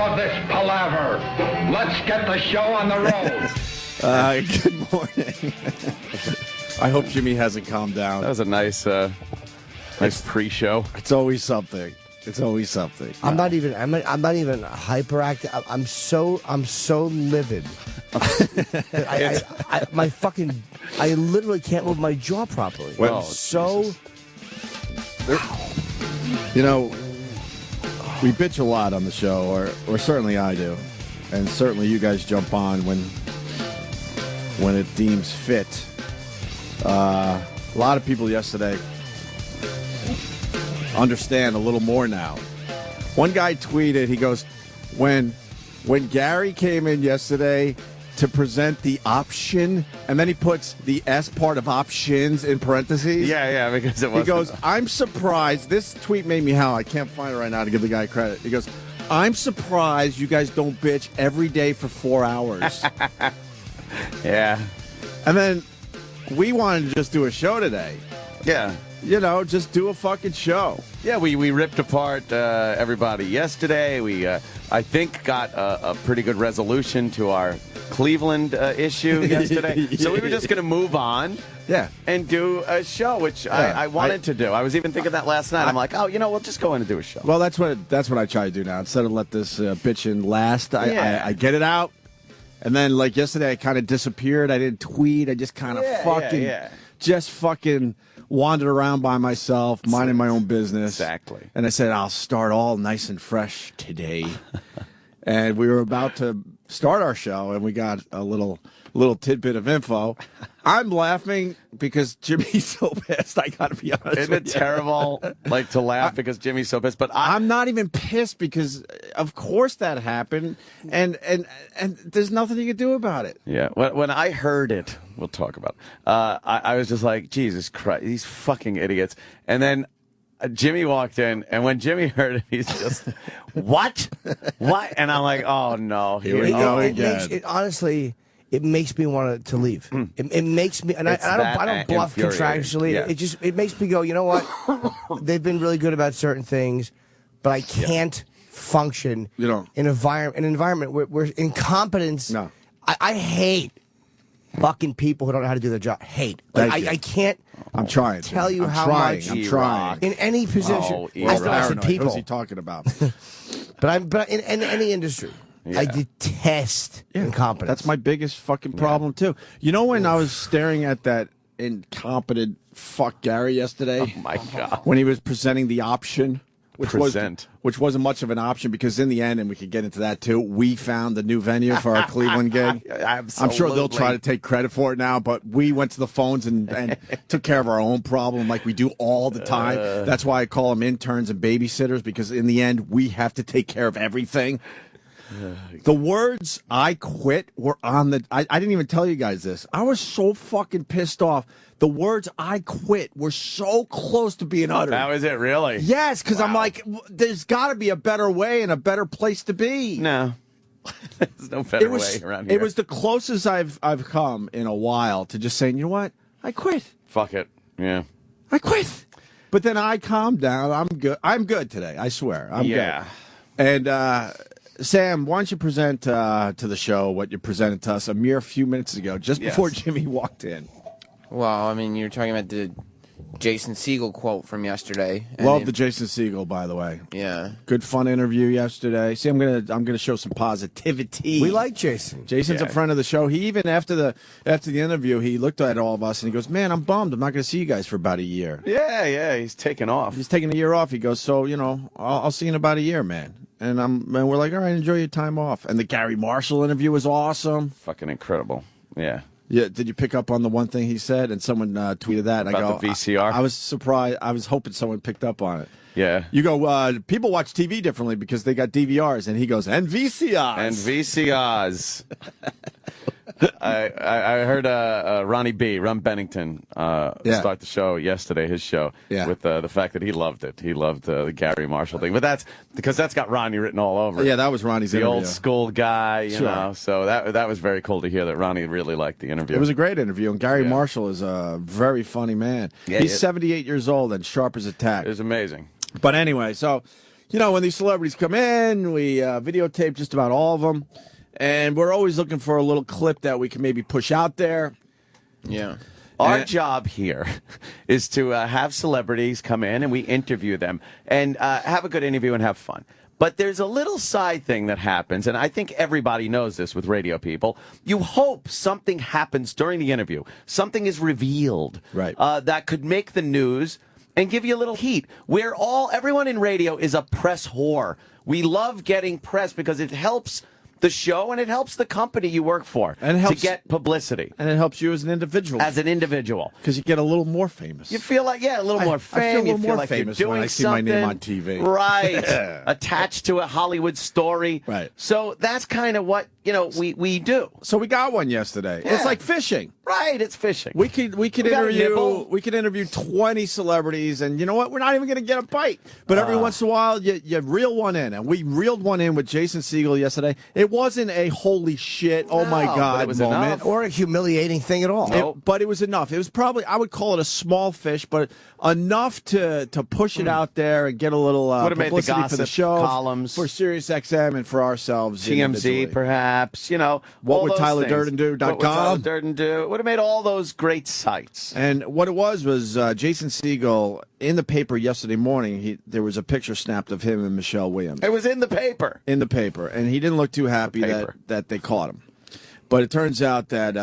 of this palaver. Let's get the show on the road. Good morning. I hope Jimmy hasn't calmed down. That was a nice pre-show. It's always something. It's always something. I'm not even hyperactive. I'm so livid. I literally can't move my jaw properly. Well, so. You know, we bitch a lot on the show, or certainly I do, and certainly you guys jump on when it deems fit. A lot of people yesterday understand a little more now. One guy tweeted, he goes, when Gary came in yesterday to present the option, and then he puts the S part of options in parentheses. Yeah, because it was. He goes, I'm surprised. This tweet made me howl. I can't find it right now to give the guy credit. He goes, I'm surprised you guys don't bitch every day for 4 hours. Yeah. And then we wanted to just do a show today. Yeah. You know, just do a fucking show. Yeah, we ripped apart everybody yesterday. We, I think, got a pretty good resolution to our Cleveland issue yesterday. So we were just going to move on and do a show, which I wanted to do. I was even thinking that last night. I'm like, we'll just go in and do a show. Well, that's what I try to do now. Instead of let this bitching last, I get it out. And then, like yesterday, I kind of disappeared. I didn't tweet. I just kind of just fucking wandered around by myself, minding my own business. Exactly. And I said, I'll start all nice and fresh today. And we were about to start our show, and we got a little tidbit of info. I'm laughing because Jimmy's so pissed. I got to be honest. Isn't it terrible, to laugh because Jimmy's so pissed? But I'm not even pissed because, of course, that happened, and there's nothing you can do about it. Yeah. When I heard it, we'll talk about it. I was just like, Jesus Christ, these fucking idiots. And then Jimmy walked in, and when Jimmy heard it, he's just, what? What? And I'm like, oh, no. Here we go again. Honestly, it makes me want to leave. It makes me, and I don't bluff contractually. Yeah. It makes me go, you know what? They've been really good about certain things, but I can't function in an environment where incompetence. No. I hate fucking people who don't know how to do their job. Hate. I can't. I'm trying. Tell you I'm how trying. much I'm trying. in any position. I said people. Who's he talking about? But in any industry. Yeah. I detest incompetence. That's my biggest fucking problem, too. You know when I was staring at that incompetent fuck Gary yesterday? Oh, my God. When he was presenting the option, which wasn't much of an option because in the end, and we could get into that, too, we found the new venue for our Cleveland gig. Absolutely. I'm sure they'll try to take credit for it now, but we went to the phones and took care of our own problem like we do all the time. That's why I call them interns and babysitters, because in the end, we have to take care of everything. The words "I quit" were on the. I didn't even tell you guys this. I was so fucking pissed off. The words "I quit" were so close to being uttered. That was it, really? Yes, because I'm like, there's got to be a better way and a better place to be. No, there's no better way around here. It was the closest I've come in a while to just saying, you know what, I quit. Fuck it. Yeah, I quit. But then I calmed down. I'm good. I'm good today. I swear. I'm good. And. Sam, why don't you present to the show what you presented to us a mere few minutes ago, just before Jimmy walked in? Well, I mean, you're talking about the Jason Segel quote from yesterday. Love the Jason Segel, by the way. Yeah. Good fun interview yesterday. See, I'm gonna show some positivity. We like Jason. Jason's a friend of the show. He even after the interview, he looked at all of us and he goes, "Man, I'm bummed. I'm not gonna see you guys for about a year." Yeah. He's taking off. He's taking a year off. He goes, "So I'll see you in about a year, man." And we're like, all right, enjoy your time off. And the Gary Marshall interview was awesome. Fucking incredible. Yeah. Yeah. Did you pick up on the one thing he said? And someone tweeted that. And About the VCR? I was surprised. I was hoping someone picked up on it. Yeah. You go, people watch TV differently because they got DVRs. And he goes, and VCRs. And VCRs. I heard Ron Bennington, start the show yesterday, his show, with the fact that he loved it. He loved the Gary Marshall thing. But that's because that's got Ronnie written all over it. Yeah, that was Ronnie's interview. The old school guy, you know. So that was very cool to hear that Ronnie really liked the interview. It was a great interview. And Gary Marshall is a very funny man. He's 78 years old and sharp as a tack. It was amazing. But anyway, so when these celebrities come in, we videotape just about all of them. And we're always looking for a little clip that we can maybe push out there. Yeah. Our job here is to have celebrities come in and we interview them and have a good interview and have fun. But there's a little side thing that happens, and I think everybody knows this with radio people. You hope something happens during the interview. Something is revealed that could make the news and give you a little heat. Everyone in radio is a press whore. We love getting press because it helps the show, and it helps the company you work for to get publicity. And it helps you as an individual. Because you get a little more famous. You feel like, a little more fame. I feel a little more like famous you're doing when I see something. my name on TV. Right. Attached to a Hollywood story. Right. So that's kind of what, we do. So we got one yesterday. Yeah. It's like fishing. Right, it's fishing. We could interview 20 celebrities, and you know what? We're not even going to get a bite. But every once in a while, you reel one in, and we reeled one in with Jason Segel yesterday. It wasn't a holy shit, oh my God moment, enough. Or a humiliating thing at all. Nope. But it was enough. It was probably, I would call it a small fish, but enough to push it out there and get a little publicity for the show, columns, for Sirius XM, and for ourselves. TMZ, perhaps. What would Tyler Durden do.com? What would Tyler Durden do? It would have made all those great sites. And what it was Jason Segel in the paper yesterday morning. There was a picture snapped of him and Michelle Williams. It was in the paper. In the paper, and he didn't look too happy that they caught him. But it turns out that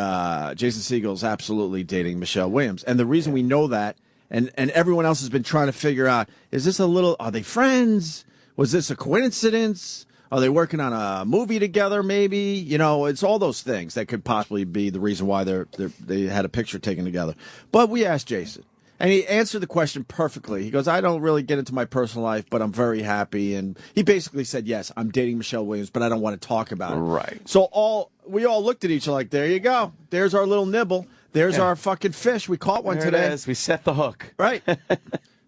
Jason Segel is absolutely dating Michelle Williams, and the reason we know that, and everyone else has been trying to figure out, are they friends? Was this a coincidence? Are they working on a movie together, maybe? It's all those things that could possibly be the reason why they had a picture taken together. But we asked Jason, and he answered the question perfectly. He goes, I don't really get into my personal life, but I'm very happy. And he basically said, yes, I'm dating Michelle Williams, but I don't want to talk about it. Right. So we all looked at each other like, there you go. There's our little nibble. There's our fucking fish. We caught one today. It is. We set the hook. Right.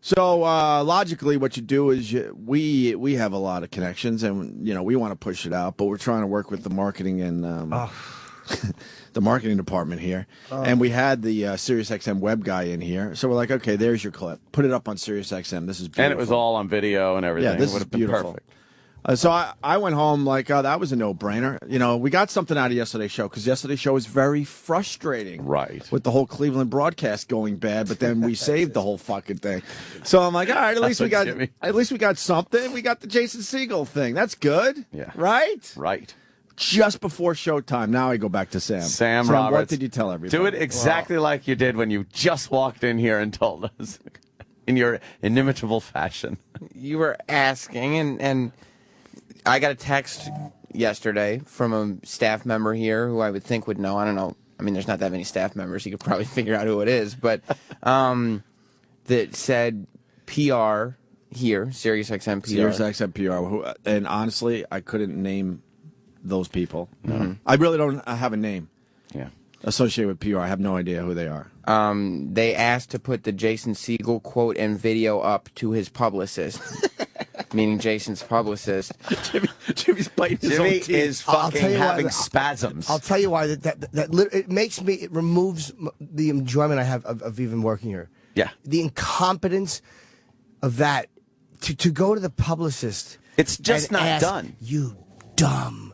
So logically, what you do is we have a lot of connections, and we want to push it out, but we're trying to work with the marketing and the marketing department here, and we had the SiriusXM web guy in here, so we're like, okay, there's your clip, put it up on SiriusXM. This is beautiful, and it was all on video and everything. Yeah, this is beautiful. Perfect. So I went home like, that was a no-brainer. We got something out of yesterday's show because yesterday's show was very frustrating. Right. With the whole Cleveland broadcast going bad, but then we saved the whole fucking thing. So I'm like, all right, at least we got something. We got the Jason Segel thing. That's good. Yeah. Right? Right. Just before showtime. Now I go back to Sam. Sam Roberts. What did you tell everybody? Do it exactly like you did when you just walked in here and told us in your inimitable fashion. You were asking, and I got a text yesterday from a staff member here who I would think would know. I don't know. I mean, there's not that many staff members. You could probably figure out who it is. But that said PR here, SiriusXM PR. SiriusXM PR. And honestly, I couldn't name those people. Mm-hmm. I really don't have a name. Yeah. Associated with PR. I have no idea who they are. They asked to put the Jason Segel quote and video up to his publicist. Meaning Jason's publicist. Jimmy's biting his own teeth. Jimmy is fucking having spasms. I'll tell you why. It removes the enjoyment I have of even working here. Yeah. The incompetence of that. To go to the publicist. It's just not ask, done. You dumb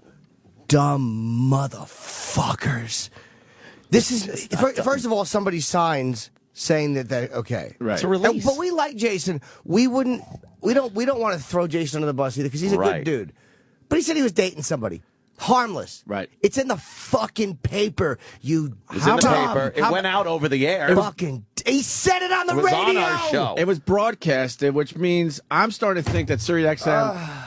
motherfuckers. This is, first of all, somebody signs saying that okay. Right. It's a release. But we like Jason. We don't want to throw Jason under the bus either because he's a good dude. But he said he was dating somebody. Harmless. Right. It's in the fucking paper. It's in the paper. It went out over the air. He said it on the radio. It was on our show. It was broadcasted, which means I'm starting to think that SiriusXM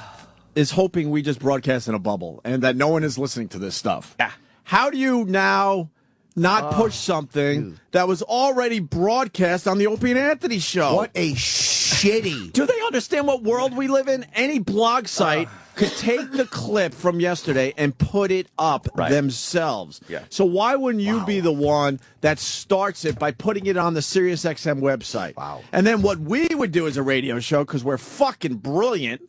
is hoping we just broadcast in a bubble and that no one is listening to this stuff. Yeah. How do you now not push something that was already broadcast on the Opie and Anthony show? What a shitty. Do they understand what world we live in? Any blog site could take the clip from yesterday and put it up themselves. Yeah. So why wouldn't you be the one that starts it by putting it on the SiriusXM website? Wow. And then what we would do as a radio show, because we're fucking brilliant,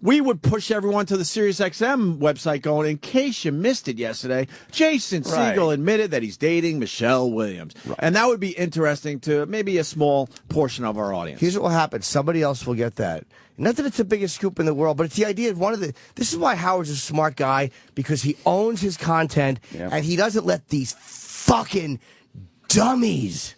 we would push everyone to the SiriusXM website going, in case you missed it yesterday, Jason Segel admitted that he's dating Michelle Williams. Right. And that would be interesting to maybe a small portion of our audience. Here's what will happen. Somebody else will get that. Not that it's the biggest scoop in the world, but it's the idea of this is why Howard's a smart guy, because he owns his content, and he doesn't let these fucking dummies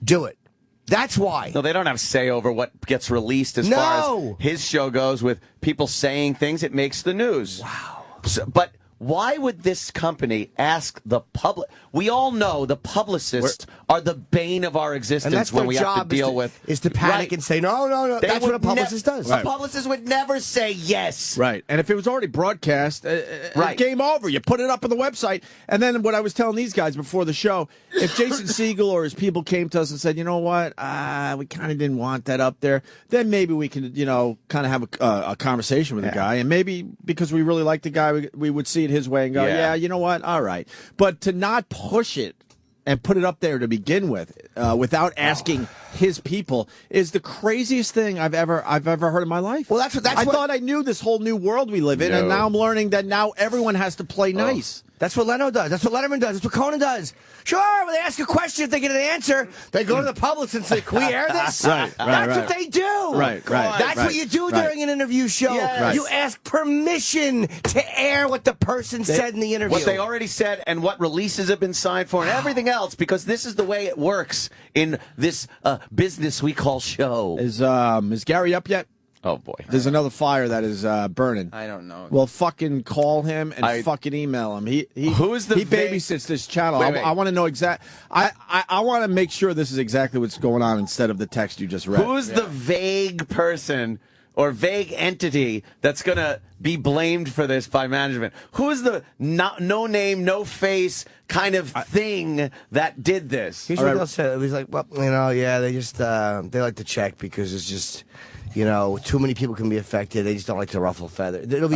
do it. That's why. No, they don't have say over what gets released as far as his show goes with people saying things. It makes the news. Wow. So, but why would this company ask the public? We all know the publicists are the bane of our existence when we have to deal with. Is to panic and say, no. That's what a publicist does. A publicist would never say yes. Right. And if it was already broadcast, game over. You put it up on the website. And then what I was telling these guys before the show, if Jason Segel or his people came to us and said, you know what, we kind of didn't want that up there, then maybe we can, kind of have a conversation with the guy. And maybe because we really like the guy, we would see it his way and go, you know what, all right. But to not push it and put it up there to begin with without asking his people is the craziest thing I've ever heard in my life. Well, that's I thought I knew this whole new world we live in, and now I'm learning that now everyone has to play nice. That's what Leno does. That's what Letterman does. That's what Conan does. Sure, when they ask a question, if they get an answer, they go to the public and say, can we air this? That's what they do. Right. That's what you do during an interview show. Yes. You ask permission to air what the person said in the interview. What they already said and what releases have been signed for and everything else, because this is the way it works in this business we call show. Is Gary up yet? Oh, boy. There's another fire that is burning. I don't know. Well, fucking call him and fucking email him. He babysits this channel. Wait. I want to know I want to make sure this is exactly what's going on instead of the text you just read. Who's the vague person or vague entity that's going to be blamed for this by management? Who's the no name, no face kind of thing that did this? Here's what they'll say. He's like, well, they just they like to check because it's just... too many people can be affected. They just don't like to ruffle feathers. It'll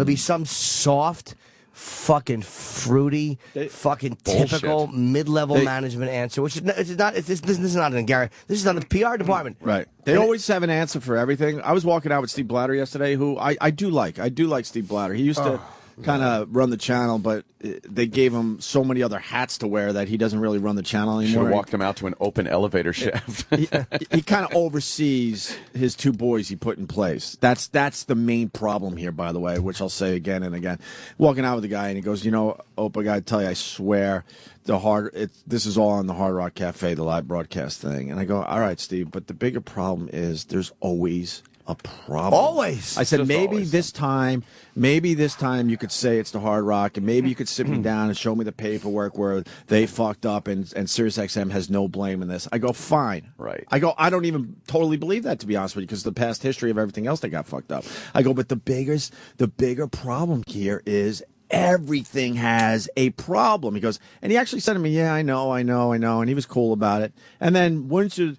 be some soft, fucking fruity, fucking typical mid-level management answer. Which is not. This is not in Gary. This is on the PR department. Right. They always have an answer for everything. I was walking out with Steve Blatter yesterday, who I do like. I do like Steve Blatter. He used to kind of run the channel, but they gave him so many other hats to wear that he doesn't really run the channel anymore. Should have walked him out to an open elevator shaft. He kind of oversees his two boys he put in place. That's the main problem here, by the way, which I'll say again and again. Walking out with the guy, and he goes, Ope, I got to tell you, I swear, this is all on the Hard Rock Cafe, the live broadcast thing. And I go, all right, Steve, but the bigger problem is there's always a problem. Always. I said, maybe this time you could say it's the Hard Rock, and maybe you could sit me down and show me the paperwork where they fucked up and SiriusXM has no blame in this. I go, fine. Right. I go, I don't even totally believe that, to be honest with you, because the past history of everything else that got fucked up. I go, but the bigger problem here is everything has a problem. He goes, and he actually said to me, yeah, I know, and he was cool about it. And then wouldn't you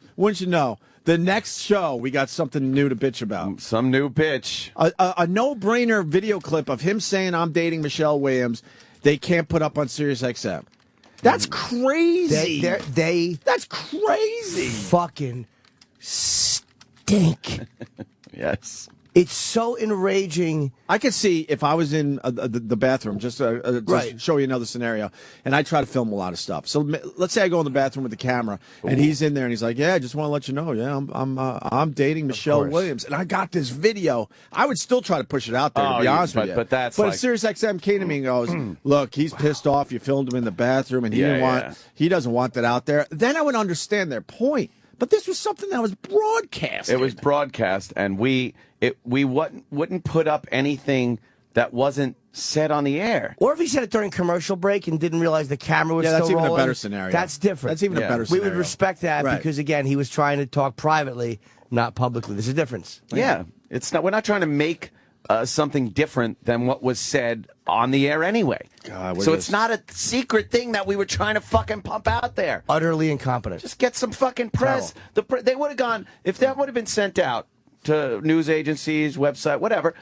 know, the next show, we got something new to bitch about. Some new bitch. A no-brainer video clip of him saying, I'm dating Michelle Williams, they can't put up on SiriusXM. That's crazy. That's crazy. Fucking stink. Yes. It's so enraging. I could see if I was in the bathroom, just to show you another scenario, and I try to film a lot of stuff. So let's say I go in the bathroom with the camera, and he's in there, and he's like, "Yeah, I just want to let you know, I'm dating Michelle Williams," and I got this video. I would still try to push it out there, to be honest with you. But if SiriusXM came to me and goes, "Look, he's pissed off. You filmed him in the bathroom, and he doesn't want that out there," then I would understand their point. But this was something that was broadcast. It was broadcast, and we wouldn't put up anything that wasn't said on the air. Or if he said it during commercial break and didn't realize the camera was still rolling. Yeah, that's even a better scenario. That's different. That's even a better scenario. We would respect that because, again, he was trying to talk privately, not publicly. There's a difference. Yeah. It's not. We're not trying to make something different than what was said on the air anyway. God, so it's not a secret thing that we were trying to fucking pump out there. Utterly incompetent. Just get some fucking press. They would have gone, if that would have been sent out to news agencies, website, whatever,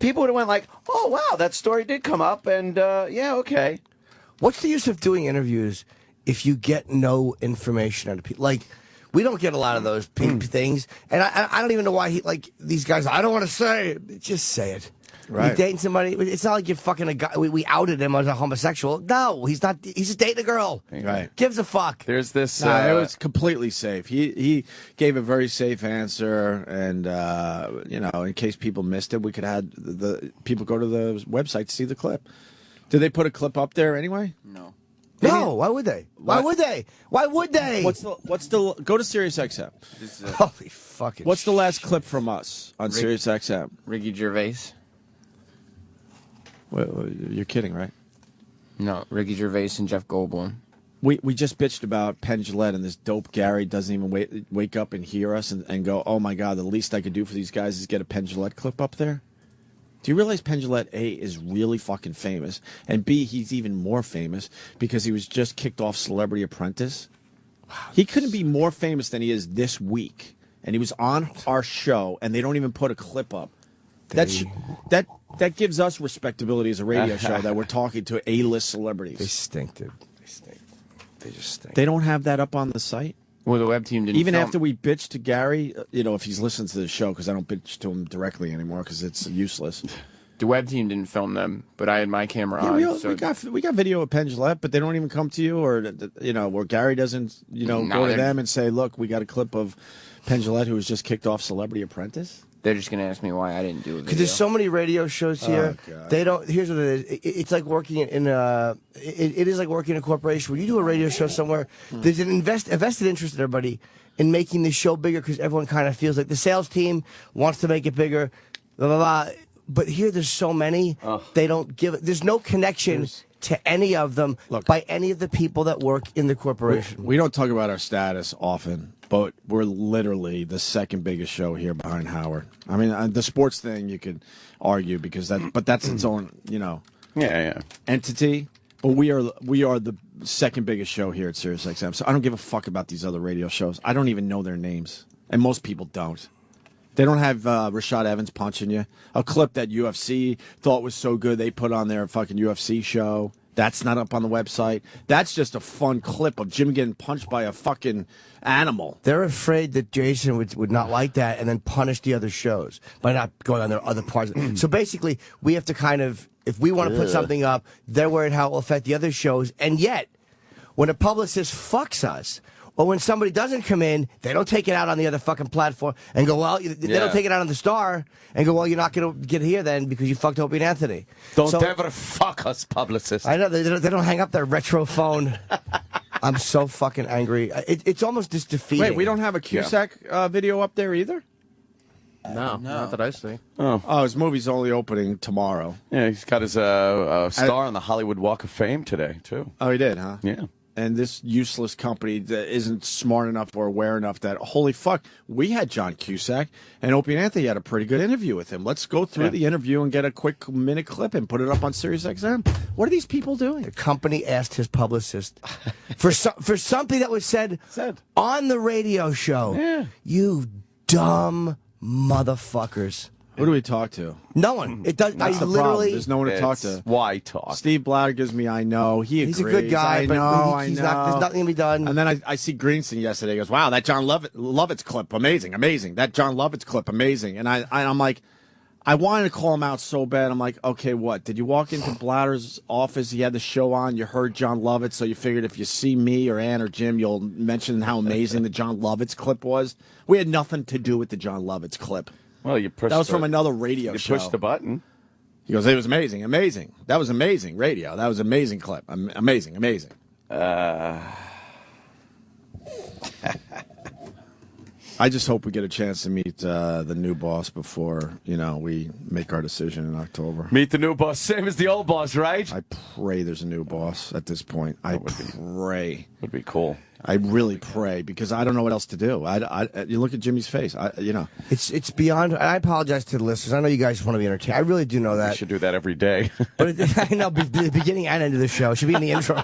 people would have went like, oh, wow, that story did come up, and yeah, okay. What's the use of doing interviews if you get no information out of people? Like, We don't get a lot of those things, and I don't even know why these guys. I don't want to say it. Just say it. Right. You dating somebody? It's not like you're fucking a guy. We outed him as a homosexual. No, he's not. He's just dating a girl. Right. Gives a fuck. There's this. It was completely safe. He gave a very safe answer, and in case people missed it, we could have the people go to the website to see the clip. Did they put a clip up there anyway? No. No, why would they? Why would they? Why would they? What's the go to Sirius XM? Holy fucking What's the last clip from us on Sirius XM? Ricky Gervais? Well, you're kidding, right? No, Ricky Gervais and Jeff Goldblum. We just bitched about Penn Jillette, and this dope Gary doesn't even wake up and hear us and go, oh my God, the least I could do for these guys is get a Penn Jillette clip up there? Do you realize Penn Jillette, A, is really fucking famous, and B, he's even more famous because he was just kicked off Celebrity Apprentice? Wow. He couldn't be more famous than he is this week, and he was on our show, and they don't even put a clip up. That gives us respectability as a radio show that we're talking to A-list celebrities. They stink, dude. They stink. They just stink. They don't have that up on the site? Well, the web team didn't. Even film. after we bitched to Gary, if he's listening to the show, because I don't bitch to him directly anymore because it's useless. The web team didn't film them, but I had my camera on. We got video of Penn Jillette, but they don't even come to you, or where Gary doesn't go to them and say, look, we got a clip of Penn Jillette who was just kicked off Celebrity Apprentice. They're just going to ask me why I didn't do it. Because there's so many radio shows here. God. They don't. Here's what it is. It's like working in a. It is like working in a corporation. When you do a radio show somewhere, there's a vested interest in everybody in making the show bigger because everyone kind of feels like the sales team wants to make it bigger. Blah blah blah. But here, there's so many. They don't give it. There's no connection to any of them by any of the people that work in the corporation. We don't talk about our status often, but we're literally the second biggest show here behind Howard. I mean, the sports thing you could argue because that's its own, entity. But we are the second biggest show here at Sirius XM. So I don't give a fuck about these other radio shows. I don't even know their names, and most people don't. They don't have Rashad Evans punching you. A clip that UFC thought was so good they put on their fucking UFC show. That's not up on the website. That's just a fun clip of Jim getting punched by a fucking animal. They're afraid that Jason would not like that and then punish the other shows by not going on their other parts. So basically, we have to kind of, if we want to put something up, they're worried how it will affect the other shows. And yet, when a publicist fucks us, or when somebody doesn't come in, they don't take it out on the other fucking platform and go, well, they don't take it out on the Star and go, well, you're not going to get here then because you fucked Opie and Anthony. Don't ever fuck us, publicists. I know, they don't hang up their retro phone. I'm so fucking angry. It's almost just defeating. Wait, we don't have a Cusack video up there either? No, not that I see. Oh, his movie's only opening tomorrow. Yeah, he's got his star on the Hollywood Walk of Fame today, too. Oh, he did, huh? Yeah. And this useless company that isn't smart enough or aware enough that, holy fuck, we had John Cusack, and Opie and Anthony had a pretty good interview with him. Let's go through the interview and get a quick minute clip and put it up on Sirius XM. What are these people doing? The company asked his publicist for something that was said on the radio show. Yeah. You dumb motherfuckers. Who do we talk to? No one. It does. That's I the literally. problem. There's no one to talk to. Why talk? Steve Blatter gives me, I know. He agrees. He's a good guy, but I know. there's nothing to be done. And then I see Greenstein yesterday. He goes, wow, that John Lovitz clip, amazing. That John Lovitz clip, amazing. And I'm like, I wanted to call him out so bad. I'm like, okay, what? Did you walk into Blatter's office? He had the show on. You heard John Lovitz, so you figured if you see me or Ann or Jim, you'll mention how amazing the John Lovitz clip was. We had nothing to do with the John Lovitz clip. Well, you pushed. That was from another radio show. You pushed the button. He goes, it was amazing. That was amazing radio. That was amazing clip. Amazing. I just hope we get a chance to meet the new boss before, we make our decision in October. Meet the new boss, same as the old boss, right? I pray there's a new boss at this point. I pray. Would be cool. I really pray because I don't know what else to do. You look at Jimmy's face. It's beyond. I apologize to the listeners. I know you guys want to be entertained. I really do know that. You should do that every day. But I know the beginning and end of the show should be in the intro.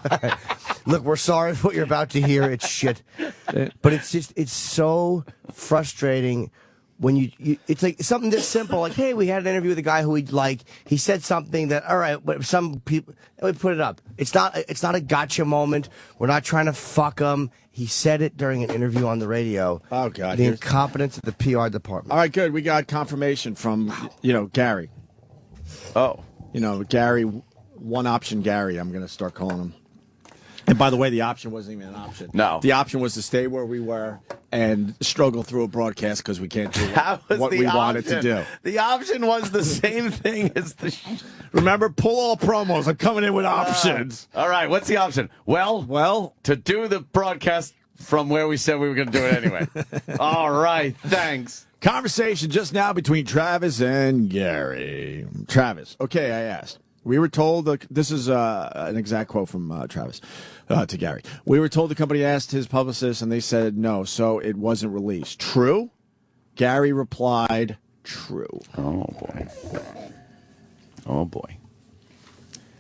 Look, we're sorry for what you're about to hear. It's shit. But it's so frustrating when it's like something this simple, like, hey, we had an interview with a guy who he said something that, all right, but some people, we put it up. It's not a gotcha moment. We're not trying to fuck him. He said it during an interview on the radio. Oh, God. The incompetence of the PR department. All right, good. We got confirmation from, Gary. Oh. Gary, one option Gary, I'm going to start calling him. And by the way, the option wasn't even an option. No. The option was to stay where we were and struggle through a broadcast because we can't do what we wanted to do. The option was the same thing as the... Remember, pull all promos. I'm coming in with options. All right, what's the option? Well, to do the broadcast from where we said we were going to do it anyway. All right, thanks. Conversation just now between Travis and Gary. Travis, okay, I asked. We were told, this is an exact quote from Travis to Gary. We were told the company asked his publicist, and they said no, so it wasn't released. True? Gary replied, true. Oh, boy. Oh, boy.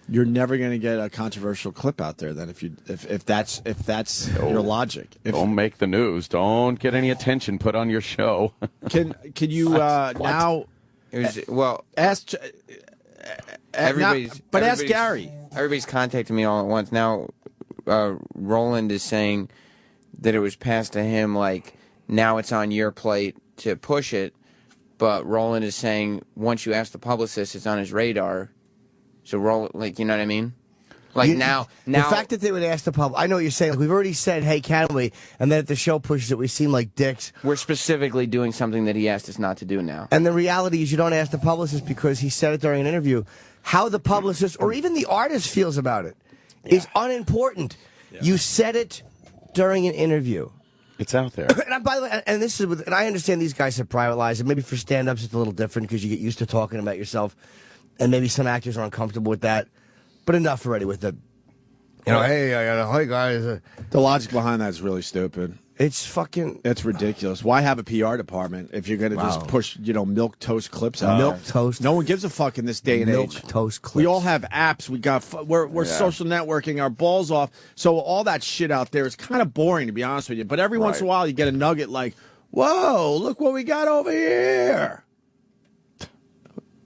You're never going to get a controversial clip out there then if that's your logic. Don't make the news. Don't get any attention put on your show. Can you now ask... ask Gary. Everybody's contacting me all at once. Now, Roland is saying that it was passed to him, like, now it's on your plate to push it. But Roland is saying once you ask the publicist, it's on his radar. So Roland, like, you know what I mean? Like now, the fact that they would ask the public, I know what you're saying. Like, we've already said, hey, can we? And then if the show pushes it, we seem like dicks. We're specifically doing something that he asked us not to do now. And the reality is you don't ask the publicist because he said it during an interview. How the publicist or even the artist feels about it is unimportant. Yeah. You said it during an interview. It's out there. And by the way, and I understand these guys have private lives, and maybe for stand-ups it's a little different because you get used to talking about yourself, and maybe some actors are uncomfortable with that. But enough already with the, hey, hey guys. The logic behind that is really stupid. It's ridiculous. Why have a PR department if you're going to just push, milk toast clips out there? Milk toast. No one gives a fuck in this day and age. Milk toast clips. We all have apps. We're social networking our balls off. So all that shit out there is kind of boring, to be honest with you. But every once in a while, you get a nugget like, whoa, look what we got over here.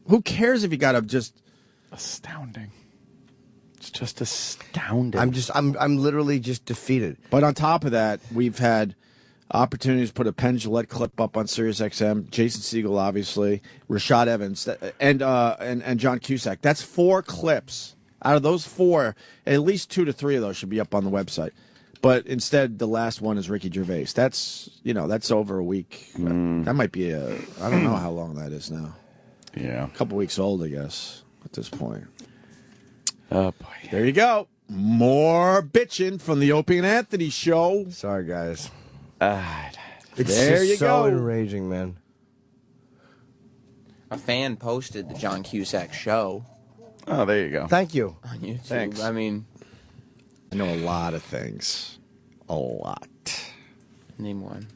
Who cares if you got just astounding. It's just astounding. I'm literally just defeated. But on top of that, we've had opportunities to put a Penn Jillette clip up on Sirius XM. Jason Segel, obviously, Rashad Evans, and John Cusack. That's 4 clips. Out of those 4, at least 2 to 3 of those should be up on the website. But instead, the last one is Ricky Gervais. That's over a week. That might be I don't know how long that is now. Yeah, a couple weeks old, I guess, at this point. Oh, boy. There you go. More bitching from the Opie and Anthony show. Sorry, guys. It's there you so go. Enraging, man. A fan posted the John Cusack show. Oh, there you go. Thank you. On YouTube. Thanks. I mean, I know a lot of things. A lot. Name one.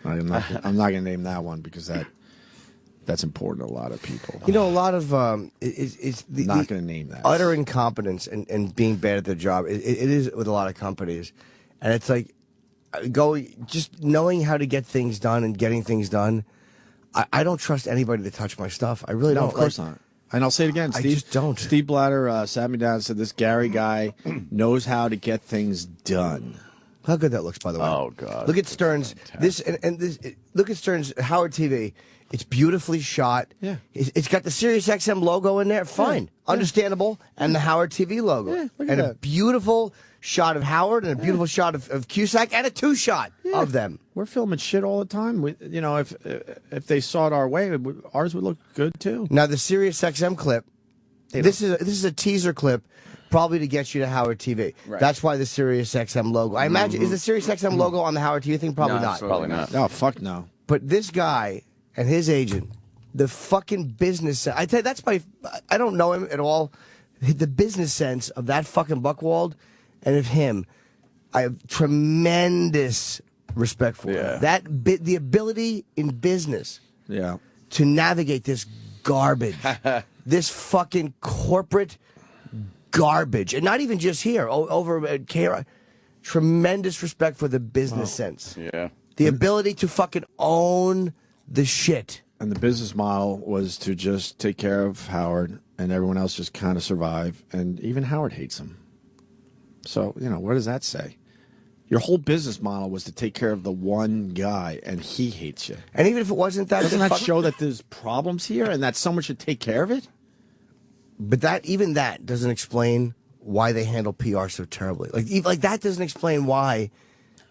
I'm not going to name that one because that's important to a lot of people. A lot of not going to name that. Utter incompetence and being bad at their job. It is with a lot of companies, and it's like just knowing how to get things done and getting things done. I don't trust anybody to touch my stuff. I really don't. Of course not. And I'll say it again. Steve, I just don't. Steve Blatter sat me down and said, "This Gary guy knows how to get things done." How good that looks, by the way. Oh God! Look at Stern's look at Stern's Howard TV. It's beautifully shot. Yeah. It's got the Sirius XM logo in there. Fine. Yeah. Understandable. And the Howard TV logo. Yeah, look at and that. A beautiful shot of Howard and a beautiful shot of Cusack and a 2-shot of them. We're filming shit all the time. If they saw it our way, ours would look good too. Now the Sirius XM clip. This is a teaser clip, probably to get you to Howard TV. Right. That's why the Sirius XM logo. I imagine is the Sirius XM logo on the Howard TV thing? Probably not. Probably not. No, fuck no. But this guy and his agent, the fucking business sense. I tell you, I don't know him at all. The business sense of that fucking Buckwald and of him, I have tremendous respect for. Yeah. The ability in business to navigate this garbage, this fucking corporate garbage, and not even just here, over at KRI. Tremendous respect for the business sense. Yeah. The ability to fucking own the shit. And the business model was to just take care of Howard and everyone else just kind of survive. And even Howard hates him. So, what does that say? Your whole business model was to take care of the one guy, and he hates you. And even if it wasn't that, doesn't that show that there's problems here and that someone should take care of it? But even that doesn't explain why they handle PR so terribly. Like that doesn't explain why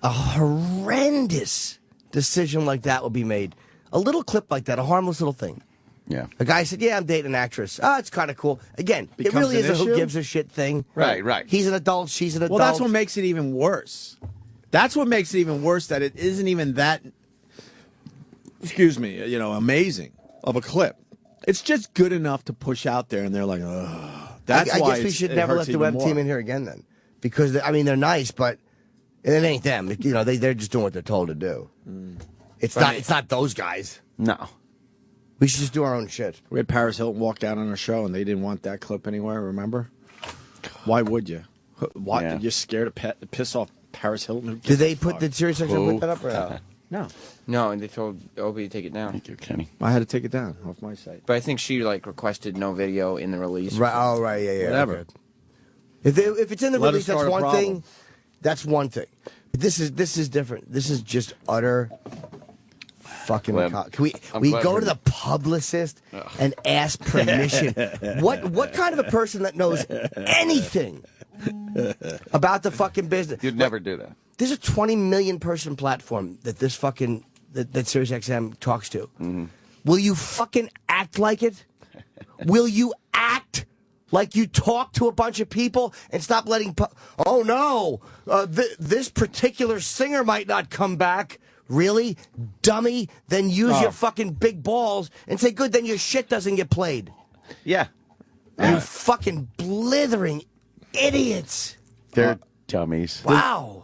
a horrendous decision like that would be made. A little clip like that, a harmless little thing. Yeah. A guy said, "Yeah, I'm dating an actress. Oh, it's kind of cool." Again, it really is a who gives a shit thing. Right. He's an adult. She's an adult. Well, that's what makes it even worse. That's what makes it even worse, that it isn't even that, amazing of a clip. It's just good enough to push out there, and they're like, ugh. I guess we should never let the web team in here again then. Because, they're nice, but it ain't them. They're just doing what they're told to do. It's not those guys. No. We should just do our own shit. We had Paris Hilton walk out on our show, and they didn't want that clip anywhere, remember? Why would you? Why? Yeah. You're scared to piss off Paris Hilton? Did they put the Sirius XM put that up or no? No. No, and they told Opie to take it down. Thank you, Kenny. I had to take it down off my site. But I think she requested no video in the release. Right. Oh, right. Yeah. Whatever. Okay. If it's in the release, that's one thing. That's one thing. But this is different. This is just utter fucking. Can we go to the publicist and ask permission? What kind of a person that knows anything about the fucking business? You'd never do that. There's a 20 million person platform that this fucking that Sirius XM talks to. Mm-hmm. Will you fucking act like it? Will you act like you talk to a bunch of people and stop letting... oh, no, this particular singer might not come back. Really? Dummy? Then use your fucking big balls and say, good, then your shit doesn't get played. Yeah. You fucking blithering idiots. They're dummies. Wow.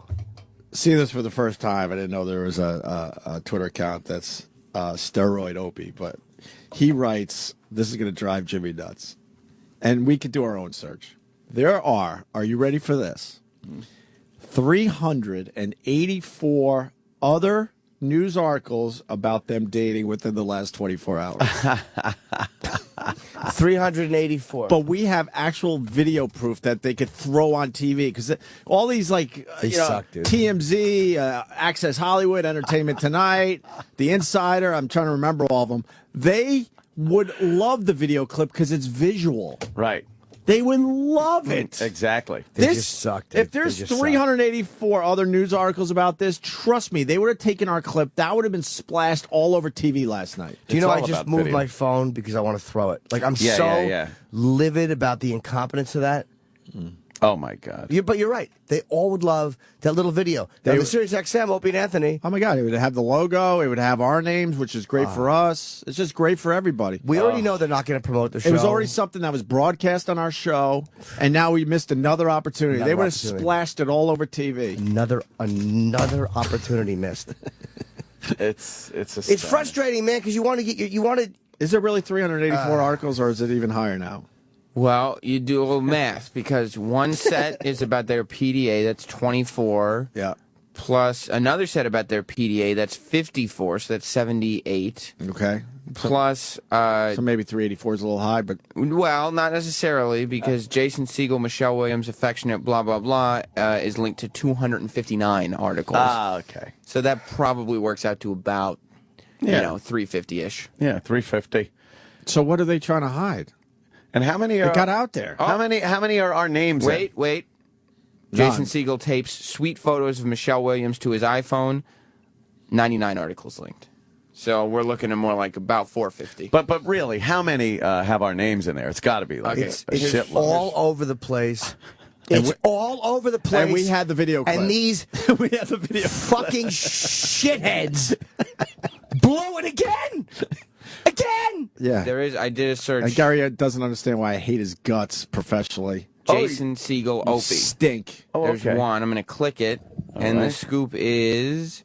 See this for the first time. I didn't know there was a Twitter account that's steroid Opie, but he writes, this is going to drive Jimmy nuts. And we could do our own search. There are you ready for this? 384 other news articles about them dating within the last 24 hours. 384. But we have actual video proof that they could throw on TV, because all these suck, dude. TMZ, Access Hollywood, Entertainment Tonight, The Insider, I'm trying to remember all of them. They would love the video clip because it's visual. Right. They would love it. Exactly. They just suck, dude. If there's 384 other news articles about this, trust me, they would have taken our clip. That would have been splashed all over TV last night. Do you know I just moved my phone because I want to throw it? Like, I'm livid about the incompetence of that. Oh, my God. But you're right. They all would love that little video. The Sirius XM, Opie and Anthony. Oh, my God. It would have the logo. It would have our names, which is great for us. It's just great for everybody. We already know they're not going to promote the show. It was already something that was broadcast on our show, and now we missed another opportunity. They would have splashed it all over TV. Another opportunity missed. It's frustrating, man, because you want to get Is there really 384 articles, or is it even higher now? Well, you do a little math, because one set is about their PDA, that's 24. Yeah. Plus another set about their PDA, that's 54, so that's 78. Okay. Plus... so maybe 384 is a little high, but... Well, not necessarily, because Jason Segel, Michelle Williams, Affectionate, blah, blah, blah, is linked to 259 articles. Ah, okay. So that probably works out to about, 350-ish. Yeah, 350. So what are they trying to hide? And how many It got out there. How many are our names? Wait. Jason Segel tapes sweet photos of Michelle Williams to his iPhone. 99 articles linked. So we're looking at more like about 450. But really, how many have our names in there? It's got to be like it's a shitload. all over the place. It's all over the place. And we had the video clip. And these we had the video fucking shitheads blew it again. Again! Yeah. I did a search. And Gary doesn't understand why I hate his guts professionally. Jason Segel, Opie. Stink. There's one. I'm going to click it. The scoop is...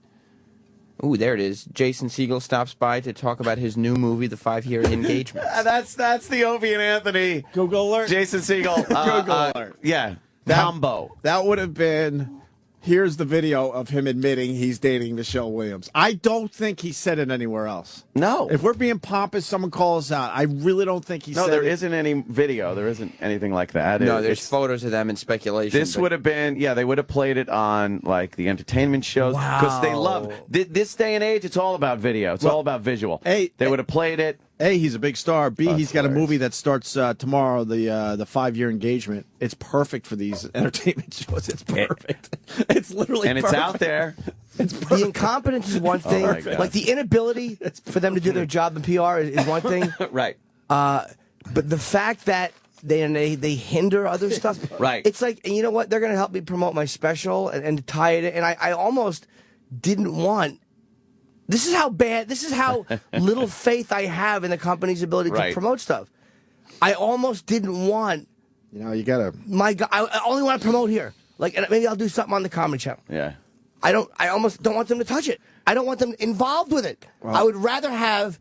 Ooh, there it is. Jason Segel stops by to talk about his new movie, The 5-Year Engagement. That's the Opie and Anthony. Google alert. Jason Segel. Google alert. Yeah. That combo. That would have been Here's the video of him admitting he's dating Michelle Williams. I don't think he said it anywhere else. No. If we're being pompous, someone calls out. I really don't think he said it. No, there isn't any video. There isn't anything like that. No, there's photos of them in speculation. This would have been, they would have played it on, like, the entertainment shows. Because they love, this day and age, it's all about video. It's all about visual. They would have played it. A, he's a big star. B, he's got a movie that starts tomorrow, the 5-year engagement. It's perfect for these entertainment shows. It's perfect. It's literally and perfect. It's out there. The incompetence is one thing. Like the inability for them to do their job in PR is one thing. Right. But the fact that they hinder other stuff. Right. It's like, and you know what? They're going to help me promote my special and tie it in. And I almost didn't want. This is how little faith I have in the company's ability to promote stuff. I almost didn't want. You gotta. I only want to promote here. Like, and maybe I'll do something on the Comedy Channel. Yeah. I almost don't want them to touch it. I don't want them involved with it. Well, I would rather have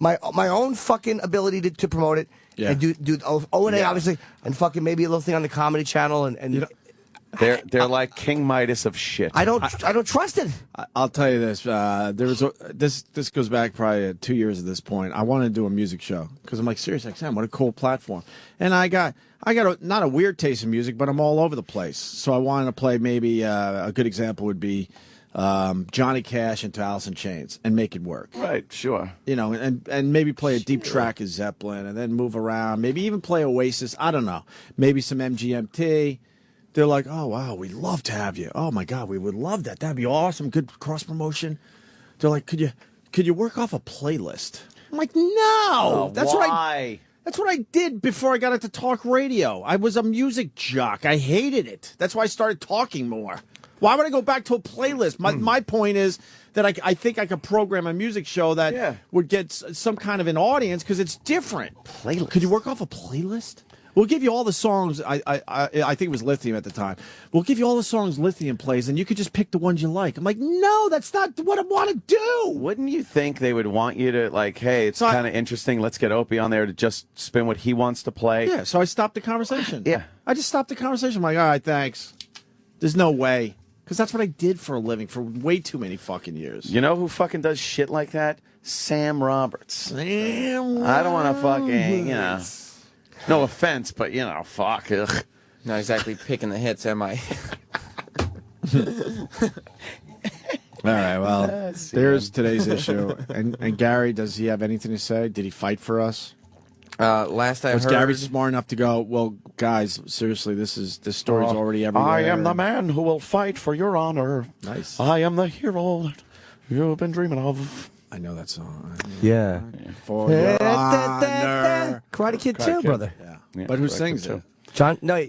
my own fucking ability to promote it. Yeah. And do O&A, obviously, and fucking maybe a little thing on the Comedy Channel and. They're like King Midas of shit. I don't trust it. I'll tell you this. This goes back probably 2 years at this point. I wanted to do a music show because I'm like, Sirius XM, what a cool platform. And I got not a weird taste in music, but I'm all over the place. So I wanted to play maybe a good example would be Johnny Cash into Alice in Chains and make it work. Right, sure. And maybe play a deep track of Zeppelin and then move around. Maybe even play Oasis. I don't know. Maybe some MGMT. They're like, oh, wow, we'd love to have you. Oh, my God, we would love that. That'd be awesome. Good cross-promotion. They're like, could you work off a playlist? I'm like, no. Oh, that's why? That's what I did before I got into talk radio. I was a music jock. I hated it. That's why I started talking more. Why would I go back to a playlist? My point is that I think I could program a music show that would get some kind of an audience because it's different. Playlist. Could you work off a playlist? We'll give you all the songs. I think it was Lithium at the time. We'll give you all the songs Lithium plays, and you could just pick the ones you like. I'm like, no, that's not what I want to do. Wouldn't you think they would want you to, like, hey, it's kind of interesting. Let's get Opie on there to just spin what he wants to play. Yeah, so I stopped the conversation. Yeah. I just stopped the conversation. I'm like, all right, thanks. There's no way. Because that's what I did for a living for way too many fucking years. You know who fucking does shit like that? Sam Roberts. I don't want to fucking, no offense, but, fuck. Ugh. Not exactly picking the hits, am I? All right, well, there's today's issue. And Gary, does he have anything to say? Did he fight for us? Last I heard... Was Gary smart enough to go, well, guys, seriously, this story's already everywhere. I am the man who will fight for your honor. Nice. I am the hero that you've been dreaming of. I know that song. Yeah. For your honor. Karate Kid 2, brother. Yeah. But who sings it? John? No,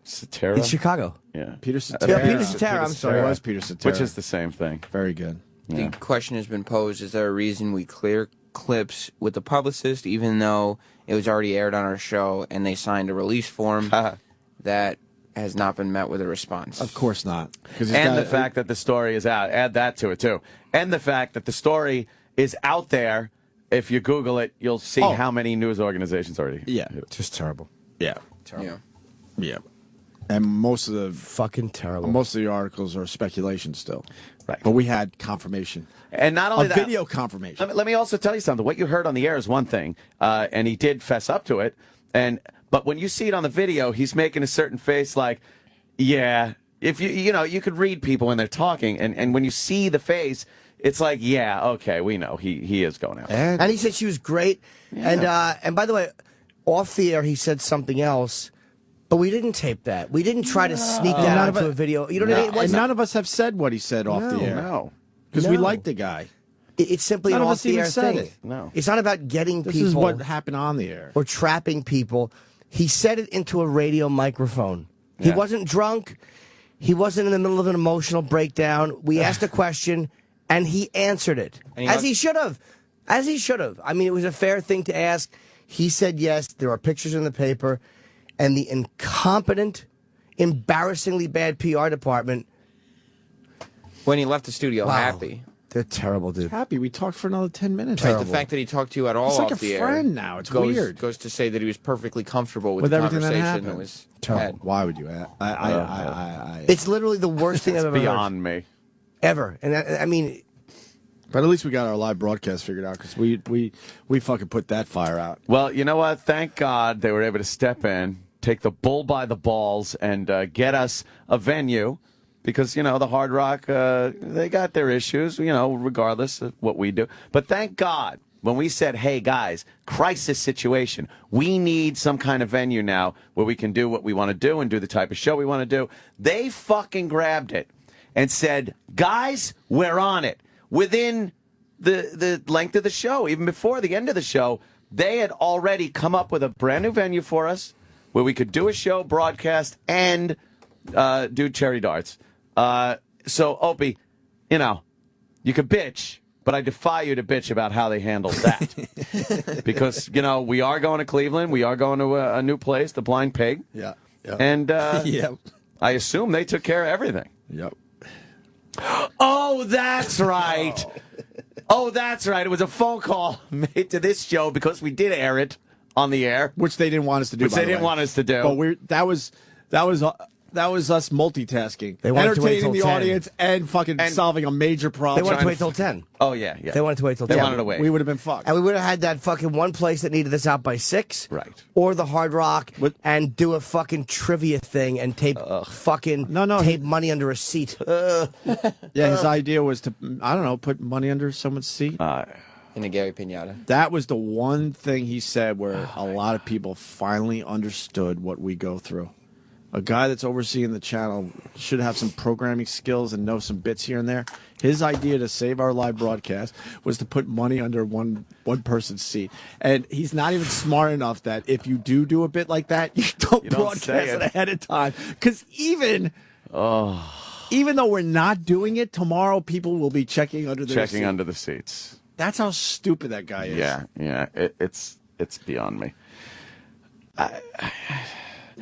Cetera? it's Chicago. Yeah. Peter Cetera. Yeah, Peter Cetera, I'm sorry. It was Peter Cetera. Which is the same thing. Very good. The question has been posed, is there a reason we clear clips with the publicist even though it was already aired on our show and they signed a release form that has not been met with a response? Of course not. And the fact that the story is out. Add that to it, too. And the fact that the story is out there. If you Google it, you'll see how many news organizations already. Yeah. Just terrible. Yeah. Yeah. Yeah. And most of the fucking terrible. Most of the articles are speculation still. Right. But we had confirmation. And not only that, video confirmation. Let me also tell you something. What you heard on the air is one thing, and he did fess up to it. But when you see it on the video, he's making a certain face like, yeah. If you could read people when they're talking, and when you see the face, it's like, yeah, okay, we know he is going out. And he said she was great. Yeah. And by the way, off the air he said something else, but we didn't tape that. We didn't try to sneak that onto a video. You know what I mean? And none of us have said what he said off the air. No. Because we like the guy. It's simply an off-the-air thing. No. It's not about getting people. This is what happened on the air. Or trapping people. He said it into a radio microphone. Yeah. He wasn't drunk. He wasn't in the middle of an emotional breakdown. We asked a question, and he answered it. As he should have. As he should have. I mean, it was a fair thing to ask. He said yes. There are pictures in the paper. And the incompetent, embarrassingly bad PR department. When he left the studio happy. They're terrible, dude. Happy. We talked for another 10 minutes. Right, the fact that he talked to you at all He's like off a the friend air now. It's goes, weird. Goes to say that he was perfectly comfortable with the everything that conversation happened. that was Terrible. had. Why would you? It's literally the worst thing I've ever heard. Beyond me. Ever. And I mean... But at least we got our live broadcast figured out because we fucking put that fire out. Well, you know what? Thank God they were able to step in, take the bull by the balls, and get us a venue. Because, you know, the Hard Rock, they got their issues, you know, regardless of what we do. But thank God, when we said, hey, guys, crisis situation, we need some kind of venue now where we can do what we want to do and do the type of show we want to do, they fucking grabbed it and said, guys, we're on it. Within the length of the show, even before the end of the show, they had already come up with a brand new venue for us where we could do a show, broadcast, and do cherry darts. So, Opie, you know, you could bitch, but I defy you to bitch about how they handled that. Because, you know, we are going to Cleveland. We are going to a new place, the Blind Pig. Yeah. And Yep. I assume they took care of everything. Yep. Oh, that's right. Oh, that's right. It was a phone call made to this show because we did air it on the air. Which they didn't want us to do. Which they didn't want us to do. But that was us multitasking. They wanted to wait entertaining till the 10. audience and fucking solving a major They problem. wanted to wait till 10. Oh, yeah. They wanted to wait till They 10. wanted to wait. We would have been fucked. And we would have had that fucking one place that needed us out by 6. Right. Or the Hard Rock and do a fucking trivia thing and tape tape money under a seat. Yeah, his idea was to, I don't know, put money under someone's seat. In a Gary Pinata. That was the one thing he said where a lot of people finally understood what we go through. A guy that's overseeing the channel should have some programming skills and know some bits here and there. His idea to save our live broadcast was to put money under one person's seat. And he's not even smart enough that if you do a bit like that, you don't broadcast it ahead of time. Because even though we're not doing it, tomorrow people will be checking under their seat. Checking under the seats. That's how stupid that guy is. Yeah. It's beyond me.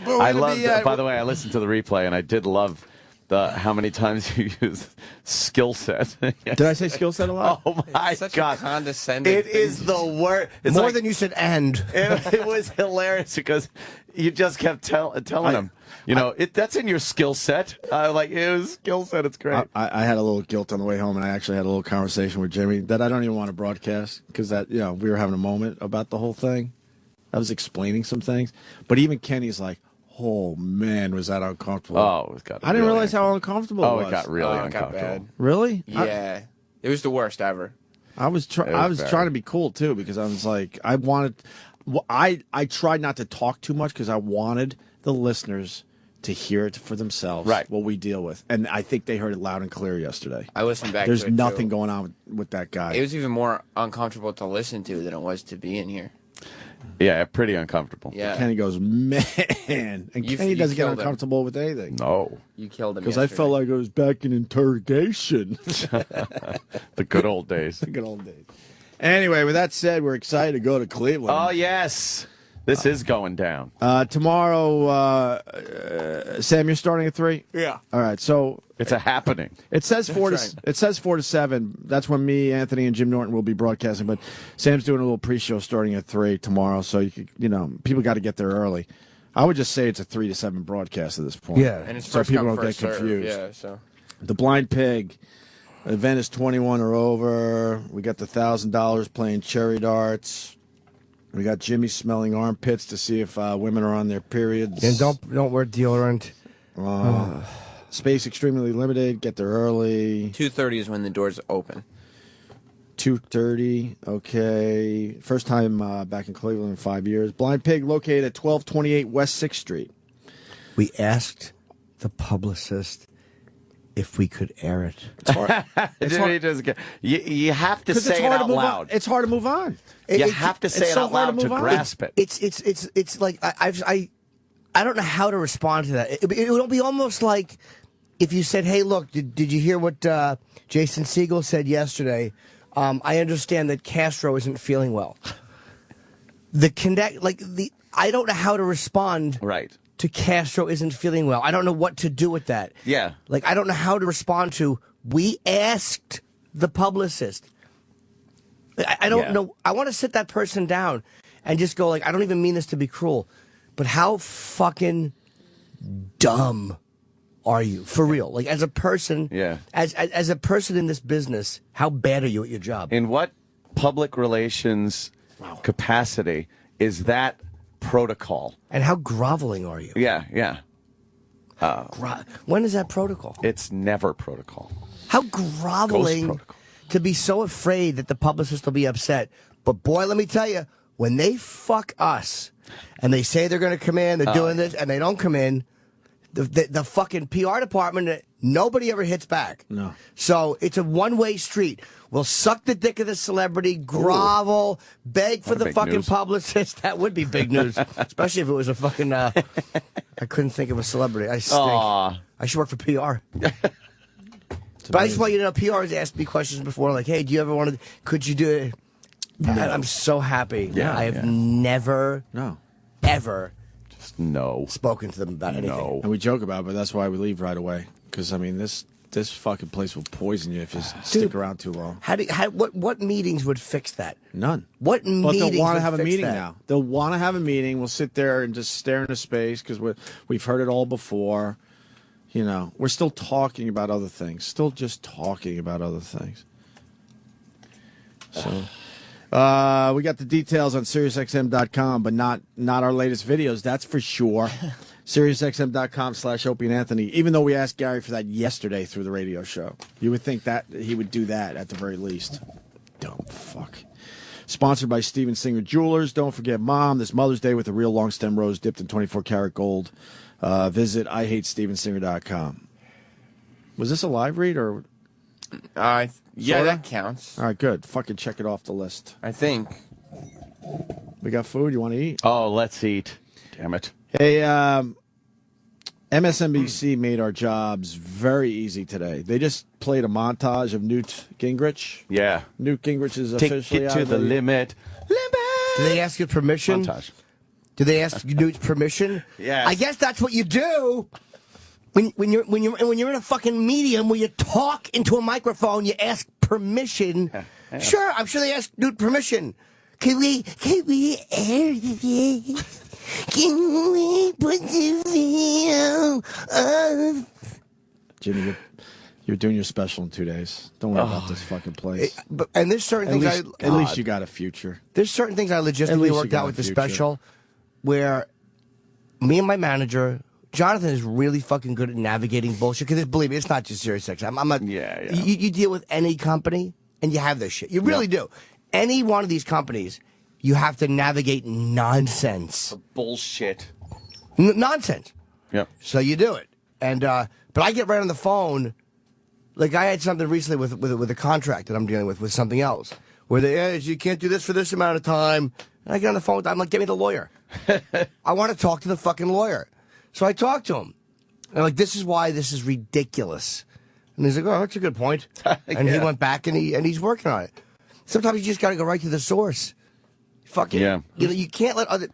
By the way, I listened to the replay, and I did love how many times you used skill set. Did I say skill set a lot? Oh, my Such God. a condescending It thing. is the worst. More than you said and. It was hilarious because you just kept telling him, you know, that's in your skill set. Like, it was skill set. It's great. I had a little guilt on the way home, and I actually had a little conversation with Jimmy that I don't even want to broadcast because we were having a moment about the whole thing. I was explaining some things, but even Kenny's like, "Oh man, was that uncomfortable?" Oh, it got. I didn't realize how uncomfortable it was. It got really It got uncomfortable. bad. Really? Yeah. It was the worst ever. I was trying to be cool too because I was like, I tried not to talk too much because I wanted the listeners to hear it for themselves. Right. What we deal with, and I think they heard it loud and clear yesterday. I listened back There's to it, nothing too. going on with that guy. It was even more uncomfortable to listen to than it was to be in here. Yeah, pretty uncomfortable. Yeah. Kenny goes, man. And Kenny doesn't get killed him. uncomfortable with anything. No. You killed him Because I felt like I was back in interrogation. The good old days. The good old days. Anyway, with that said, we're excited to go to Cleveland. Oh, yes. This is going down. Tomorrow, Sam, you're starting at 3? Yeah. All right, so It's a happening. it says 4 right. to 7. That's when me, Anthony, and Jim Norton will be broadcasting. But Sam's doing a little pre-show starting at 3 tomorrow, so people got to get there early. I would just say it's a 3 to 7 broadcast at this point. Yeah. And it's so first people come, don't get first serve. confused. Yeah, so. The Blind Pig event is 21 or over. We got the $1,000 playing cherry darts. We got Jimmy smelling armpits to see if women are on their periods. And don't wear deodorant. Space extremely limited. Get there early. 2:30 is when the doors open. 2:30. Okay. First time back in Cleveland in 5 years. Blind Pig located at 1228 West 6th Street. We asked the publicist if we could air it. It's hard. It's hard. You have to 'Cause say it's it hard to out move loud. on. It's hard to move on. You have to say it's it so out hard to loud to move on. grasp it. It's like I don't know how to respond to that. It would be almost like if you said, "Hey, look, did you hear what Jason Segel said yesterday? I understand that Castro isn't feeling well." I don't know how to respond. Right. To Castro isn't feeling well. I don't know what to do with that. Yeah. Like I don't know how to respond to. We asked the publicist. I don't know. I want to sit that person down and just go like, I don't even mean this to be cruel, but how fucking dumb are you for real? Like as a person, as a person in this business, how bad are you at your job? In what public relations capacity is that protocol? And how groveling are you? Yeah. When is that protocol? It's never protocol. How groveling to be so afraid that the publicist will be upset. But boy, let me tell you, when they fuck us and they say they're going to come in, they're doing this, and they don't come in, the fucking PR department, nobody ever hits back. No. So it's a one-way street. We'll suck the dick of the celebrity, grovel, beg for the fucking publicist. That would be big news, especially if it was a fucking. I couldn't think of a celebrity. I stink. I should work for PR. But I just want you to know, PR has asked me questions before, like, "Hey, do you ever want to? Could you do it?" No. And I'm so happy. Yeah, I have never, ever, spoken to them about anything. And we joke about it, but that's why we leave right away. Because I mean, this fucking place will poison you if you stick around too long. What meetings would fix that? None. What meetings? But they'll want to have a meeting that? now. They'll want to have a meeting. We'll sit there and just stare into space because we've heard it all before. You know, we're still talking about other things. Still just talking about other things. So, we got the details on SiriusXM.com, but not our latest videos. That's for sure. SiriusXM.com/Opie and Anthony. Even though we asked Gary for that yesterday through the radio show, you would think that he would do that at the very least. Dumb fuck. Sponsored by Steven Singer Jewelers. Don't forget Mom this Mother's Day with a real long stem rose dipped in 24 karat gold. Visit IHateStevenSinger.com. Was this a live read or? Yeah, sorta? that counts. All right, good. Fucking check it off the list. I think. We got food. You want to eat? Oh, let's eat. Damn it. Hey, MSNBC made our jobs very easy today. They just played a montage of Newt Gingrich. Yeah. Newt Gingrich is officially Take out it to of the limit. Do they ask you permission? Montage. Do they ask Newt's permission? Yes. I guess that's what you do. When you're in a fucking medium where you talk into a microphone, you ask permission. Yeah. Sure, I'm sure they ask Newt permission. Can we air this? Can we put the video up? Jimmy, you're doing your special in 2 days. Don't worry about this fucking place. And there's certain things at least you got a future. There's certain things I logistically worked out with the special where me and my manager, Jonathan, is really fucking good at navigating bullshit. Because believe me, it's not just Sirius XM. I'm not. Yeah. You deal with any company and you have this shit. You really do. Any one of these companies, you have to navigate nonsense. Bullshit. Nonsense. Yep. So you do it. And but I get right on the phone. Like I had something recently with a contract that I'm dealing with something else. Where you can't do this for this amount of time. And I get on the phone with them. I'm like, get me the lawyer. I want to talk to the fucking lawyer. So I talked to him. And I'm like, this is why this is ridiculous. And he's like, oh, that's a good point. And he went back and he's working on it. Sometimes you just got to go right to the source. Fucking, you can't let other.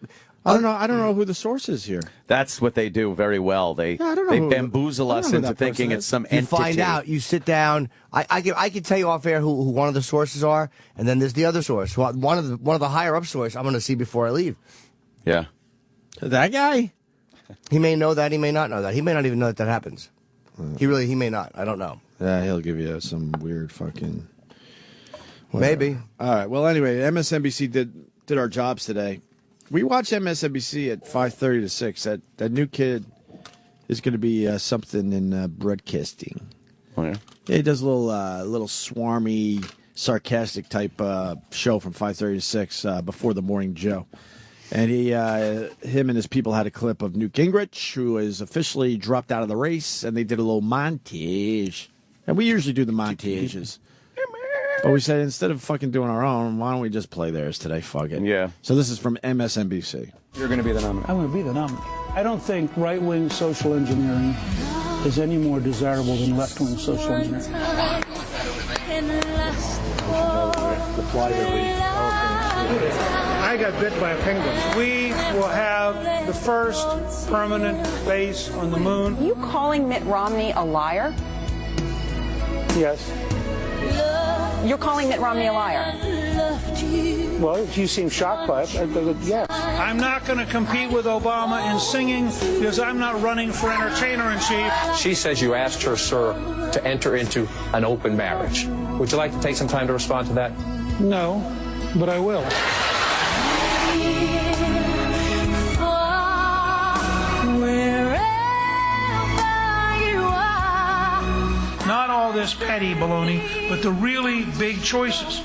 I don't know who the source is here. That's what they do very well. They bamboozle us into thinking it's some entity. You find out. You sit down. I can tell you off air who one of the sources are, and then there's the other source. One of the higher up source I'm going to see before I leave. Yeah. That guy? He may know that. He may not know that. He may not even know that happens. He may not. I don't know. Yeah, he'll give you some weird fucking. Whatever. Maybe. All right. Well, anyway, MSNBC did our jobs today. We watch MSNBC at 5:30 to 6. That new kid is going to be something in broadcasting. Oh, yeah? Yeah, he does a little swarmy, sarcastic type show from 5:30 to 6 before the Morning Joe. And him and his people had a clip of Newt Gingrich, who is officially dropped out of the race, and they did a little montage. And we usually do the montages. But we said, instead of fucking doing our own, why don't we just play theirs today? Fuck it. Yeah. So this is from MSNBC. You're going to be the nominee. I'm going to be the nominee. I don't think right-wing social engineering is any more desirable than left-wing social engineering. I got bit by a penguin. We will have the first permanent base on the moon. Are you calling Mitt Romney a liar? Yes. You're calling Mitt Romney a liar. Well, if you seem shocked by it, yes. I'm not going to compete with Obama in singing because I'm not running for entertainer-in-chief. She says you asked her, sir, to enter into an open marriage. Would you like to take some time to respond to that? No, but I will. Not all this petty baloney, but the really big choices.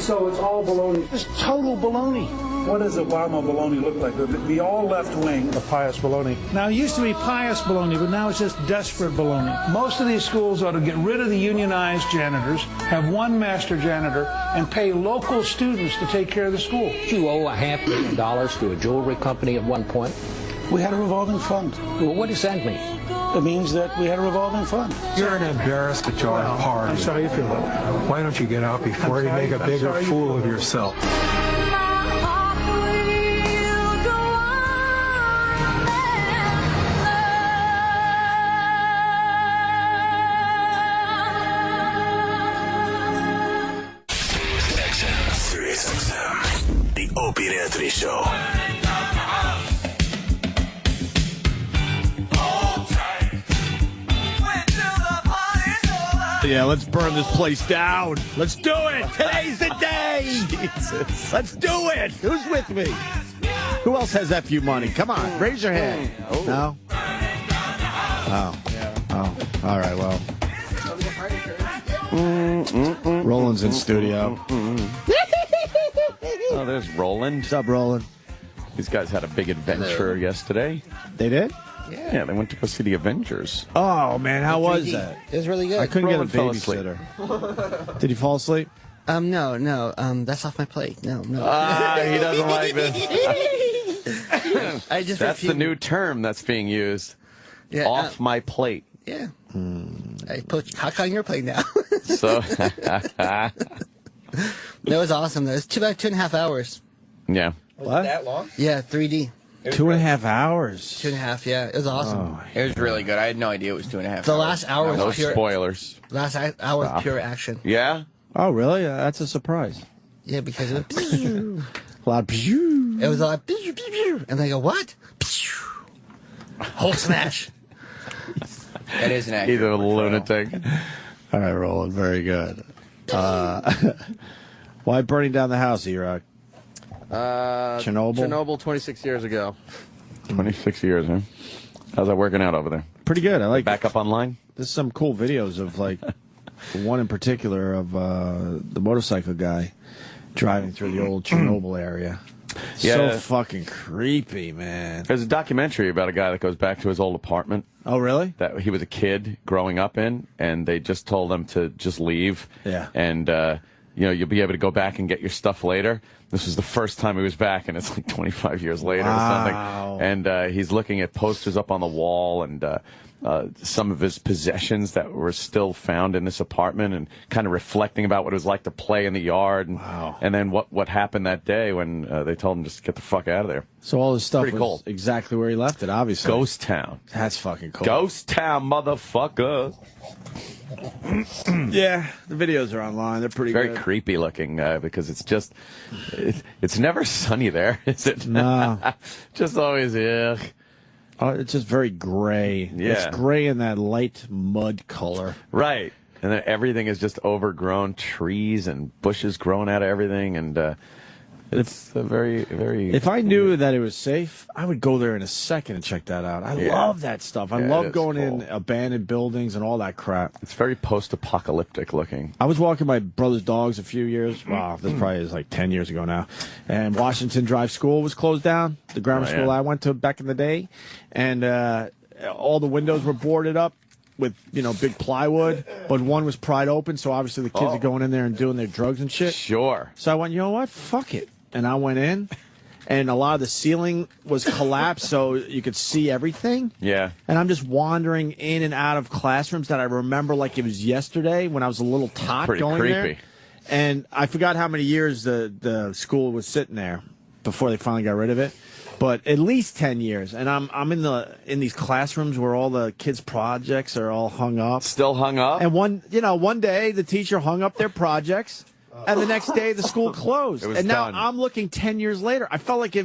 So it's all baloney. It's total baloney. What does Obama baloney look like? It would be all left wing of pious baloney. Now, it used to be pious baloney, but now it's just desperate baloney. Most of these schools ought to get rid of the unionized janitors, have one master janitor, and pay local students to take care of the school. You owe $500 million to a jewelry company at one point. We had a revolving fund. Well, what does that mean? It means that we had a revolving fund. You're an embarrassed at your party. I'm sorry you feel that way. Why don't you get out before you make a bigger fool of yourself? Sirius XM, the Opie and Anthony Show. Yeah, let's burn this place down. Let's do it. Today's the day. Jesus. Let's do it. Who's with me? Who else has that few money? Come on, raise your hand. No? Oh. Oh. All right, well. Roland's in studio. Oh, there's Roland. What's up, Roland? These guys had a big adventure yesterday. They did? Yeah, they went to go see the Avengers. Oh, man, how was that? It was really good. I couldn't Roland get a fell asleep. babysitter. Did you fall asleep? No. That's off my plate. No. He doesn't like this. That's the new term that's being used. Yeah, off my plate. Yeah. I put cock on your plate now. So That was awesome. That was about 2.5 hours. yeah. What? That long? Yeah, 3D. 2.5 hours. 2.5. Yeah, it was awesome. It was really good. I had no idea it was 2.5 The hours. last hour No was pure. spoilers. Last hour was pure action. Yeah? Oh, really? That's a surprise. Yeah, because it was. Loud. It was like, and they go, what? Hulk smash. That is an accurate Either a portrayal. lunatic. All right, Roland. Very good. Why burning down the house, E-Rock? Chernobyl? 26 years ago. 26 years, huh? How's that working out over there? Pretty good. I like Back up online? There's some cool videos of, like, one in particular of the motorcycle guy driving through the old Chernobyl area. Yeah. So fucking creepy, man. There's a documentary about a guy that goes back to his old apartment Oh, really? that he was a kid growing up in, and they just told him to just leave. Yeah. And, you'll be able to go back and get your stuff later. This was the first time he was back, and it's like 25 years later or something. And he's looking at posters up on the wall and some of his possessions that were still found in this apartment, and kind of reflecting about what it was like to play in the yard. And, and then what happened that day when they told him just to get the fuck out of there. So all this stuff Pretty was cool. exactly where he left it, obviously. Ghost town. That's fucking cool. Ghost town, motherfucker. Yeah, the videos are online. They're pretty Very good. creepy looking because it's just, it's never sunny there, is it? No. Just always, yeah. It's just very gray. Yeah. It's gray in that light mud color. Right. And then everything is just overgrown, trees and bushes growing out of everything, and it's a very, very... If I knew that it was safe, I would go there in a second and check that out. I love that stuff. I love going in abandoned buildings and all that crap. It's very post-apocalyptic looking. I was walking my brother's dogs a few years. Wow, this probably is like 10 years ago now. And Washington Drive School was closed down, the grammar school I went to back in the day. And all the windows were boarded up with, big plywood, but one was pried open, so obviously the kids are going in there and doing their drugs and shit. Sure. So I went, you know what? Fuck it. And I went in, and a lot of the ceiling was collapsed so you could see everything. Yeah. And I'm just wandering in and out of classrooms that I remember like it was yesterday when I was a little tot Pretty going creepy. there. And I forgot how many years the school was sitting there before they finally got rid of it. but at least 10 years. And I'm in these classrooms where all the kids' projects are all hung up. Still hung up? And one day the teacher hung up their projects, and the next day the school closed. It was and now done. I'm looking 10 years later. I felt like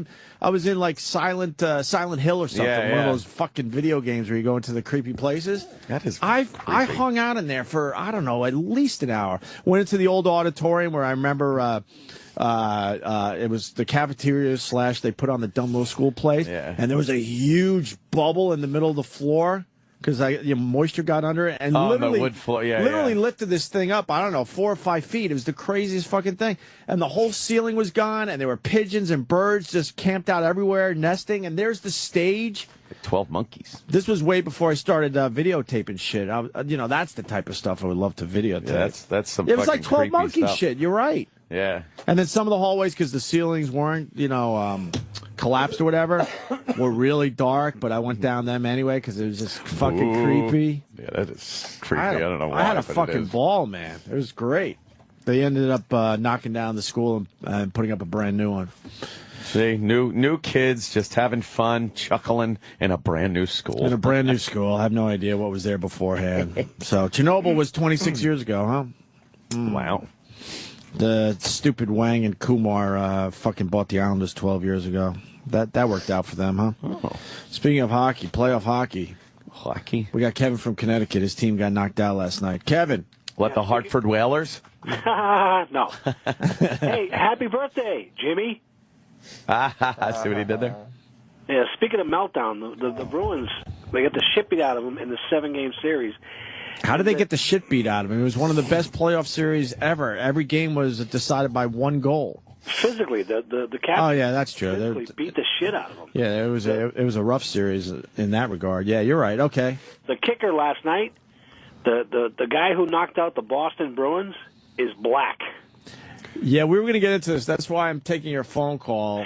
I was in like Silent Hill or something, one of those fucking video games where you go into the creepy places. That is I creepy. hung out in there for, I don't know, at least an hour. Went into the old auditorium where I remember it was the cafeteria / they put on the dumb little school plays, and there was a huge bubble in the middle of the floor because moisture got under it, and literally, the wood floor. literally lifted this thing up, I don't know, 4 or 5 feet. It was the craziest fucking thing. And the whole ceiling was gone, and there were pigeons and birds just camped out everywhere, nesting, and there's the stage. 12 monkeys. This was way before I started videotaping shit. That's the type of stuff I would love to videotape. Yeah, that's some It was fucking like 12 creepy monkey stuff. shit. You're right. Yeah. And then some of the hallways, because the ceilings weren't, collapsed or whatever, were really dark. But I went down them anyway because it was just fucking creepy. Yeah, that is creepy. I don't know why. I had a but it fucking is. ball, man. It was great. They ended up knocking down the school and putting up a brand new one. See, new kids just having fun, chuckling in a brand new school. In a brand new school. I have no idea what was there beforehand. So Chernobyl was 26 years ago, huh? Wow. The stupid Wang and Kumar fucking bought the Islanders 12 years ago. That worked out for them, huh? Oh. Speaking of hockey, playoff hockey. Hockey? We got Kevin from Connecticut. His team got knocked out last night. Kevin. What, the Hartford Whalers? No. Hey, happy birthday, Jimmy. See what he did there? Yeah, speaking of meltdown, the Bruins, they got the shit beat out of them in the 7-game series. How did they get the shit beat out of him? It was one of the best playoff series ever. Every game was decided by one goal. Physically, the Capitals. Oh yeah, that's true. Physically beat the shit out of them. Yeah, it was a rough series in that regard. Yeah, you're right. Okay. The kicker last night, the guy who knocked out the Boston Bruins is black. Yeah, we were going to get into this. That's why I'm taking your phone call.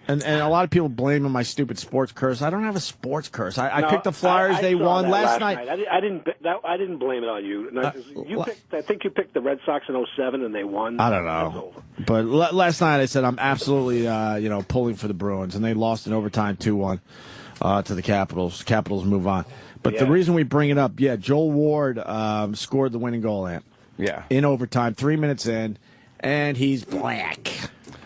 And a lot of people blaming my stupid sports curse. I don't have a sports curse. I picked the Flyers. They saw won that last night. I didn't blame it on you. I think you picked the Red Sox in 07 and they won. I don't know. But last night I said I'm absolutely pulling for the Bruins, and they lost in overtime 2-1 to the Capitals. Capitals move on. But the reason we bring it up, Joel Ward scored the winning goal, in overtime, 3 minutes in, and he's black.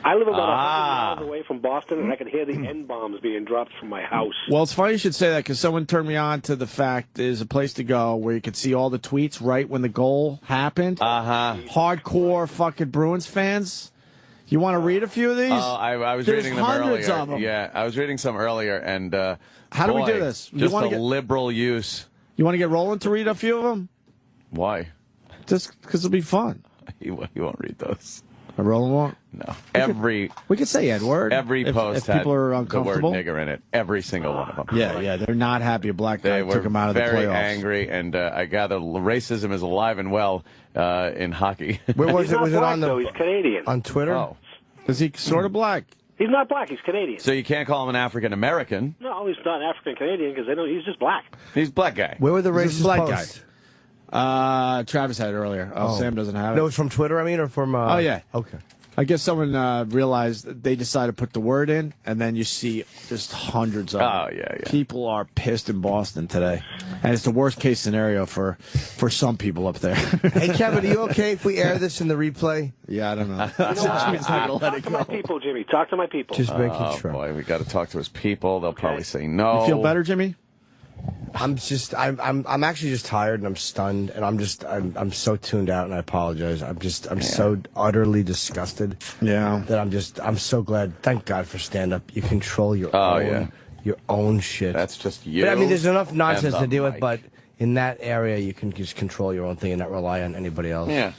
I live about 100 miles away from Boston, and I could hear the N-bombs being dropped from my house. Well, it's funny you should say that because someone turned me on to the fact there's a place to go where you can see all the tweets right when the goal happened. Hardcore fucking Bruins fans. You want to read a few of these? I was There's reading them hundreds earlier. of them. Yeah, I was reading some earlier, and how do we do this? Just a liberal use. You want to get Roland to read a few of them? Why? Just because it'll be fun. He won't read those. Roland won't? No. We could say N-word. Every post if people had are the word uncomfortable. nigger in it. Every single one of them. Yeah, they're not happy a black guy They took were him out of the playoffs. very angry, and I gather racism is alive and well in hockey. Where was He's it? not Was it black, on though. He's Canadian. on Twitter? Oh. Is he sort of black? He's not black. He's Canadian. So you can't call him an African American. No, he's not African Canadian because they know he's just black. He's a black guy. Where were the This is racist black posts? Travis had it earlier. Sam doesn't have it. No, it's from Twitter, or from... Oh, yeah. Okay. I guess someone realized that they decided to put the word in, and then you see just hundreds of them. Oh, yeah. People are pissed in Boston today. And it's the worst case scenario for some people up there. Hey, Kevin, are you okay if we air this in the replay? Yeah, I don't know. Jimmy's not going to let it go. Talk to my people, Jimmy. Talk to my people. Just making sure. Boy, we got to talk to his people. They'll probably say no. You feel better, Jimmy? I'm actually just tired and I'm stunned and I'm so tuned out and I apologize. I'm so utterly disgusted. Yeah. That I'm so glad. Thank God for stand up. You control your own shit. That's just you. But I mean, there's enough nonsense and to the deal with, mic. but in that area you can just control your own thing and not rely on anybody else. Yeah.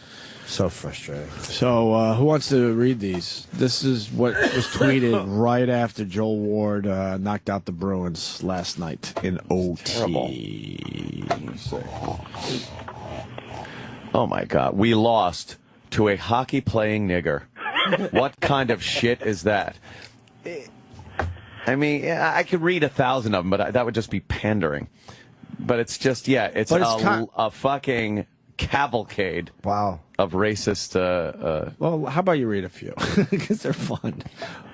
So frustrating. So, who wants to read these? This is what was tweeted right after Joel Ward knocked out the Bruins last night in OT. Oh, my God. We lost to a hockey-playing nigger. What kind of shit is that? I mean, I could read 1,000 of them, but that would just be pandering. But it's just, it's a fucking cavalcade. Wow. Of racist. Well, how about you read a few? Because they're fun.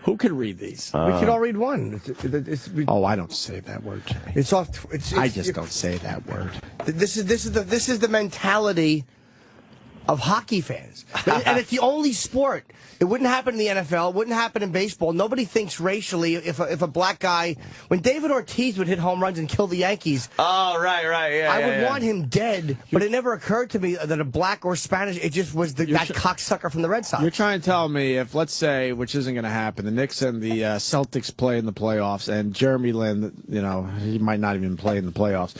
Who can read these? We could all read one. Oh, I don't say that word, Jimmy. It's off. I just don't say that word. This is the mentality of hockey fans, and it's the only sport. It wouldn't happen in the NFL. It wouldn't happen in baseball. Nobody thinks racially if a black guy, when David Ortiz would hit home runs and kill the Yankees. Oh, right, yeah. I would want him dead, but it never occurred to me that a black or Spanish. It just was that cocksucker from the Red Sox. You're trying to tell me if, let's say, which isn't going to happen, the Knicks and the Celtics play in the playoffs, and Jeremy Lin, he might not even play in the playoffs.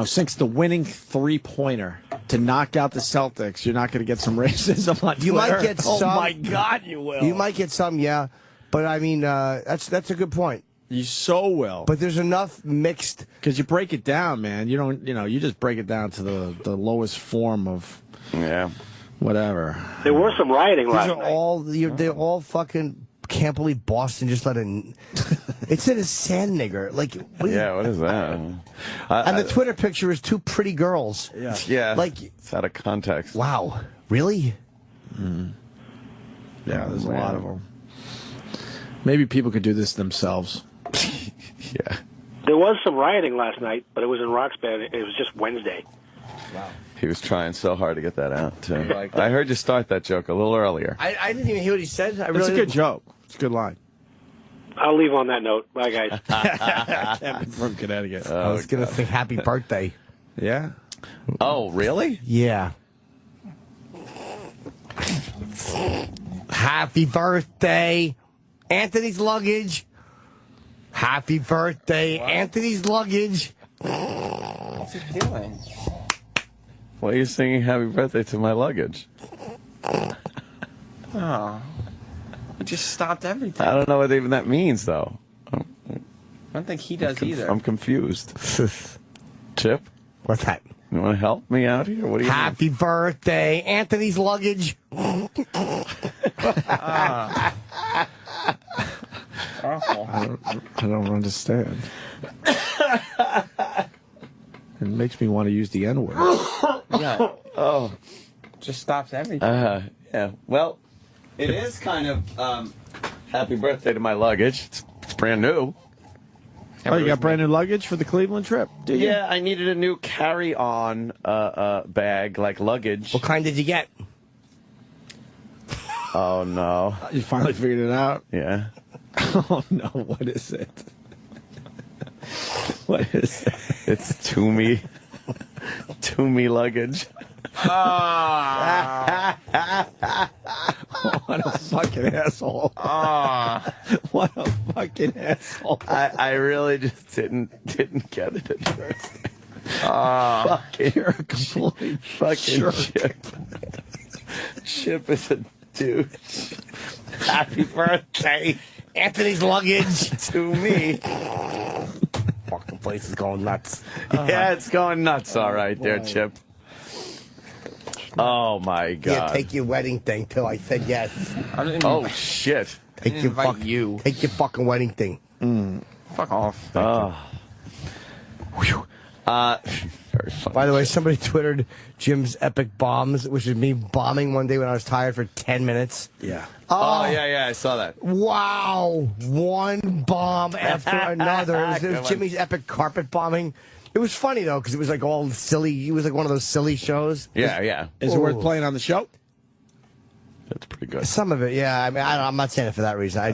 Sinks the winning three-pointer to knock out the Celtics, you're not going to get some racism on Twitter. You might get some. Oh, my God, you will. You might get some, yeah. But, I mean, that's a good point. You so will. But there's enough mixed. Because you break it down, man. You don't, you just break it down to the lowest form of whatever. There was some rioting last night. They're all fucking... Can't believe Boston just let it said a sand nigger. Like, what is that? And the Twitter picture is two pretty girls. Yeah. Like, it's out of context. Wow. Really? Mm. Yeah, there's a lot of them. Maybe people could do this themselves. Yeah. There was some rioting last night, but it was in Roxbury. It was just Wednesday. Wow. He was trying so hard to get that out, too. I heard you start that joke a little earlier. I didn't even hear what he said. It's a good joke. It's a good line. I'll leave on that note. Bye, guys. Kevin from Connecticut. I was going to say happy birthday. Yeah? Oh, really? Yeah. Happy birthday, Anthony's luggage. Happy birthday, Anthony's luggage. What's he doing? Why are you singing happy birthday to my luggage? Oh. It just stopped everything. I don't know what even that means, though. I don't think he does either. I'm confused. Chip? What's that? You want to help me out here? What do you Happy birthday, Anthony's luggage. Awful. I don't understand. It makes me want to use the N-word. Yeah. Oh. Just stops everything. Yeah. Well, it is kind of happy birthday to my luggage. It's brand new. Oh, you got brand new luggage for the Cleveland trip? Do you? Yeah, I needed a new carry-on bag, like luggage. What kind did you get? Oh, no. You finally figured it out? Yeah. Oh, no. What is it? What is it? It's Toomey luggage. What a fucking asshole. What a fucking asshole. I really just didn't get it at first. Fucking, you're a complete fucking Chip. Chip is a douche. Happy birthday, Anthony's luggage. to me. Fucking place is going nuts. Yeah, it's going nuts, all right there, Chip. Oh, my God. Yeah, take your wedding thing, too. I said yes. Oh, shit. Take your fucking wedding thing. Fuck off. Very funny. By the way, somebody twittered Jim's epic bombs, which is me bombing one day when I was tired for 10 minutes. Yeah. Oh, yeah, I saw that. Wow. One bomb after another. It was Jimmy's epic carpet bombing. It was funny, though, because it was like all silly. It was like one of those silly shows. Yeah. Is it worth playing on the show? That's pretty good. Some of it, yeah. I mean, I'm not saying it for that reason. I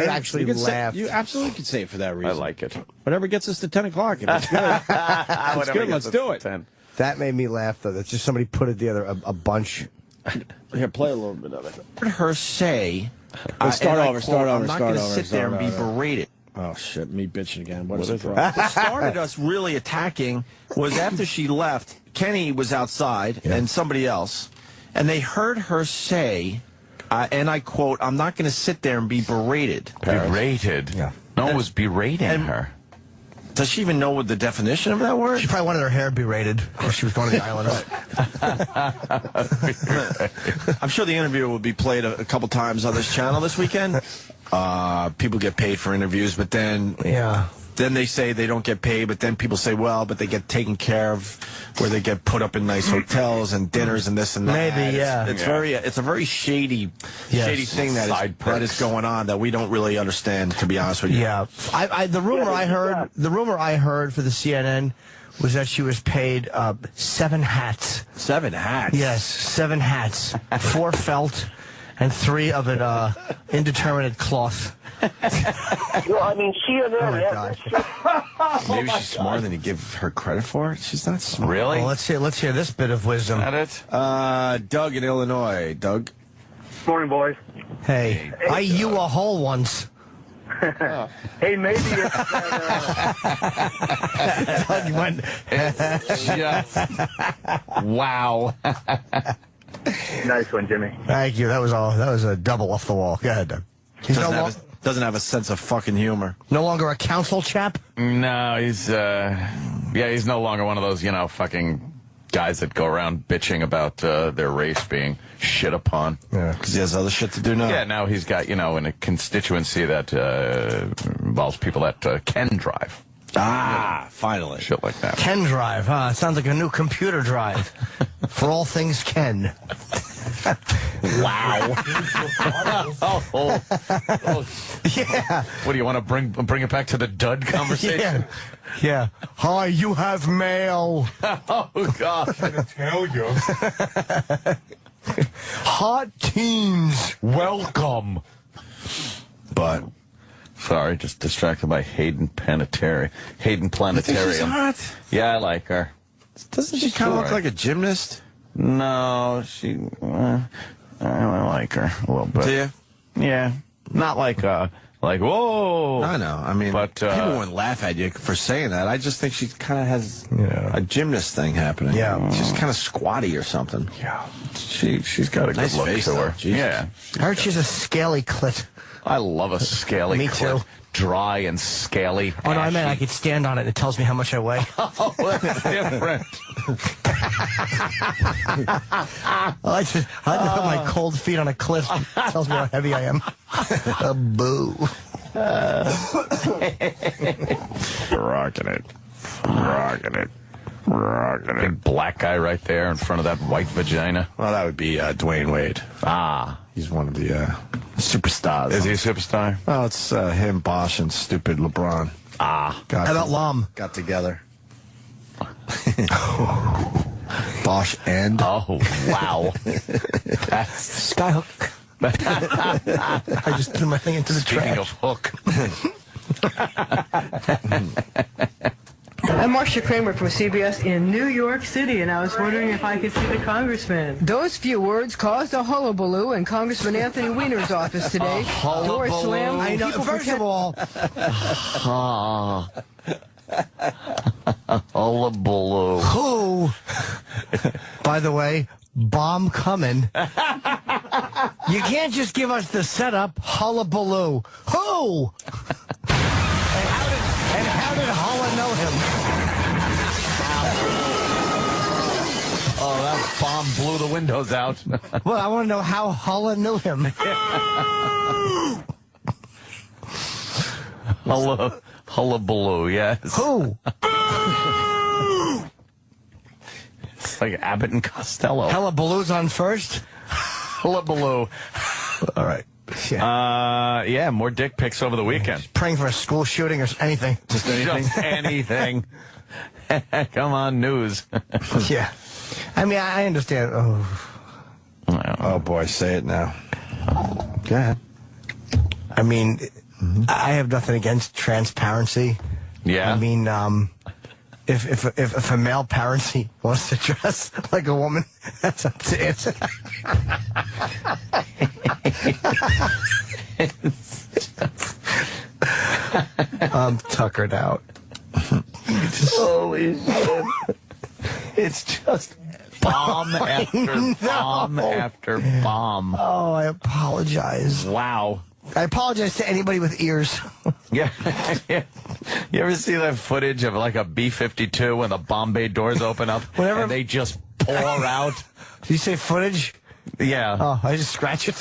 actually laughed. You absolutely could say it for that reason. I like it. Whatever gets us to 10 o'clock. If it's good, it's good. Let's do it. 10. That made me laugh, though. That's just somebody put it together a bunch. Here, play a little bit of it. Heard her say, start over. I'm not going to sit there and be berated. Oh, shit, me bitching again. What is it? What started us really attacking was after she left, Kenny was outside and somebody else, and they heard her say, and I quote, I'm not going to sit there and be berated. Berated? Yeah. No one was berating her. Does she even know what the definition of that word? She probably wanted her hair berated when she was going to the islands. I'm sure the interview will be played a couple times on this channel this weekend. People get paid for interviews, but then then they say they don't get paid, but then people say, well, but they get taken care of, where they get put up in nice hotels and dinners and this and that. Maybe, yeah. It's a very shady thing that is going on that we don't really understand, to be honest with you. Yeah. The rumor I heard for the CNN was that she was paid 7 hats. 7 hats? Yes, 7 hats. 4 felt and 3 of an indeterminate cloth. Well, I mean, she and Oh, my God. Maybe she's smarter than you give her credit for. She's not smart. Really? Well, let's hear this bit of wisdom. Is that it? Doug in Illinois. Doug? Morning, boys. Hey, I you a hole once. Hey, maybe it's Doug went. Just wow. nice one, Jimmy. Thank you. That was a double off the wall. Go ahead, Doug. He's Doesn't have a sense of fucking humor. no longer a council chap? No, he's he's no longer one of those, fucking guys that go around bitching about their race being shit upon. Yeah, because he has other shit to do now. Yeah, now he's got, in a constituency that involves people that can drive. Ah, finally. Shit like that. Ken Drive, huh? It sounds like a new computer drive. For all things Ken. Wow. Yeah. What do you want to bring it back to the dud conversation? Yeah. Hi, you have mail. Oh, God. I tell you. Hot teens. Welcome. But sorry, just distracted by Hayden Planetarium. she's hot. Yeah, I like her. Doesn't she kind of look like a gymnast? No, she. I like her a little bit. Do you? Yeah, not like whoa. I know. I mean, but people wouldn't laugh at you for saying that. I just think she kind of has a gymnast thing happening. Yeah. She's kind of squatty or something. Yeah, she's got a Nice good look face, to her. though. Jesus. Yeah, I heard she's a scaly clit. I love a scaly. Me too. clit. Dry and scaly. Oh, no, I meant I ashy. could stand on it and it tells me how much I weigh. Oh, that's different. I like to put my cold feet on a cliff. It tells me how heavy I am. Boo. Rocking it. Big black guy right there in front of that white vagina. Well, that would be Dwayne Wade. Ah. He's one of the superstars. Is he a superstar? Oh, it's him, Bosch, and stupid LeBron. Ah. How about Lom? Got together. Bosch and... Oh, wow. That's... Skyhook. I just threw my thing into the Speaking trash. of hook. I'm Marcia Kramer from CBS in New York City, and I was wondering if I could see the congressman. Those few words caused a hullabaloo in Congressman Anthony Weiner's office today. Door slammed. I know. First of all, Hullabaloo. who, by the way, bomb coming. You can't just give us the setup. Hullabaloo. Who? And how did Holla know him? Oh, that bomb blew the windows out. Well, I want to know how Holla knew him. Hullabaloo, yes. Who? It's like Abbott and Costello. Hullabaloo's on first? Hullabaloo. All right. Yeah, more dick pics over the weekend. Praying for a school shooting or anything. Just anything? Just anything. Come on, news. Yeah. I mean, I understand. Oh, boy, say it now. Go ahead. I mean, I have nothing against transparency. Yeah. I mean, if a male parency wants to dress like a woman, that's up to it. I'm tuckered out. Holy shit. It's just bomb after bomb after bomb. Oh, I apologize. Wow. I apologize to anybody with ears. Yeah. You ever see that footage of like a B-52 when the bomb bay doors open up and they just pour out? Did you say footage? Yeah. Oh, I just scratch it.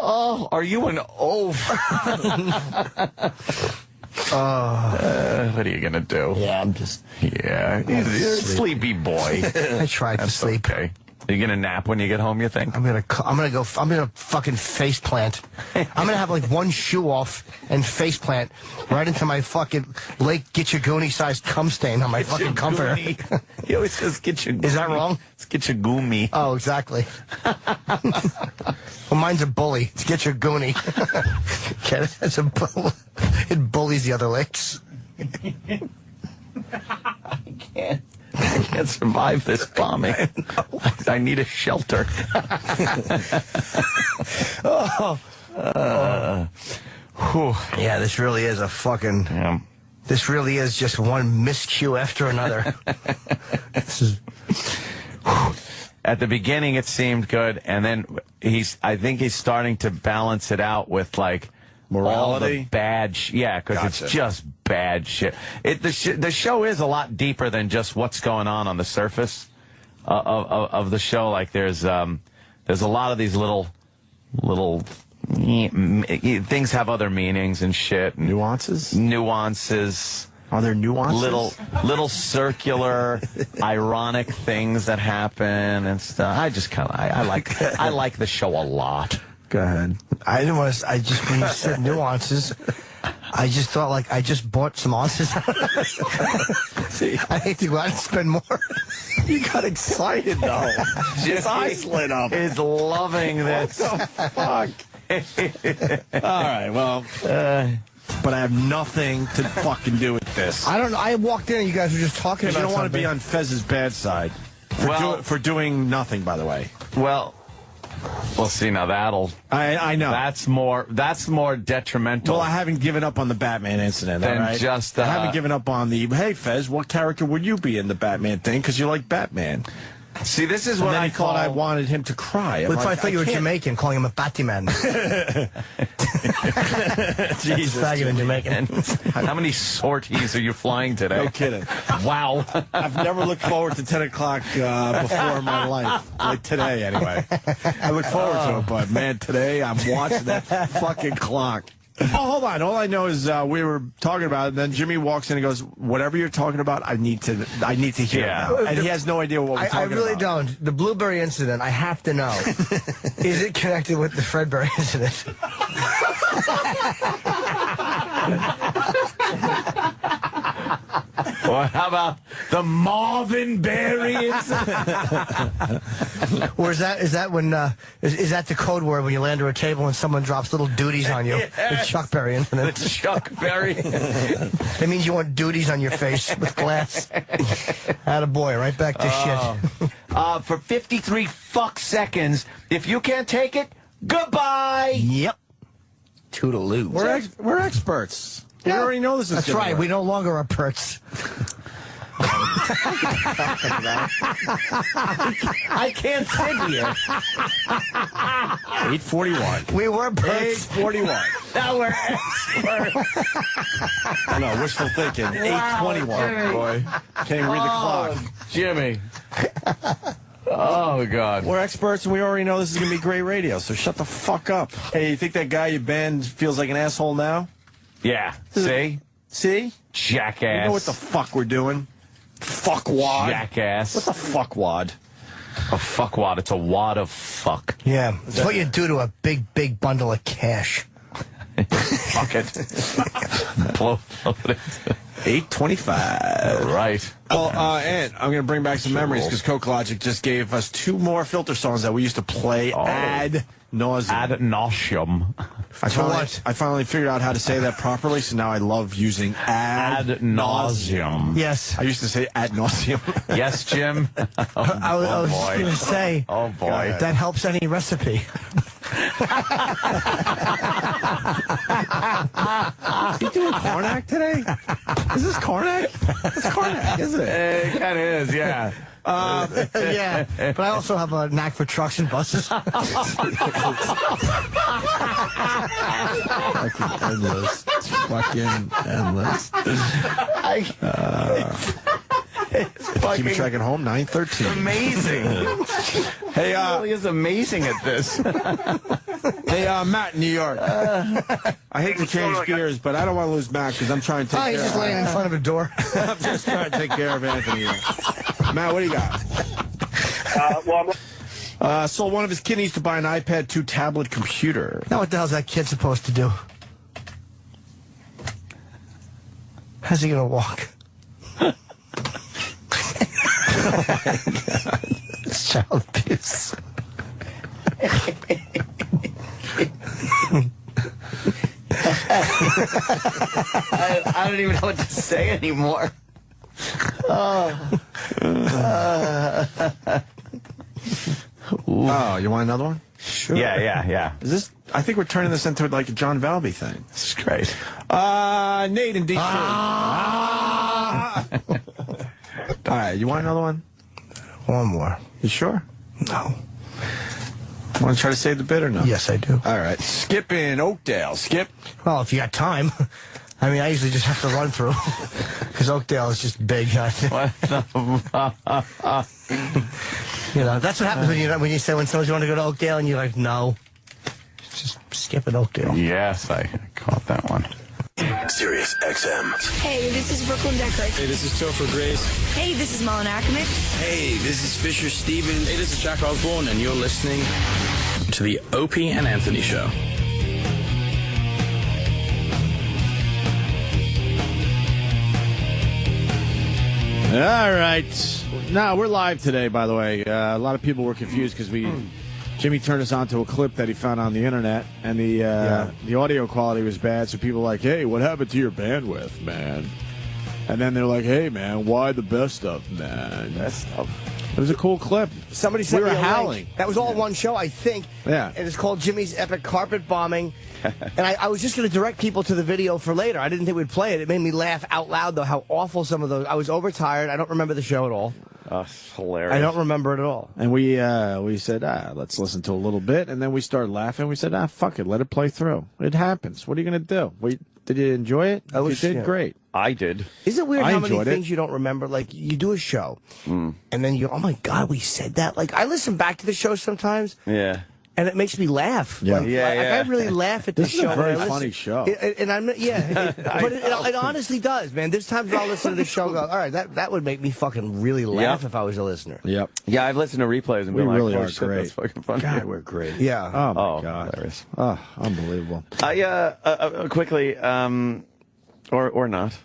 Oh, are you an oaf? What are you going to do? Yeah, I'm just... Yeah, you're a sleepy boy. I tried to sleep. Okay. Are you gonna nap when you get home, you think? I'm gonna fucking face plant. I'm gonna have like one shoe off and face plant right into my fucking Lake Gitchagoonie-sized cum stain on my fucking comforter. He always says Gitchagoonie. Is that wrong? It's Gitchagoonie. Oh, exactly. Well, mine's a bully. It's Gitchagoonie. Get it? It's a bull. It bullies the other lakes. I can't survive this bombing. I need a shelter. Yeah, this really is a fucking... Yeah. This really is just one miscue after another. This is... At the beginning, it seemed good, and then I think he's starting to balance it out with, like, morality? All the bad yeah, because it's just bad shit. The show is a lot deeper than just what's going on the surface of the show. Like, there's a lot of these little things have other meanings and shit. Nuances? Are there nuances? Little circular, ironic things that happen and stuff. I like the show a lot. Go ahead. I didn't want to. When you said nuances, I just thought like I just bought some ounces. See, I hate to go out and spend more. You got excited though. His eyes lit up. Is loving this. What the fuck? All right. Well. But I have nothing to fucking do with this. I don't know. I walked in and you guys were just talking about something. You don't want to be on Fez's bad side. For doing nothing, by the way. Well, see, now that'll... I know. That's more detrimental. Well, I haven't given up on the Batman incident, all right? I haven't given up on the, hey, Fez, what character would you be in the Batman thing? Because you like Batman. See, this is what I thought I wanted him to cry. Well, I thought you were Jamaican, calling him a Batman. Jesus. Faggot in Jamaican. How many sorties are you flying today? No kidding. Wow. I've never looked forward to 10 o'clock before in my life. Like today, anyway. I look forward to it, but, man, today I'm watching that fucking clock. Oh, hold on. All I know is we were talking about it, and then Jimmy walks in and goes, whatever you're talking about, I need to hear it now. And he has no idea what we're talking about. I really don't. The Blueberry incident, I have to know. Is it connected with the Fredberry incident? Or how about the Marvin Berry incident? Or is that when is that the code word when you land at a table and someone drops little duties on you? Yes. The Chuck Berry incident. The Chuck Berry. It means you want duties on your face with glass. Attaboy, right back to shit. For 53 fuck seconds, if you can't take it, goodbye. Yep. Toodaloo. We're experts. We already know this is That's right. Work. We no longer are perts. I can't sit here. 8:41. We were perts. 8:41. Now we're experts. No, wishful thinking. 8:21. Boy, can't even read the clock. Jimmy. Oh, God. We're experts, and we already know this is going to be great radio, so shut the fuck up. Hey, you think that guy you banned feels like an asshole now? Yeah. See? Jackass. You know what the fuck we're doing? Fuckwad. Jackass. What's a fuckwad? A fuckwad. It's a wad of fuck. Yeah. It's what you do to a big bundle of cash. Fuck it. Blow it. 8:25. Right. Well, and I'm going to bring back some memories because Coke Logic just gave us 2 more filter songs that we used to play ad nauseum. Ad nauseum. I finally figured out how to say that properly, so now I love using ad nauseum. Yes. I used to say ad nauseum. Yes, Jim. I was going to say, oh, boy. That helps any recipe. You doing Karnak today? Is this Karnak? It's Karnak, isn't it? It kind of is, yeah. Yeah, but I also have a knack for trucks and buses. Fucking endless. Fucking endless. Keep track at home, 9:13. Amazing. Hey, he really is amazing at this. Hey, Matt in New York. I hate to change gears, but I don't want to lose Matt because I'm trying to take care he's just laying in front of a door. I'm just trying to take care of Anthony. Matt, what do you got? Sold one of his kidneys to buy an iPad 2 tablet computer. Now what the hell's that kid supposed to do? How's he going to walk? Oh, my God. It's child abuse. I don't even know what to say anymore. Oh, you want another one? Sure. Yeah. Is this? I think we're turning this into like a John Valby thing. This is great. Nate in D.C. All right, you want another one? One more. You sure? No. Want to try to save the bid or no? Yes, I do. All right. Skip in Oakdale. Skip. Well, if you got time. I mean, I usually just have to run through because Oakdale is just big. You know, that's what happens when you say when someone's going to go to Oakdale and you're like, no, just skip at Oakdale. Yes, I caught that one. Sirius XM. Hey, this is Brooklyn Decker. Hey, this is Topher Grace. Hey, this is Malin Ackerman. Hey, this is Fisher Stevens. Hey, this is Jack Osborne, and you're listening to the Opie and Anthony Show. All right. Now, we're live today, by the way. A lot of people were confused because Jimmy turned us on to a clip that he found on the internet, and the audio quality was bad, so people were like, hey, what happened to your bandwidth, man? And then they're like, hey, man, why the best of, man? Best of. It was a cool clip. Somebody said we were howling. That was all one show, I think. Yeah. And it's called Jimmy's Epic Carpet Bombing. And I was just going to direct people to the video for later. I didn't think we'd play it. It made me laugh out loud, though, how awful some of those. I was overtired. I don't remember the show at all. Oh, it's hilarious. I don't remember it at all. And we said, let's listen to a little bit. And then we started laughing. We said, fuck it. Let it play through. It happens. What are you going to do? Did you enjoy it? You did great. I did. Isn't it weird how many things you don't remember? Like, you do a show, and then you go, oh, my God, we said that? Like, I listen back to the show sometimes. Yeah. And it makes me laugh. Yeah. I really laugh at this show. This is a very funny show. But it honestly does, man. There's times where I'll listen to the show and go, all right, that would make me fucking really laugh if I was a listener. Yep. Yeah, I've listened to replays and we been really like, are great. That's fucking funny. God, we're great. Yeah. Oh, my God. Hilarious. Oh, unbelievable. Quickly, or not.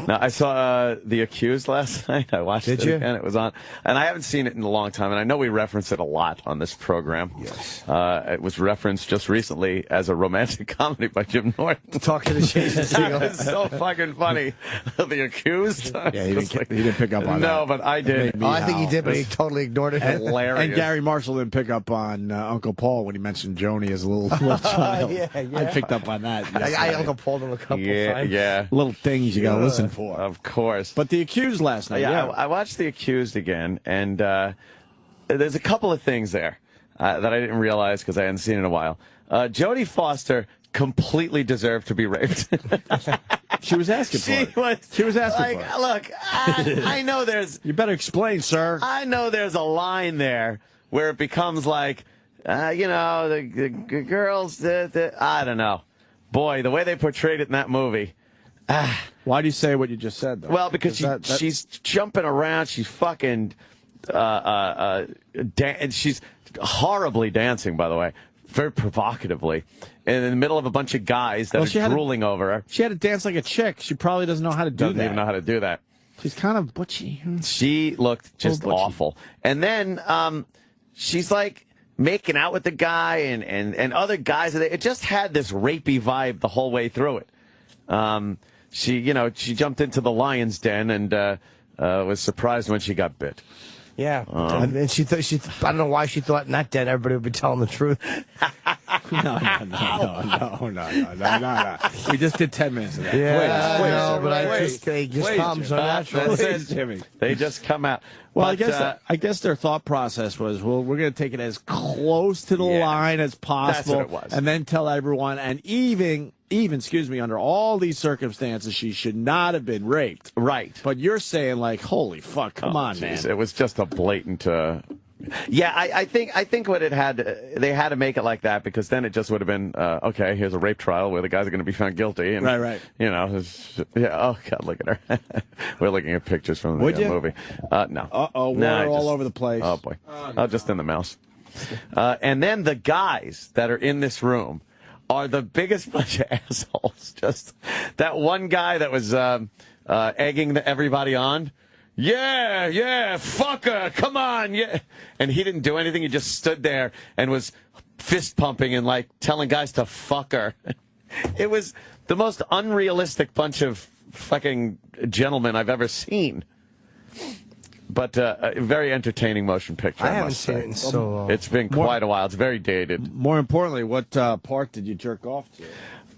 No, I saw The Accused last night. I watched it again. It was on. And I haven't seen it in a long time, and I know we reference it a lot on this program. Yes. It was referenced just recently as a romantic comedy by Jim Norton. Talk to the Jason Segel. It's so fucking funny. The Accused? Yeah, he didn't pick up on that. No, but I did. I think he did, but he totally ignored it. Hilarious. And Gary Marshall didn't pick up on Uncle Paul when he mentioned Joni as a little child. Yeah. I picked up on that. I Uncle Pauled him a couple times. Yeah. Little things you got to listen for. Of course. But The Accused last night. Yeah, I watched The Accused again, and there's a couple of things there that I didn't realize because I hadn't seen in a while. Jodie Foster completely deserved to be raped. She was asking for it. She was asking for it. Look, I know there's... You better explain, sir. I know there's a line there where it becomes like, the girls, I don't know. Boy, the way they portrayed it in that movie... Why do you say what you just said, though? Well, because she's jumping around. She's fucking... and she's horribly dancing, by the way. Very provocatively. And in the middle of a bunch of guys that are drooling over her. She had to dance like a chick. She probably doesn't know how to do that. Doesn't even know how to do that. She's kind of butchy. She looked just awful. And then she's like making out with the guy and other guys. It just had this rapey vibe the whole way through it. She jumped into the lion's den and was surprised when she got bit. Yeah, and I don't know why she thought in that den everybody would be telling the truth. No. We just did 10 minutes of that. Yeah, please, they just come so naturally. Please, Jimmy. They just come out. Well, but, I guess their thought process was, well, we're going to take it as close to the line as possible. That's what it was. And then tell everyone, and even, under all these circumstances, she should not have been raped. Right. But you're saying, like, holy fuck, come on, man. It was just a blatant, Yeah, I think what they had to make it like that because then it just would have been okay. Here's a rape trial where the guys are going to be found guilty. And, right. You know, oh God, look at her. We're looking at pictures from the movie. No. Water all over the place. Oh boy. Just in the mouse. And then the guys that are in this room are the biggest bunch of assholes. Just that one guy that was egging everybody on. Yeah, fucker, come on, yeah. And he didn't do anything. He just stood there and was fist pumping and like telling guys to fuck her. It was the most unrealistic bunch of fucking gentlemen I've ever seen. But a very entertaining motion picture. I haven't seen it in so long. It's been quite a while. It's very dated. More importantly, what part did you jerk off to?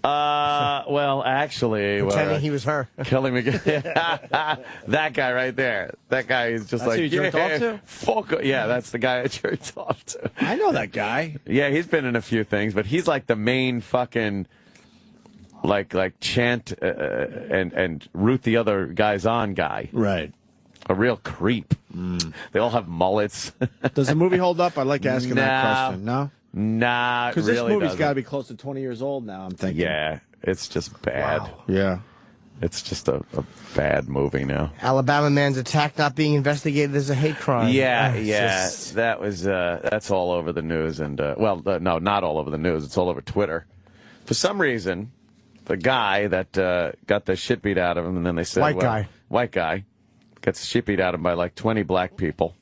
Well, actually, pretending he was her. Kelly McGee. That guy right there. That guy is just That's like, who you jerked off to? Fuck. Yeah, that's the guy I jerked off to. I know that guy. Yeah, he's been in a few things, but he's like the main fucking like chant and root the other guys on guy. Right. A real creep. They all have mullets. Does the movie hold up? I'd like asking that question. No? Nah, because really this movie's got to be close to 20 years old now, I'm thinking. Yeah, it's just bad. Wow. Yeah. It's just a bad movie now. Alabama man's attack not being investigated as a hate crime. Yeah. That was that's all over the news, and no, not all over the news. It's all over Twitter. For some reason, the guy that got the shit beat out of him, and then they said, white guy, gets the shit beat out of him by like 20 black people,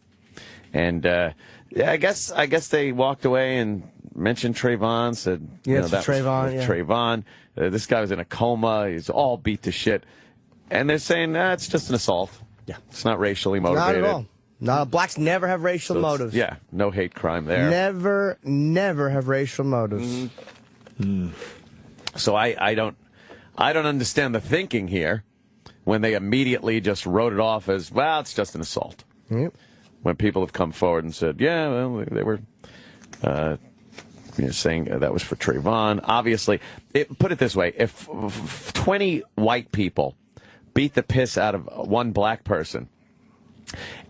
and I guess they walked away and mentioned Trayvon. Said, it's Trayvon. Yeah. Trayvon. This guy was in a coma. He's all beat to shit. And they're saying, it's just an assault. Yeah. It's not racially motivated. Not at all. No, blacks never have racial motives. Yeah, no hate crime there. Never have racial motives. So I don't understand the thinking here when they immediately just wrote it off as, well, it's just an assault. Yep. When people have come forward and said, yeah, well, they were saying that was for Trayvon. Obviously, put it this way, if 20 white people beat the piss out of one black person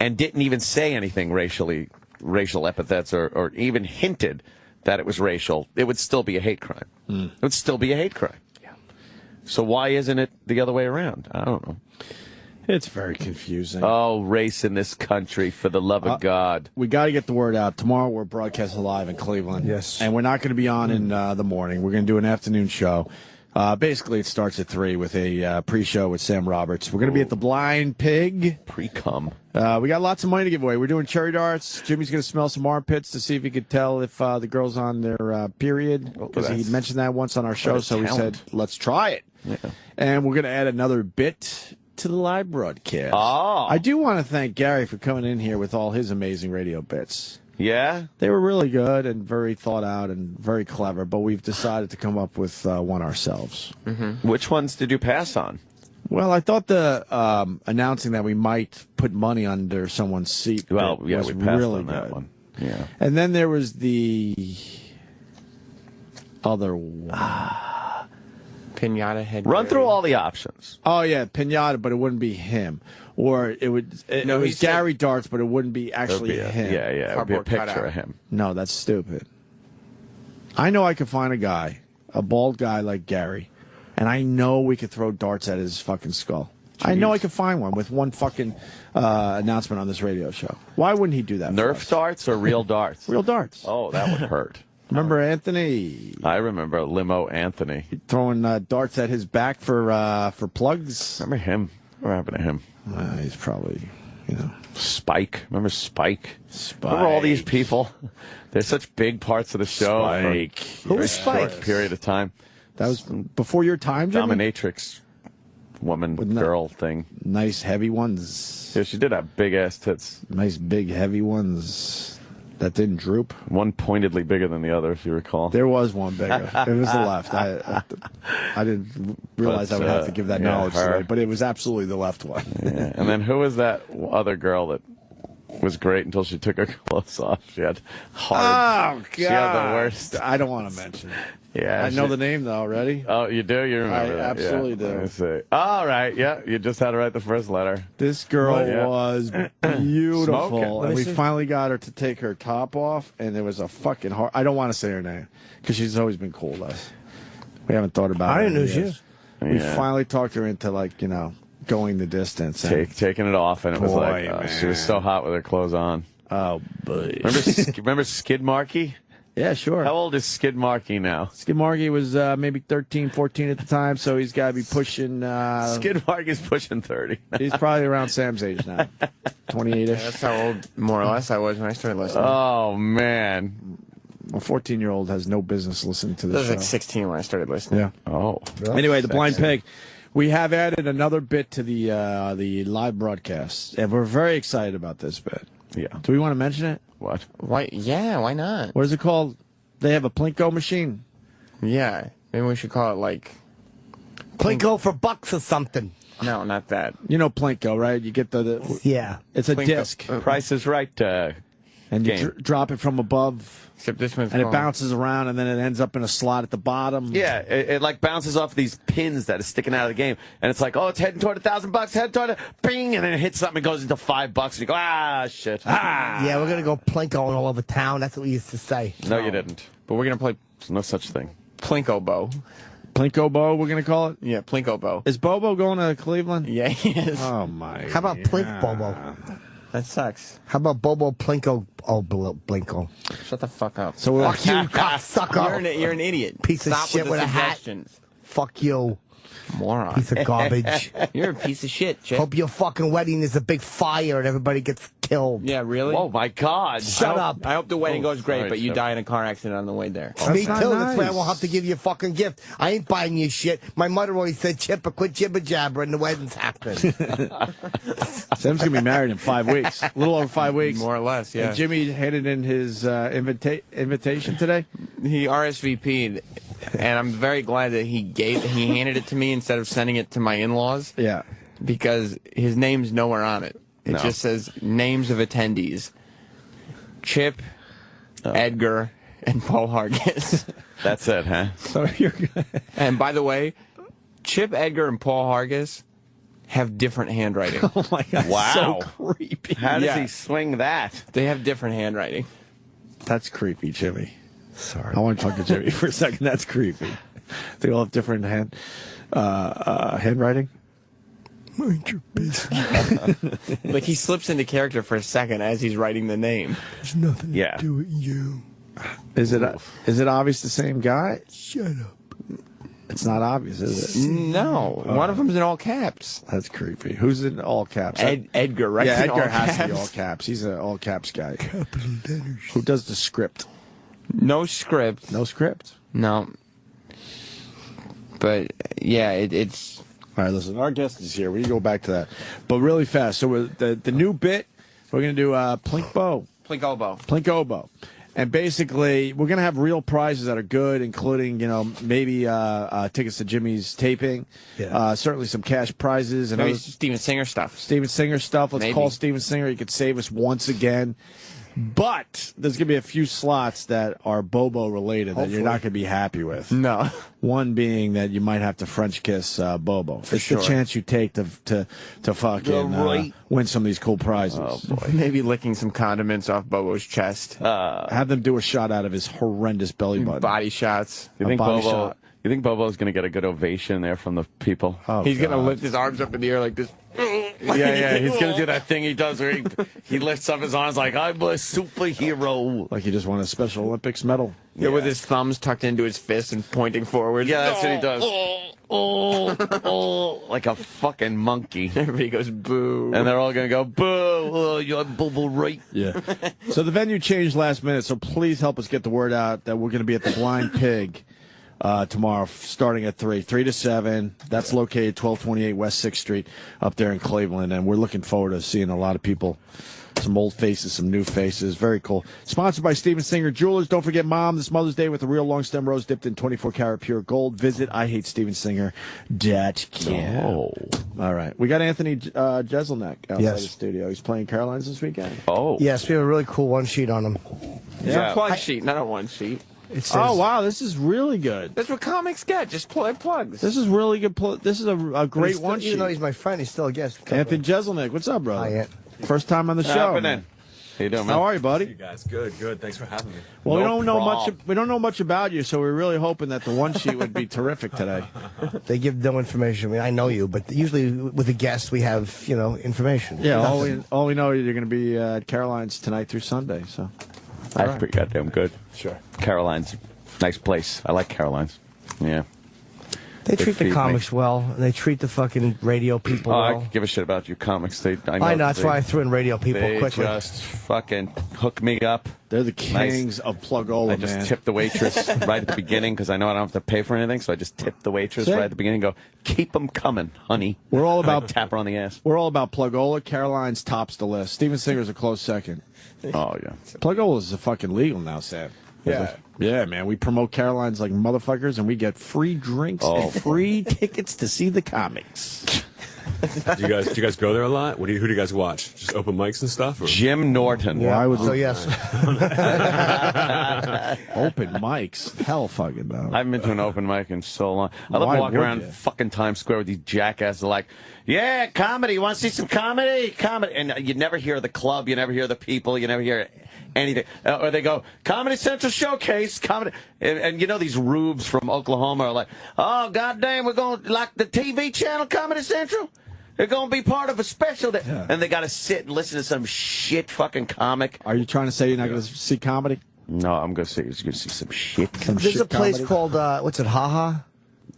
and didn't even say anything racial epithets or even hinted that it was racial, it would still be a hate crime. It would still be a hate crime. Yeah. So why isn't it the other way around? I don't know. It's very confusing. Oh, race in this country, for the love of God. We got to get the word out. Tomorrow we're broadcasting live in Cleveland. Yes. And we're not going to be on in the morning. We're going to do an afternoon show. Basically, it starts at 3 with a pre-show with Sam Roberts. We're going to be at the Blind Pig. Pre-cum. We got lots of money to give away. We're doing cherry darts. Jimmy's going to smell some armpits to see if he could tell if the girl's on their period. Because he mentioned that once on our show, so we said, let's try it. Yeah. And we're going to add another bit to the live broadcast. Oh. I do want to thank Gary for coming in here with all his amazing radio bits. Yeah? They were really good and very thought out and very clever, but we've decided to come up with one ourselves. Mm-hmm. Which ones did you pass on? Well, I thought the announcing that we might put money under someone's seat was we passed really on that good. one. Yeah. And then there was the other one. Pinata head. Run through all the options. Oh, yeah, Pinata, but it wouldn't be him. Or it was Gary Darts, but it wouldn't be actually him. Yeah, it would be a picture of him. No, that's stupid. I know I could find a guy, a bald guy like Gary, and I know we could throw darts at his fucking skull. Jeez. I know I could find one with one fucking announcement on this radio show. Why wouldn't he do that? Nerf darts or real darts? Real darts. Oh, that would hurt. Remember Anthony? I remember Limo Anthony. Throwing darts at his back for plugs. Remember him? What happened to him? He's probably, Spike. Remember Spike? Remember all these people? They're such big parts of the show. Spike. Who was Spike? Short period of time. That was before your time, Jimmy? Dominatrix woman, girl thing. Nice heavy ones. Yeah, she did have big-ass tits. Nice big heavy ones. That didn't droop. One pointedly bigger than the other, if you recall. There was one bigger. It was the left. I didn't realize I would have to give that knowledge today, but it was absolutely the left one. Yeah. And then who was that other girl that was great until she took her clothes off. She had hard. Oh, God. She had the worst. I don't want to mention it. Yeah, I know the name, though, already. Oh, you do? You remember that? Absolutely do. Let me see. All right, yeah, you just had to write the first letter. This girl was beautiful, and we see. finally got her to take her top off, and there was a fucking hard... I don't want to say her name, because she's always been cool to us. We haven't thought about it. I didn't know in she years. We finally talked her into, like, going the distance. And Taking it off, and it was like, she was so hot with her clothes on. Oh, boy. Remember Skid Marky? Yeah, sure. How old is Skid Marky now? Skid Marky was maybe 13, 14 at the time, so he's got to be pushing... Skid Marky's pushing 30. He's probably around Sam's age now. 28-ish. Yeah, that's how old, more or less, I was when I started listening. Oh, man. A 14-year-old has no business listening to this I was show. like 16 when I started listening. Yeah. Oh. Anyway, the Blind Pig. We have added another bit to the live broadcast, and we're very excited about this bit. Yeah. Do we want to mention it? What? Why? Yeah, why not? What is it called? They have a Plinko machine. Yeah, maybe we should call it like Plinko for bucks or something. No, not that. You know Plinko, right? You get the yeah. It's a Plinko. disc. Price is Right. And you drop it from above. Except this one's and it called- bounces around, and then it ends up in a slot at the bottom. Yeah, it like bounces off these pins that are sticking out of the game, and it's like, oh, it's heading toward $1,000, heading toward it, bing, and then it hits something and goes into $5, and you go, ah, shit. Ah. Yeah, we're gonna go Plinkoing all over town. That's what we used to say. No, you didn't. But we're gonna play There's no such thing. Plinko Bo. Plinko Bo, we're going to call it? Yeah, Plinko Bo. Is Bobo going to Cleveland? Yeah, he is. Oh, my. How about Plink Bobo? That sucks. How about Bobo Plinko? Oh, Blinko. Shut the fuck up. So we're Fuck you, cocksucker. You're an idiot. Piece of Stop shit with the with a hat. suggestions. Fuck you. Moron. Piece of garbage. You're a piece of shit, Chip. Hope your fucking wedding is a big fire and everybody gets killed. Yeah, really? Oh, my God. Shut up. I hope the wedding goes great, sorry, but you Chip. die in a car accident on the way there. Me too. not That's why I nice. won't have to give you a fucking gift. I ain't buying you shit. My mother always said, Chipper, quit jibber jabber, and the wedding's happening. Sam's going to be married in 5 weeks. A little over 5 weeks. More or less, yeah. And Jimmy handed in his invitation today. He RSVP'd, and I'm very glad that he handed it to me instead of sending it to my in-laws. Yeah. Because his name's nowhere on it. It just says names of attendees. Chip, Edgar, and Paul Hargis. That's it, huh? So you're good. And by the way, Chip, Edgar, and Paul Hargis have different handwriting. Oh, my God. Wow. So creepy. How does he swing that? They have different handwriting. That's creepy, Jimmy. Sorry. I want to talk to Jimmy for a second. That's creepy. They all have different handwriting. Mind your business. Like he slips into character for a second as he's writing the name. There's nothing Yeah. to do with you. Is it obvious the same guy? Shut up. It's not obvious, is it? No, one of them's in all caps. That's creepy. Who's in all caps? Edgar, right? Yeah, In all Edgar has to be caps. all caps. He's an all caps guy. Capital letters. Who does the script? No script. No script. No. But yeah, it's. All right, listen. Our guest is here. We can go back to that, but really fast. So the new bit, we're gonna do Plinko Bo. And basically, we're going to have real prizes that are good, including, maybe tickets to Jimmy's taping. Yeah. Certainly some cash prizes. And Maybe other Steven Singer stuff. Steven Singer stuff. Let's Maybe. call Steven Singer. He could save us once again. But there's going to be a few slots that are Bobo related that you're not going to be happy with. No. One being that you might have to French kiss Bobo. It's sure. the chance you take to fucking win some of these cool prizes. Oh, boy. Maybe licking some condiments off Bobo's chest. Have them do a shot out of his horrendous belly button. Body shots. You think body Bobo? shot. You think Bobo's going to get a good ovation there from the people? Oh, He's going to God. lift his arms up in the air like this. Yeah, he's going to do that thing he does where he lifts up his arms like, I'm a superhero. Like he just won a Special Olympics medal. Yeah, with his thumbs tucked into his fists and pointing forward. Yeah, that's what he does. Like a fucking monkey. Everybody goes, boo. And they're all going to go, boo, oh, you're Bobo right. Yeah. So the venue changed last minute, so please help us get the word out that we're going to be at the Blind Pig tomorrow, starting at 3 to 7. That's located 1228 West 6th Street up there in Cleveland, and we're looking forward to seeing a lot of people some old faces, some new faces. Very cool. Sponsored by Steven Singer Jewelers. Don't forget Mom this Mother's Day with a real long stem rose dipped in 24-karat pure gold. Visit IHateStevenSinger.com. Oh. All right. We got Anthony Jeselnik outside the studio. He's playing Caroline's this weekend. Oh. Yes, we have a really cool one sheet on him. Yeah. A plug sheet, not a one sheet. Oh, wow. This is really good. That's what comics get. Just play plugs. This is really good. This is a great one sheet. Even though he's my friend, he's still a guest. Anthony Jeselnik. What's up, brother? Hi, Ant. First time on the show. Man. How you doing, man? How are you, buddy? You guys, good. Thanks for having me. Well, we don't know much about you, so we're really hoping that the one sheet would be terrific today. They give no information. I mean, I know you, but usually with a guest we have, information. Yeah, all we know is you're going to be at Caroline's tonight through Sunday. So that's pretty goddamn good. Sure. Caroline's, nice place. I like Caroline's. Yeah. They treat the comics well. And they treat the fucking radio people well. I give a shit about you comics. I know that's why I threw in radio people quickly. They just fucking hook me up. They're the kings of Plugola, I just tip the waitress right at the beginning because I know I don't have to pay for anything, so I just tip the waitress right at the beginning and go, keep them coming, honey. We're all about tap her on the ass. We're all about Plugola. Caroline's tops the list. Steven Singer's a close second. Oh, yeah. Plugola's fucking legal now, Sam. Yeah. Yeah, man. We promote Caroline's like motherfuckers, and we get free drinks and free tickets to see the comics. Do you guys go there a lot? Who do you guys watch? Just open mics and stuff? Or? Jim Norton. Yeah, yes. Open mics? Hell fucking no. I haven't been to an open mic in so long. I love walking around fucking Times Square with these jackasses like, yeah, comedy. You want to see some comedy? Comedy. And you never hear the club. You never hear the people. You never hear anything. Or they go, Comedy Central Showcase, comedy. And these rubes from Oklahoma are like, oh, goddamn, we're going to, like the TV channel Comedy Central? They're going to be part of a special day. Yeah. And they got to sit and listen to some shit fucking comic. Are you trying to say you're not going to see comedy? No, I'm going to see some shit. There's a place called, what's it, Haha?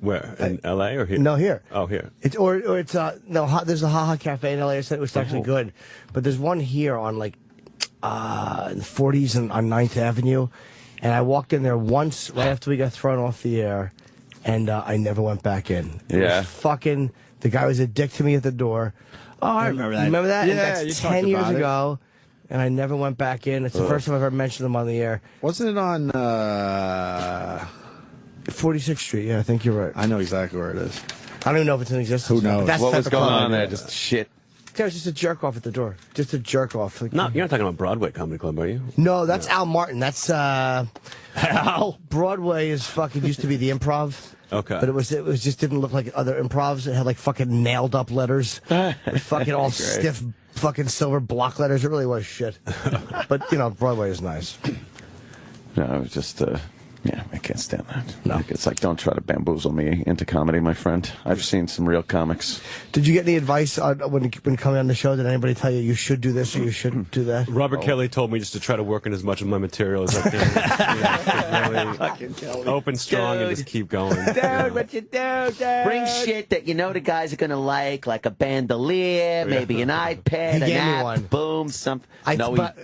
Where? In L.A. or here? No, here. Oh, here. It's there's a Haha Cafe in L.A. I said it was actually good. But there's one here on, like, in the 40s and on 9th Avenue. And I walked in there once right after we got thrown off the air, and I never went back in. It was fucking... The guy was a dick to me at the door. Oh, I remember that. You remember that? Yeah, and that's 10 years ago, and I never went back in. It's the first time I've ever mentioned them on the air. Wasn't it on 46th Street? Yeah, I think you're right. I know exactly where it is. I don't even know if it's in existence. Who knows? That's what was going on there? Just shit. There was just a jerk off at the door. Just a jerk off. No, you're not talking about Broadway Comedy Club, are you? No, that's Al Martin. That's Al. Broadway is fucking used to be the Improv. Okay. But it was just didn't look like other improvs. It had like fucking nailed up letters. With fucking all stiff fucking silver block letters. It really was shit. But Broadway is nice. No, it was just I can't stand that. No. It's like, don't try to bamboozle me into comedy, my friend. I've seen some real comics. Did you get any advice when coming on the show? Did anybody tell you should do this or you shouldn't do that? Robert Kelly told me just to try to work in as much of my material as I can. Really open strong and just keep going. Dude, what you do, dude? Bring shit that the guys are going to like a bandolier, maybe an iPad, he gave me one. Boom, something. He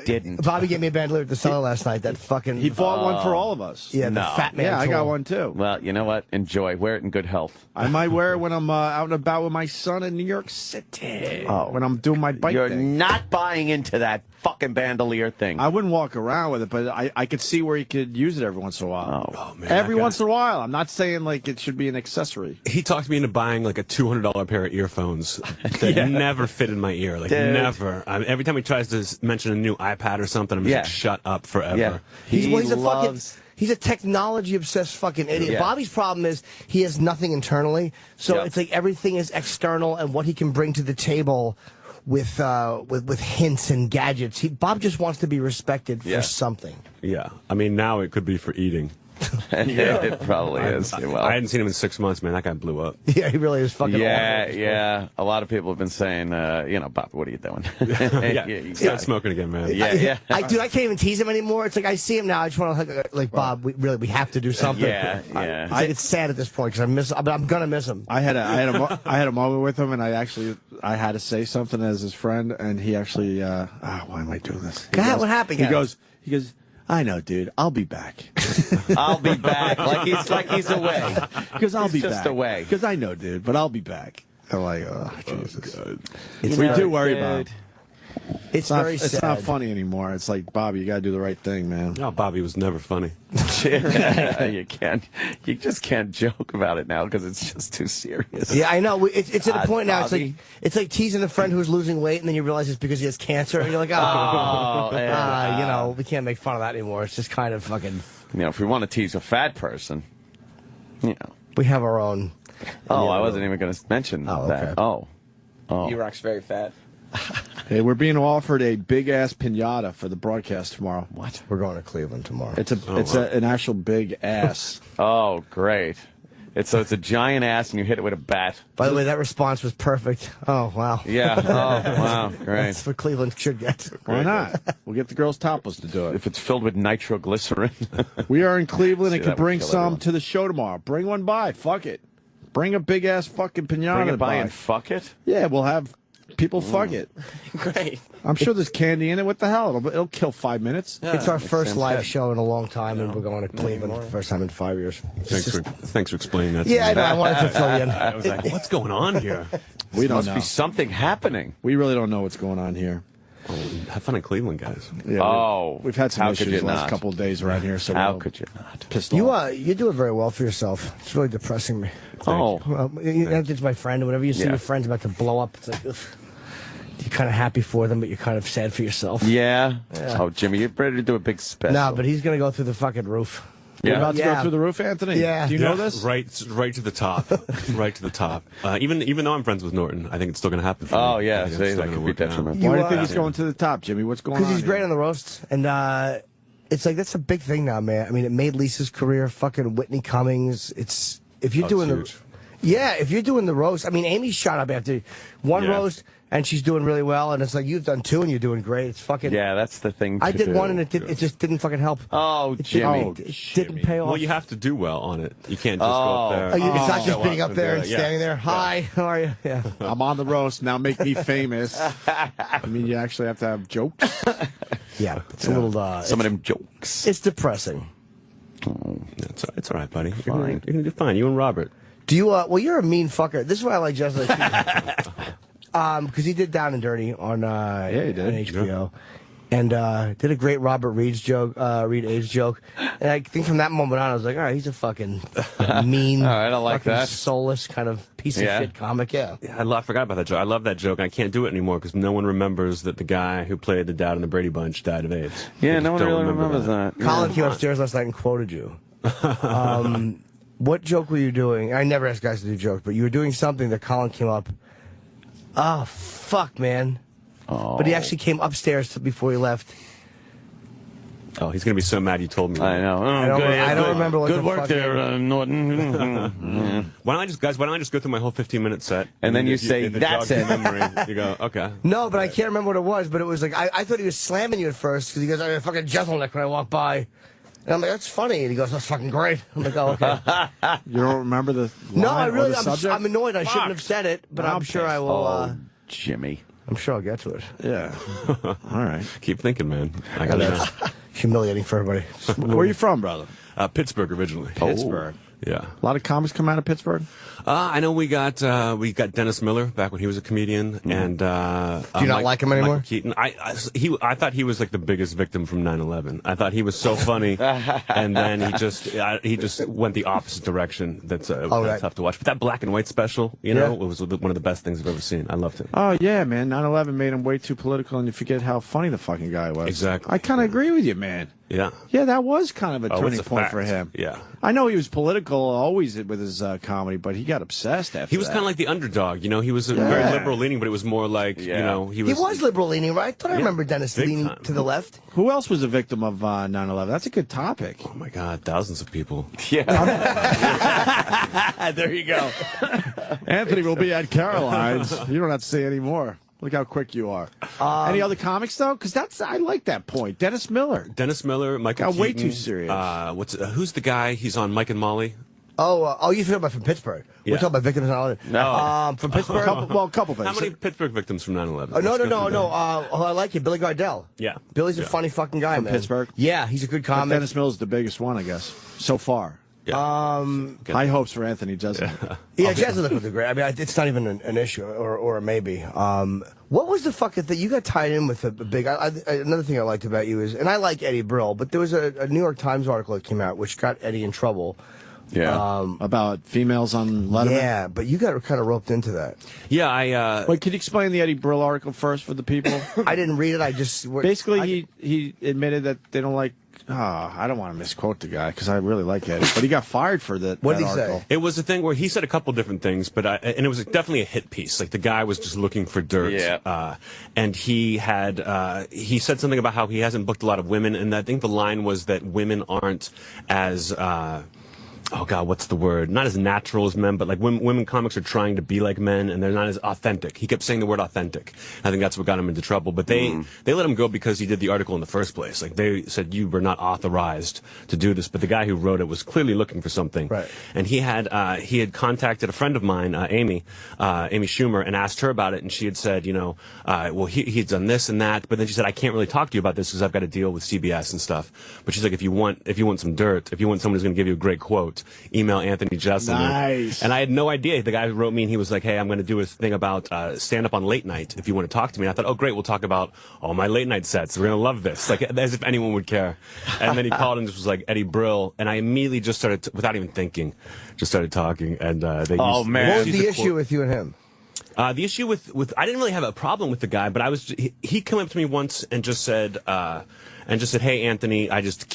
didn't. Bobby gave me a bandolier at the cellar last night. That fucking... He bought one for all of us. Yeah, the fat man. Yeah, I got one too. Well, you know what? Enjoy. Wear it in good health. I might wear it when I'm out and about with my son in New York City. When I'm doing my bike You're thing. not buying into that fucking bandolier thing. I wouldn't walk around with it, but I could see where you could use it every once in a while. Oh man, every once in a while. I'm not saying like it should be an accessory. He talked me into buying like a $200 pair of earphones that never fit in my ear. Like never. Every time he tries to mention a new iPad or something, I'm just like, shut up forever. Yeah. He's a technology-obsessed fucking idiot. Yeah. Bobby's problem is he has nothing internally, so it's like everything is external and what he can bring to the table with hints and gadgets. Bob just wants to be respected for something. Yeah. I mean, now it could be for eating. It probably is. Well, I hadn't seen him in 6 months, man. That guy blew up. Yeah, he really is fucking awful. Yeah. A lot of people have been saying, Bob, what are you doing? You start smoking again, man. Dude, I can't even tease him anymore. It's like I see him now. I just want to like Bob. We have to do something. It's sad at this point because I'm gonna miss him. I had a moment with him, and I had to say something as his friend, and he actually. Why am I doing this? What happened? He goes. I know, dude. I'll be back. I'll be back. Like he's away. Because I'll be back. Just away. Because I know, dude. But I'll be back. I'm like, oh, Jesus. God. We do worry about him. It's very sad. It's not funny anymore. It's like, Bobby, you got to do the right thing, man. No, Bobby was never funny. You just can't joke about it now because it's just too serious. Yeah, I know. It's at a point now. Bobby. It's like teasing a friend who's losing weight, and then you realize it's because he has cancer, and you're like, we can't make fun of that anymore. It's just kind of fucking. If we want to tease a fat person, we have our own. Oh, I wasn't even going to mention that. Okay. Oh, E-Rock's very fat. Hey, we're being offered a big ass pinata for the broadcast tomorrow. What? We're going to Cleveland tomorrow. It's an actual big ass. Oh, great! It's a giant ass, and you hit it with a bat. By the way, that response was perfect. Oh wow. Yeah. Oh wow. Great. That's what Cleveland should get. Why not? We'll get the girls topless to do it. If it's filled with nitroglycerin. We are in Cleveland and See, can that would bring kill some everyone. to the show tomorrow. Bring one by. Fuck it. Bring a big ass fucking pinata. Bring it by and fuck it. Yeah, we'll have people fuck it. Great. I'm sure there's candy in it. What the hell? It'll kill 5 minutes. Yeah, It's our first live good. show in a long time, and we're going to Cleveland for the first time in 5 years. Thanks for explaining that. Yeah, I know. I wanted to fill you in. I was like, what's going on here? We don't Must know. be something happening. We really don't know what's going on here. Oh, have fun in Cleveland, guys. Yeah, we've had some how could issues you the last not? couple of days around here. So How we're could you not? pissed off. You do it very well for yourself. It's really depressing me. Oh. Well, it's my friend. Whenever you see your friend's about to blow up, it's like, ugh. You're kind of happy for them, but you're kind of sad for yourself. Yeah. Yeah. Oh, Jimmy, you're ready to do a big special. No, but he's going to go through the fucking roof. You're about to go through the roof, Anthony? Yeah. Do you know this? Right to the top. Right to the top. Even though I'm friends with Norton, I think it's still going to happen for me. Oh, yeah. I think See, it's still that gonna could be work out. detrimental. Why do you think he's going to the top, Jimmy? What's going on? Because he's great here? on the roasts, and it's like that's a big thing now, man. I mean, it made Lisa's career. Fucking Whitney Cummings. If you're doing huge. if you're doing the roast. I mean, Amy's shot up after one roast, and she's doing really well. And it's like you've done two, and you're doing great. It's fucking. Yeah, that's the thing. I to did do. one, and it just didn't fucking help. Oh, Jimmy. It didn't pay off. Well, you have to do well on it. You can't just go up there. It's not show just being up and there do and it. standing there. Hi, how are you? Yeah. I'm on the roast. Now make me famous. I mean, you actually have to have jokes. Yeah, it's a little. Some of them jokes. It's depressing. It's all right, buddy. You're gonna do fine. You and Robert. Do you? Well, you're a mean fucker. This is why I like Jeselnik. Because he did Down and Dirty on he did. on HBO, and did a great Robert Reed age joke. And I think from that moment on, I was like, all right, he's a fucking mean, All right, I like fucking that. soulless kind of piece of shit comic. Yeah. I forgot about that joke. I love that joke. I can't do it anymore because no one remembers that the guy who played the dad in the Brady Bunch died of AIDS. Yeah, They no just one don't really remember remembers that. Colin came upstairs last night and quoted you. What joke were you doing? I never ask guys to do jokes, but you were doing something that Colin came up. Oh, fuck, man. Oh. But he actually came upstairs before he left. Oh, he's going to be so mad you told me. I know. I don't remember what Good the work fuck there, Norton. Why don't I just go through my whole 15-minute set And then you if say, if "That's jogs your it." memory, you go, okay. No, but I can't remember what it was. But it was like I thought he was slamming you at first because he goes, "I'm a fucking Jeselnik" when I walk by, and I'm like, "That's funny." And he goes, "That's fucking great." I'm like, "Oh, okay." You don't remember the line No, I or really, the subject? I'm annoyed. I shouldn't have said it, but I'm sure I will. Oh, Jimmy. I'm sure I'll get to it. Yeah. All right. Keep thinking, man. I got That's humiliating for everybody. Where are you from, brother? Pittsburgh originally. Pittsburgh. Yeah. A lot of comics come out of Pittsburgh. I know we got Dennis Miller back when he was a comedian, and Do you not like him anymore? Michael Keaton. I thought he was like the biggest victim from 9/11. I thought he was so funny, and then he just went the opposite direction. That's tough to watch. But that black and white special, it was one of the best things I've ever seen. I loved it. Oh, yeah, man. 9/11 made him way too political, and you forget how funny the fucking guy was. Exactly. I kind of agree with you, man. Yeah. Yeah, that was kind of a turning it's a point fact. for him. Yeah. I know he was political always with his comedy, but he got obsessed after He was that. kind of like the underdog, He was very liberal leaning, but it was more like, he was liberal leaning, right? I thought I remember Dennis leaning to the left. Who else was a victim of 9/11? That's a good topic. Oh my God, thousands of people. Yeah. There you go. Anthony will be at Caroline's. You don't have to say any more. Look how quick you are. Any other comics though? Because I like that point. Dennis Miller, Michael got way Keaton, too serious. Who's the guy? He's on Mike and Molly. Oh, you talking about from Pittsburgh? Yeah. We're talking about victims and all that. No. From Pittsburgh. a couple things. How many Pittsburgh victims from 9/11? Oh, no. I like it. Billy Gardell. Yeah. Billy's a funny fucking guy, From man. Pittsburgh? Yeah, he's a good But comic. Dennis Miller's the biggest one, I guess, so far. High hopes for Anthony Jeselnik. Yeah, Jeselnik would do great. I mean, it's not even an issue, or a maybe. What was the fucking thing? You got tied in with a big... another thing I liked about you is... And I like Eddie Brill, but there was a New York Times article that came out which got Eddie in trouble. Yeah. About females on Letterman? Yeah, but you got kind of roped into that. Yeah, Wait, could you explain the Eddie Brill article first for the people? I didn't read it, I just... Basically, he admitted that they don't like... I don't want to misquote the guy because I really like Eddie, but he got fired for that. What did he article. say? It was a thing where he said a couple different things, but and it was definitely a hit piece. Like the guy was just looking for dirt. Yeah. And he said something about how he hasn't booked a lot of women, and I think the line was that women aren't as oh God, what's the word? Not as natural as men, but like women comics are trying to be like men, and they're not as authentic. He kept saying the word authentic. I think that's what got him into trouble. But they let him go because he did the article in the first place. Like they said, you were not authorized to do this. But the guy who wrote it was clearly looking for something. Right. And he had contacted a friend of mine, Amy Schumer, and asked her about it. And she had said, well, he's done this and that. But then she said, I can't really talk to you about this because I've got to deal with CBS and stuff. But she's like, if you want some dirt, if you want someone who's going to give you a great quote, email Anthony Jeselnik. Nice. And I had no idea. The guy who wrote me, and he was like, hey, I'm going to do a thing about stand-up on late night if you want to talk to me. And I thought, oh, great, we'll talk about all my late night sets. We're going to love this. Like, as if anyone would care. And then he called and just was like, Eddie Brill. And I immediately just started, without even thinking, just started talking. And they what was the issue with you and him? The issue with I didn't really have a problem with the guy, but he came up to me once and just said, hey Anthony, I just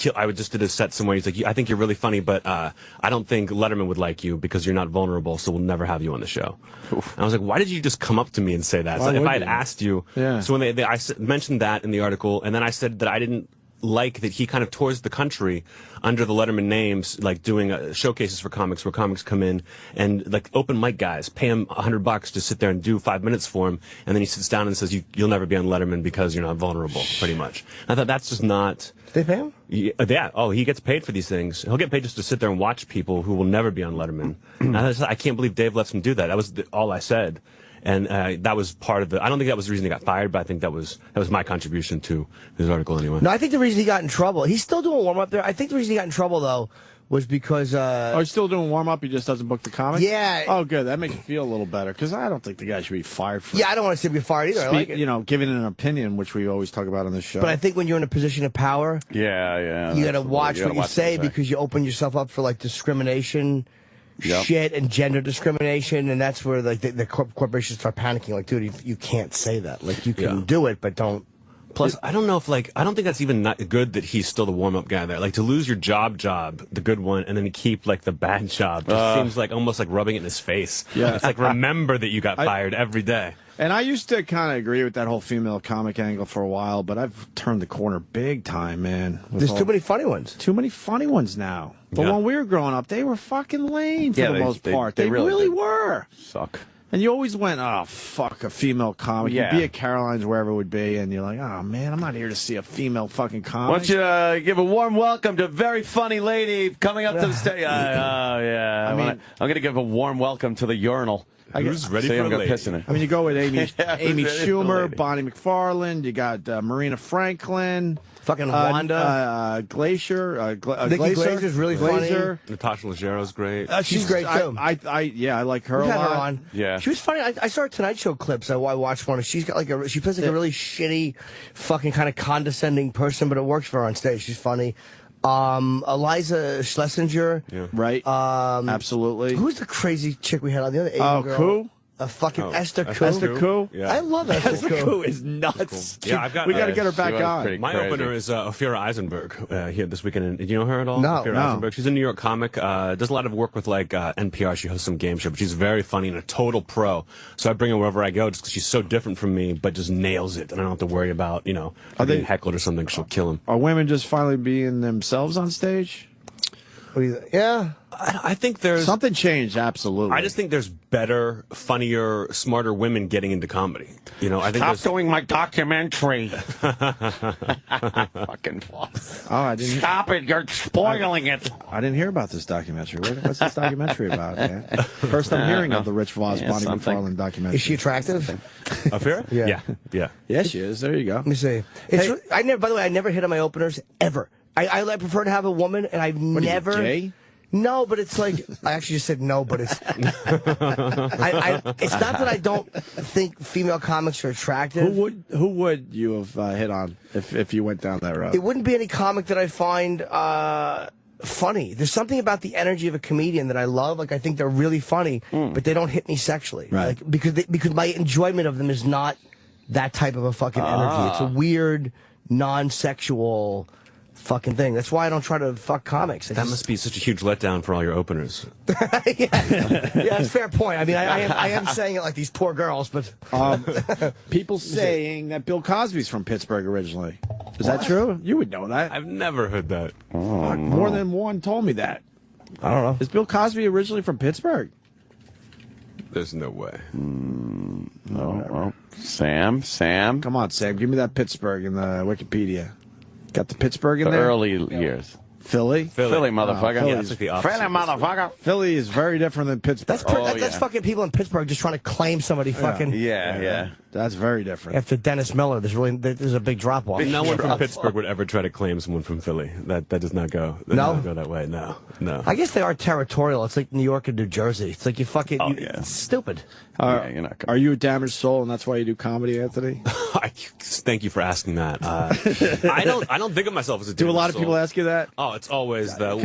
did a set somewhere. He's like, I think you're really funny, but I don't think Letterman would like you because you're not vulnerable, so we'll never have you on the show. And I was like, why did you just come up to me and say that? So if I had asked you, so when I mentioned that in the article, and then I said that I didn't like that he kind of tours the country under the Letterman names, like doing showcases for comics where comics come in and like open mic guys pay him $100 to sit there and do 5 minutes for him, and then he sits down and says you'll never be on Letterman because you're not vulnerable, pretty much. I thought that's just not. They pay him? Yeah. Oh, he gets paid for these things. He'll get paid just to sit there and watch people who will never be on Letterman. And I can't believe Dave lets him do that. That was all I said. And that was part of the. I don't think that was the reason he got fired, but I think that was my contribution to his article anyway. No, I think the reason he got in trouble, he's still doing warm up there. I think the reason he got in trouble though was because. He's still doing warm up. He just doesn't book the comic. Yeah. Oh, good. That makes me feel a little better because I don't think the guy should be fired for. Yeah, I don't want to see him be fired either. I like it. Giving an opinion, which we always talk about on this show. But I think when you're in a position of power, you got to watch what you say because you open yourself up for like discrimination. Shit and gender discrimination, and that's where like the corporations start panicking. Like, dude, you can't say that. Like, you can do it, but don't. Plus, I don't know if I don't think that's even not good that he's still the warm-up guy there. Like, to lose your job, the good one, and then to keep like the bad job, just seems like almost like rubbing it in his face. Yeah, it's like remember that you got fired every day. And I used to kind of agree with that whole female comic angle for a while, but I've turned the corner big time, man. There's too many funny ones. Too many funny ones now. But when we were growing up, they were fucking lame for the most part. They really were. Suck. And you always went, oh, fuck, a female comic. Yeah. You'd be at Caroline's, wherever it would be, and you're like, oh, man, I'm not here to see a female fucking comic. Why don't you give a warm welcome to a very funny lady coming up to the stage. Yeah. I'm going to give a warm welcome to the urinal. Who's ready for a lady? Piss in it. I mean, you go with Amy Schumer, Bonnie McFarland, you got Marina Franklin. Fucking Wanda. Glacier. Nikki Glazer's really funny. Natasha Leggero's great. She's great, too. I like her We've a had lot. her on. Yeah. She was funny. I saw her Tonight Show clips. I watched one. She's got she plays like a really shitty, fucking kind of condescending person, but it works for her on stage. She's funny. Eliza Schlesinger. Yeah. Right. Absolutely. Who's the crazy chick we had on the other Asian girl? Koo? Esther Koo. Esther Koo? Yeah. I love Esther Koo. Is nuts. Cool. Yeah, we got to get her back on. My opener is Ophira Eisenberg here this weekend. Did you know her at all? No. Ophira Eisenberg. She's a New York comic. Does a lot of work with like NPR. She hosts some game show, but she's very funny and a total pro. So I bring her wherever I go just because she's so different from me, but just nails it. And I don't have to worry about, being heckled or something. She'll kill him. Are women just finally being themselves on stage? Yeah. I think there's something changed. Absolutely. I just think there's better, funnier, smarter women getting into comedy. I think Stop doing my documentary. Fucking false. Oh, I didn't. Stop it! You're spoiling it. I didn't hear about this documentary. What's this documentary about, man? First I'm hearing of the Rich Voss, Bonnie McFarlane documentary. Is she attractive? Ophira? Yeah. Yeah, she is. There you go. Let me see. By the way, I never hit on my openers ever. I prefer to have a woman, and I've never. Gay? No, but it's like I actually just said no, but it's. It's not that I don't think female comics are attractive. Who would you have hit on if you went down that road? It wouldn't be any comic that I find funny. There's something about the energy of a comedian that I love. Like I think they're really funny, but they don't hit me sexually. Right. Like, because my enjoyment of them is not that type of a fucking energy. It's a weird, non-sexual fucking thing. That's why I don't try to fuck comics. That must be such a huge letdown for all your openers. Yeah, that's a fair point. I mean, I am saying it like these poor girls, but people saying that Bill Cosby's from Pittsburgh originally. Is that true? You would know that. I've never heard that. Fuck, more than one told me that. I don't know. Is Bill Cosby originally from Pittsburgh? There's no way. No. Well, Sam. Come on, Sam. Give me that Pittsburgh in the Wikipedia. Got the Pittsburgh in there? Early years. Philly, motherfucker. Yeah, it's like the opposite. Philly, motherfucker. Philly is very different than Pittsburgh. That's fucking people in Pittsburgh just trying to claim somebody fucking. Yeah. That's very different. After Dennis Miller, there's a big drop off. No one from Pittsburgh would ever try to claim someone from Philly. That does not go. That does not go that way. No. I guess they are territorial. It's like New York and New Jersey. It's like you fucking. It's stupid. You're not are you a damaged soul, and that's why you do comedy, Anthony? Thank you for asking that. I don't think of myself as a. Do a lot of people ask you that? Oh, it's always that.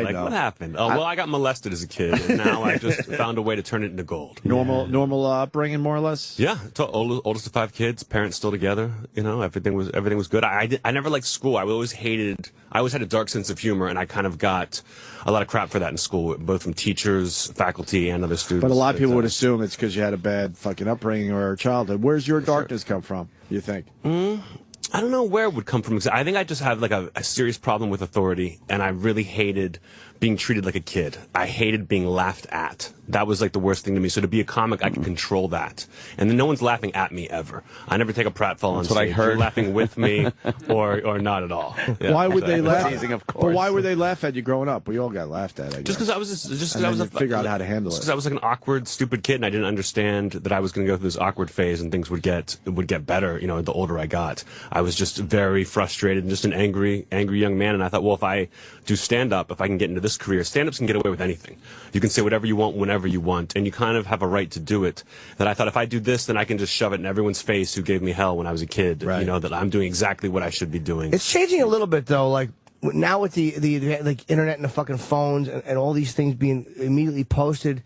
Like, what happened? Oh, well, I got molested as a kid, and now I just found a way to turn it into gold. Normal upbringing, more or less. Yeah, oldest of 5 kids, parents still together. You know, everything was good. I never liked school. I always had a dark sense of humor, and I kind of got a lot of crap for that in school, both from teachers, faculty, and other students. But a lot of people would assume it's because you had a bad fucking upbringing or childhood. Where's your darkness come from, you think? I don't know where it would come from. I think I just have like a serious problem with authority, and I really hated being treated like a kid. I hated being laughed at. That was like the worst thing to me. So to be a comic, I can control that. And then no one's laughing at me ever. I never take a pratfall on stage. What I heard. You're laughing with me or not at all. Yeah. Why would they laugh? Teasing, of course. But why would they laugh at you growing up? We all got laughed at, I guess. Just because I was figure out how to handle it. Because I was like an awkward, stupid kid, and I didn't understand that I was going to go through this awkward phase, and things would get better. You know, the older I got, I was just very frustrated and just an angry young man. And I thought, well, if I do stand up, if I can get into this career, stand-ups can get away with anything. You can say whatever you want, whenever you want, and you kind of have a right to do it. That I thought if I do this, then I can just shove it in everyone's face who gave me hell when I was a kid. Right. You know, that I'm doing exactly what I should be doing. It's changing a little bit though. Like now with the like internet and the fucking phones and all these things being immediately posted,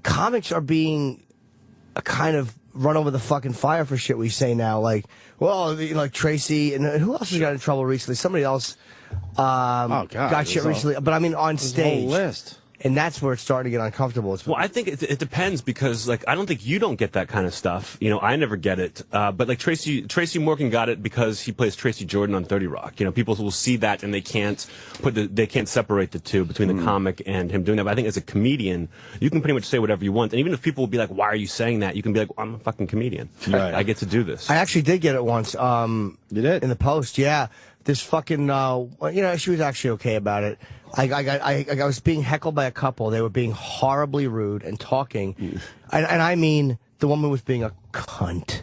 comics are being a kind of run over the fucking fire for shit we say now. Like, well, like Tracy and who else has got in trouble recently? Somebody else got shit recently. But I mean, on stage. Whole list. And that's where it's starting to get uncomfortable. Well, I think it depends because, like, I don't think you don't get that kind of stuff. You know, I never get it. But like Tracy Morgan got it because he plays Tracy Jordan on 30 Rock. You know, people will see that and they can't separate the two between the comic and him doing that. But I think as a comedian, you can pretty much say whatever you want. And even if people will be like, "Why are you saying that?" You can be like, well, "I'm a fucking comedian. Right. I get to do this." I actually did get it once. You did? In the Post, yeah. This fucking, she was actually okay about it. I was being heckled by a couple. They were being horribly rude and talking. And I mean, the woman was being a cunt.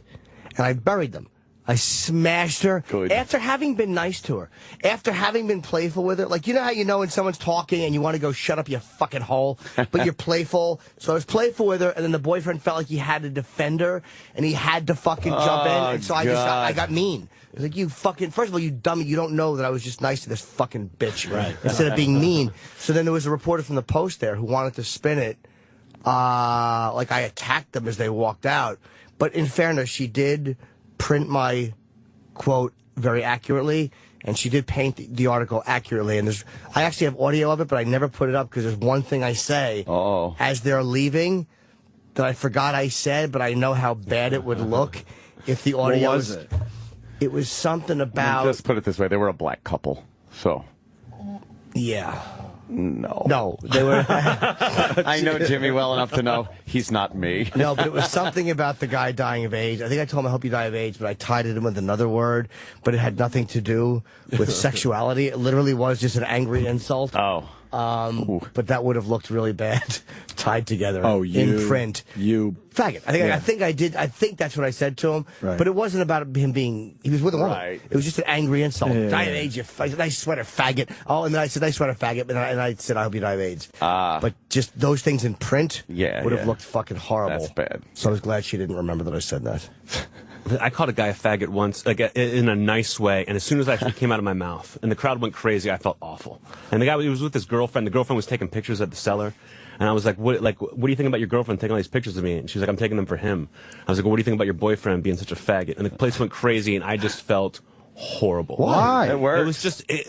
And I buried them. I smashed her. Good. After having been nice to her. After having been playful with her. Like, you know how you know when someone's talking and you want to go shut up, you fucking hole, but you're playful. So I was playful with her, and then the boyfriend felt like he had to defend her, and he had to fucking jump in. And so I got mean. I was like, you fucking, first of all, you dummy, you don't know that I was just nice to this fucking bitch. Right. Instead of being mean. So then there was a reporter from the Post there who wanted to spin it like I attacked them as they walked out. But in fairness, she did print my quote very accurately, and she did paint the article accurately. And I actually have audio of it, but I never put it up because there's one thing I say as they're leaving that I forgot I said, but I know how bad it would look if the audio What was it? It was something about... Let's put it this way. They were a black couple, so... Yeah. No, they were... I know Jimmy well enough to know he's not me. No, but it was something about the guy dying of AIDS. I think I told him, I hope you die of AIDS, but I tied it in with another word, but it had nothing to do with sexuality. It literally was just an angry insult. Oh. but that would have looked really bad tied together in print. You faggot. I think that's what I said to him. Right. But it wasn't about him being. He was with a woman. Right. It was just an angry insult. Yeah. Die of AIDS, you nice sweater, faggot. Oh, and then I said, nice sweater, faggot. And I said, I hope you die of AIDS. But just those things in print would have looked fucking horrible. That's bad. So I was glad she didn't remember that I said that. I called a guy a faggot once, like in a nice way, and as soon as it actually came out of my mouth, and the crowd went crazy, I felt awful. And the guy, he was with his girlfriend. The girlfriend was taking pictures at the cellar, and I was like, what do you think about your girlfriend taking all these pictures of me? And she was like, I'm taking them for him. I was like, well, what do you think about your boyfriend being such a faggot? And the place went crazy, and I just felt horrible. Why? It worked. It was just, I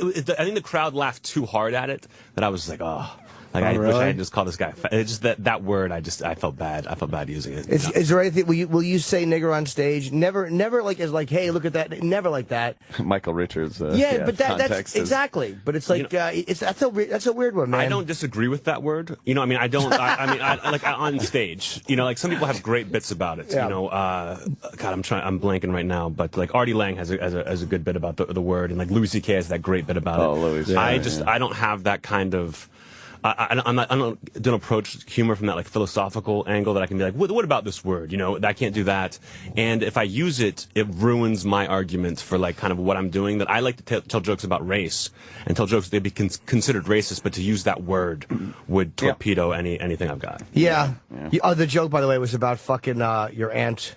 think the crowd laughed too hard at it, that I was like, oh. Like, I really? wish I had just called this guy. It's just that word. I felt bad. I felt bad using it. Is there anything? Will you say nigger on stage? Never like as like, hey, look at that. Never like that. Michael Richards. But that's exactly. But it's like that's a weird one, man. I don't disagree with that word. You know, I mean, I don't. I like on stage. You know, like some people have great bits about it. Yeah. You know, God, I'm blanking right now. But like Artie Lang has a good bit about the word, and like Louis C.K. has that great bit about it. Louis. Yeah, I don't have that kind of. I don't approach humor from that like philosophical angle that I can be like, what about this word? You know, I can't do that. And if I use it, it ruins my argument for like kind of what I'm doing. That I like to tell jokes about race and tell jokes that they'd be considered racist, but to use that word would torpedo anything I've got. Yeah. The joke, by the way, was about fucking your aunt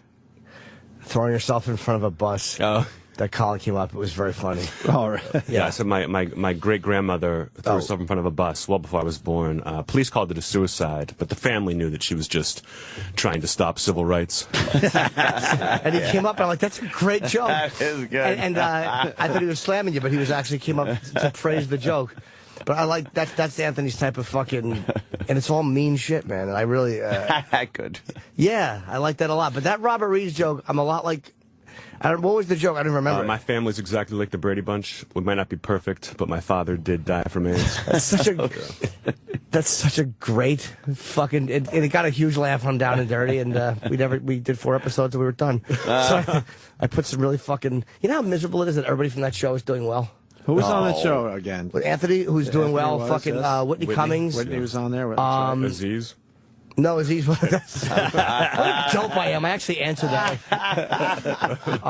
throwing herself in front of a bus. Oh. That Colin came up. It was very funny. All right. Yeah, so my great-grandmother threw herself in front of a bus well before I was born. Police called it a suicide, but the family knew that she was just trying to stop civil rights. And he came up, and I'm like, that's a great joke. That is good. And I thought he was slamming you, but he was actually came up to praise the joke. But I like that's Anthony's type of fucking, and it's all mean shit, man. And I really, good. Yeah, I like that a lot. But that Robert Reed's joke, I'm a lot like. What was the joke? I didn't remember. My family's exactly like the Brady Bunch. We might not be perfect, but my father did die from AIDS. That's such a great fucking. And it got a huge laugh on Down and Dirty, and we did 4 episodes and we were done. So I put some really fucking. You know how miserable it is that everybody from that show is doing well. Who was on that show again? With Anthony, who's doing well. Fucking Whitney Cummings. Whitney was on there. Aziz. No, Aziz. What a dope I am. I actually answered that.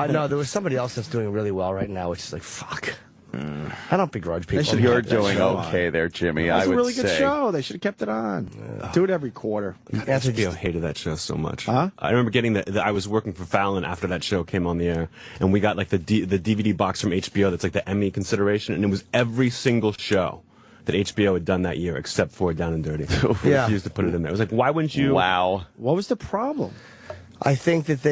No, there was somebody else that's doing really well right now, which is like, fuck. I don't begrudge people. You're doing okay there, Jimmy. It's a really good show. They should have kept it on. Do it every quarter. HBO hated that show so much. Huh? I remember getting I was working for Fallon after that show came on the air, and we got like the DVD box from HBO that's like the Emmy consideration, and it was every single show that HBO had done that year except for Down and Dirty. We refused to put it in there. I was like, why wouldn't you? Wow. What was the problem? I think that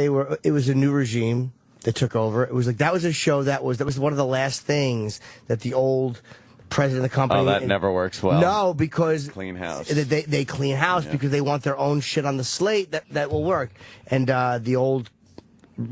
it was a new regime that took over. It was like, that was a show that was one of the last things that the old president of the company. Oh, that never works well. No, because clean house. They clean house because they want their own shit on the slate that will work. And the old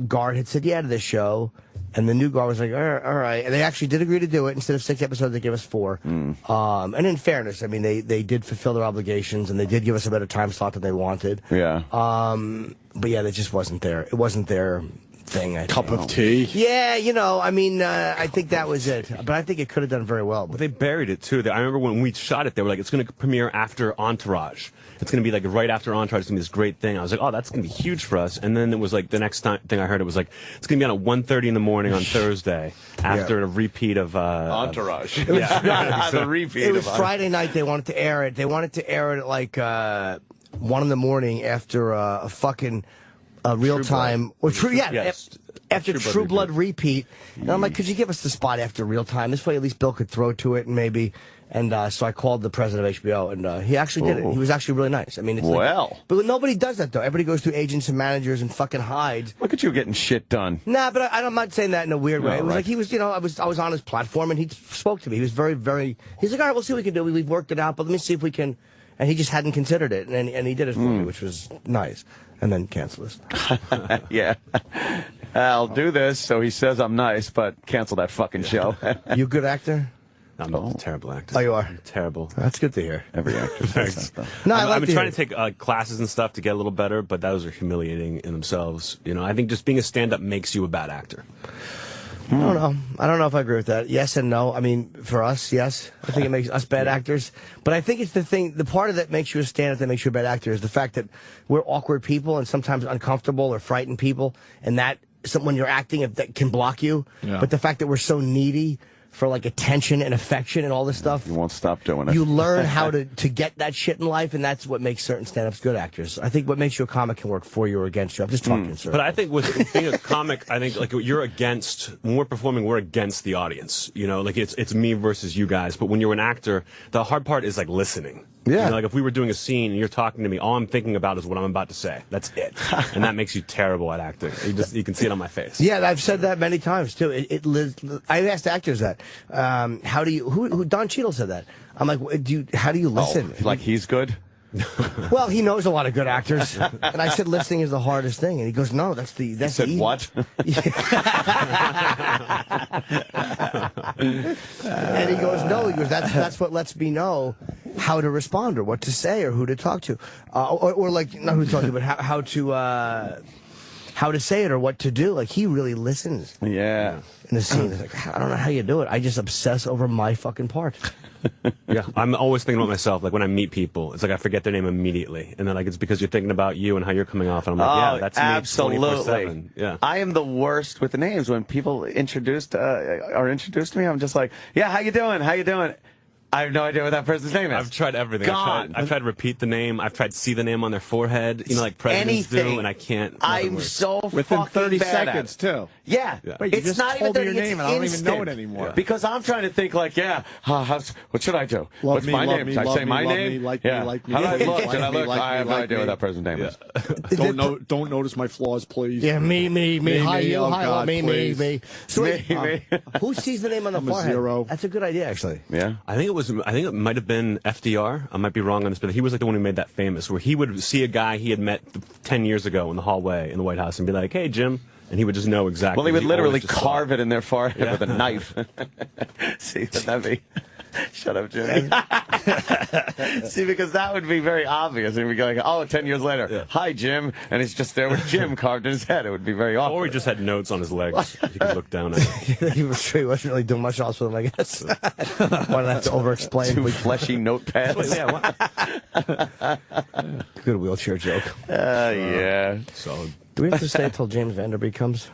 guard had said yeah to this show. And the new guard was like, all right. And they actually did agree to do it. Instead of 6 episodes, they gave us 4. And in fairness, I mean, they did fulfill their obligations, and they did give us a better time slot than they wanted. Yeah. But yeah, that just wasn't there. It wasn't their thing. Cup of tea. Yeah, I mean, I think that was it. But I think it could have done very well. But they buried it, too. I remember when we shot it, they were like, it's going to premiere after Entourage. It's going to be like right after Entourage. It's going to be this great thing. I was like, oh, that's going to be huge for us. And then it was like the next thing I heard, it was like, it's going to be on at 1:30 in the morning on Thursday after a repeat of Entourage. It was, the repeat. It was Friday night. They wanted to air it. They wanted to air it at like 1 in the morning after a fucking real time or true. Yeah. Yes. After True Blood repeat. And I'm like, could you give us the spot after real time? This way at least Bill could throw to it and maybe. And so I called the president of HBO, and he actually did it. He was actually really nice. I mean, it's but nobody does that, though. Everybody goes through agents and managers and fucking hides. Look at you getting shit done. Nah, but I'm not saying that in a weird way. It was like he was, I was on his platform, and he spoke to me. He was very, very. He's like, all right, we'll see what we can do. We've worked it out, but let me see if we can. And he just hadn't considered it, and he did it for me, which was nice. And then cancel us. Yeah. I'll do this, so he says I'm nice, but cancel that fucking show. You a good actor? I'm a terrible actor. Oh, you are? I'm terrible. That's good to hear. Every actor says that. No, I've been trying to take classes and stuff to get a little better, but those are humiliating in themselves. I think just being a stand-up makes you a bad actor. I don't know. I don't know if I agree with that. Yes and no. I mean, for us, yes. I think it makes us bad actors. But I think it's the part of that makes you a stand-up that makes you a bad actor is the fact that we're awkward people and sometimes uncomfortable or frightened people. And that, when you're acting, that can block you. Yeah. But the fact that we're so needy for like attention and affection and all this stuff. You won't stop doing it. You learn how to get that shit in life, and that's what makes certain stand-ups good actors. I think what makes you a comic can work for you or against you. I'm just talking, sir. But I think with being a comic, I think like you're against, when we're performing, we're against the audience. You know, like it's me versus you guys. But when you're an actor, the hard part is like listening. Yeah. You know, like if we were doing a scene and you're talking to me, all I'm thinking about is what I'm about to say. That's it. And that makes you terrible at acting. You can see it on my face. Yeah, I've said that many times too. I've asked actors that. How do you? Who Don Cheadle said that. I'm like, how do you listen? Like he's good? Well, he knows a lot of good actors, and I said listening is the hardest thing, and he goes, "No, that's the he said the what?" And he goes, "No," he goes, "That's what lets me know how to respond or what to say or who to talk to, or like not who to talk to, but how to say it or what to do." Like he really listens. Yeah. In the scene, it's like, I don't know how you do it. I just obsess over my fucking part. Yeah, I'm always thinking about myself. Like when I meet people, it's like I forget their name immediately, and then like it's because you're thinking about you and how you're coming off, and I'm like, yeah, that's me. Absolutely. 24/7. Yeah, I am the worst with the names. When people are introduced to me, I'm just like, yeah, how you doing? How you doing? I have no idea what that person's name is. I've tried everything. I've tried to repeat the name. I've tried to see the name on their forehead, you know, like presidents do, and I can't. I'm so within 30 bad seconds too. Yeah, Wait, you it's just not told even me your name, and I don't even know it anymore. Because I'm trying to think like, what should I do? What's my name? Should I say my name? Like me, like me. How do I look? Like Should I me, look? like I have me, no like idea me. what that person's name is. Don't notice my flaws, please. Yeah, me. Hi, you. Oh, Hi, God, me. So me. who sees the name on the I'm a forehead? zero. That's a good idea, actually. Yeah. I think it might have been FDR. I might be wrong on this, but he was like the one who made that famous, where he would see a guy he had met 10 years ago in the hallway in the White House and be like, "Hey, Jim," and he would just know exactly. Well, he would literally carve it in their forehead with a knife. See, would that be? Shut up, Jimmy. See, because that would be very obvious. And we'd go like, 10 years later, hi, Jim. And he's just there with Jim carved in his head. It would be very awkward. Or he just had notes on his legs. You could look down at it. He wasn't really doing much else with them, I guess. Why did I have to over-explain? Two fleshy notepads. Good wheelchair joke. Yeah. Solid. Do we have to stay until James Vanderbeek comes?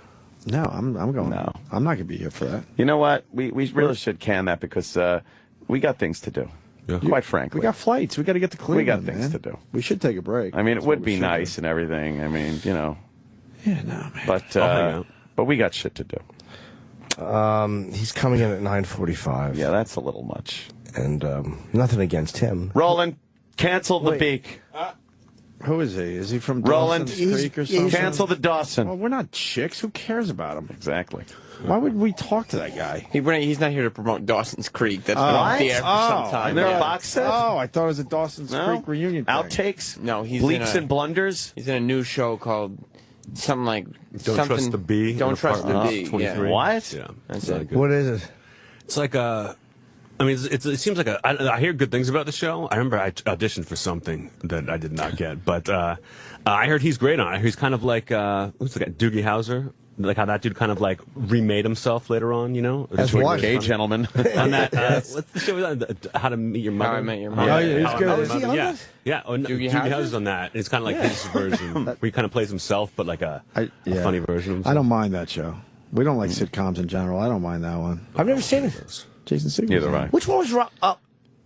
No, I'm going. No. I'm not going to be here for that. You know what? We really should can that because we got things to do. Yeah. Quite frankly. We got flights. We got to get to Cleveland. We got things to do. We should take a break. I mean, That's it would what we be should nice do. and everything. I mean, you know. Yeah, no, man. But we got shit to do. He's coming in at 9:45. Yeah, that's a little much. And nothing against him. Roland, cancel the beak. Who is he? Is he from Roland, Dawson's Creek or something? cancel the Dawson. Well, we're not chicks. Who cares about him? Exactly. Why would we talk to that guy? He's not here to promote Dawson's Creek. That's been off the air for some time. They're a box set? Oh, I thought it was a Dawson's Creek reunion thing. Outtakes? No, he's Bleeps and blunders? He's in a new show called something like Don't Trust the Bee. Don't Trust the Bee. 23. What? Yeah. That's really it. good. What is it? It's like a. I mean, it seems like I hear good things about the show. I remember I auditioned for something that I did not get, but I heard he's great on it. He's kind of like who's the guy, Doogie Howser, like how that dude kind of like remade himself later on. You know, As what? Gay gentleman. On that, what's the show? How to Meet Your Mother. How I Met Your Mother. Oh, yeah, he's How I good. Met Your Is he Mother. on Yeah, this? yeah. Oh, no, Doogie Doogie Howser? Howser's on that. It's kind of like his version, where he kind of plays himself, but like a funny version of himself. I don't mind that show. We don't like sitcoms in general. I don't mind that one. I've never seen it. Jason Segel. Neither have I. Which one was wrong?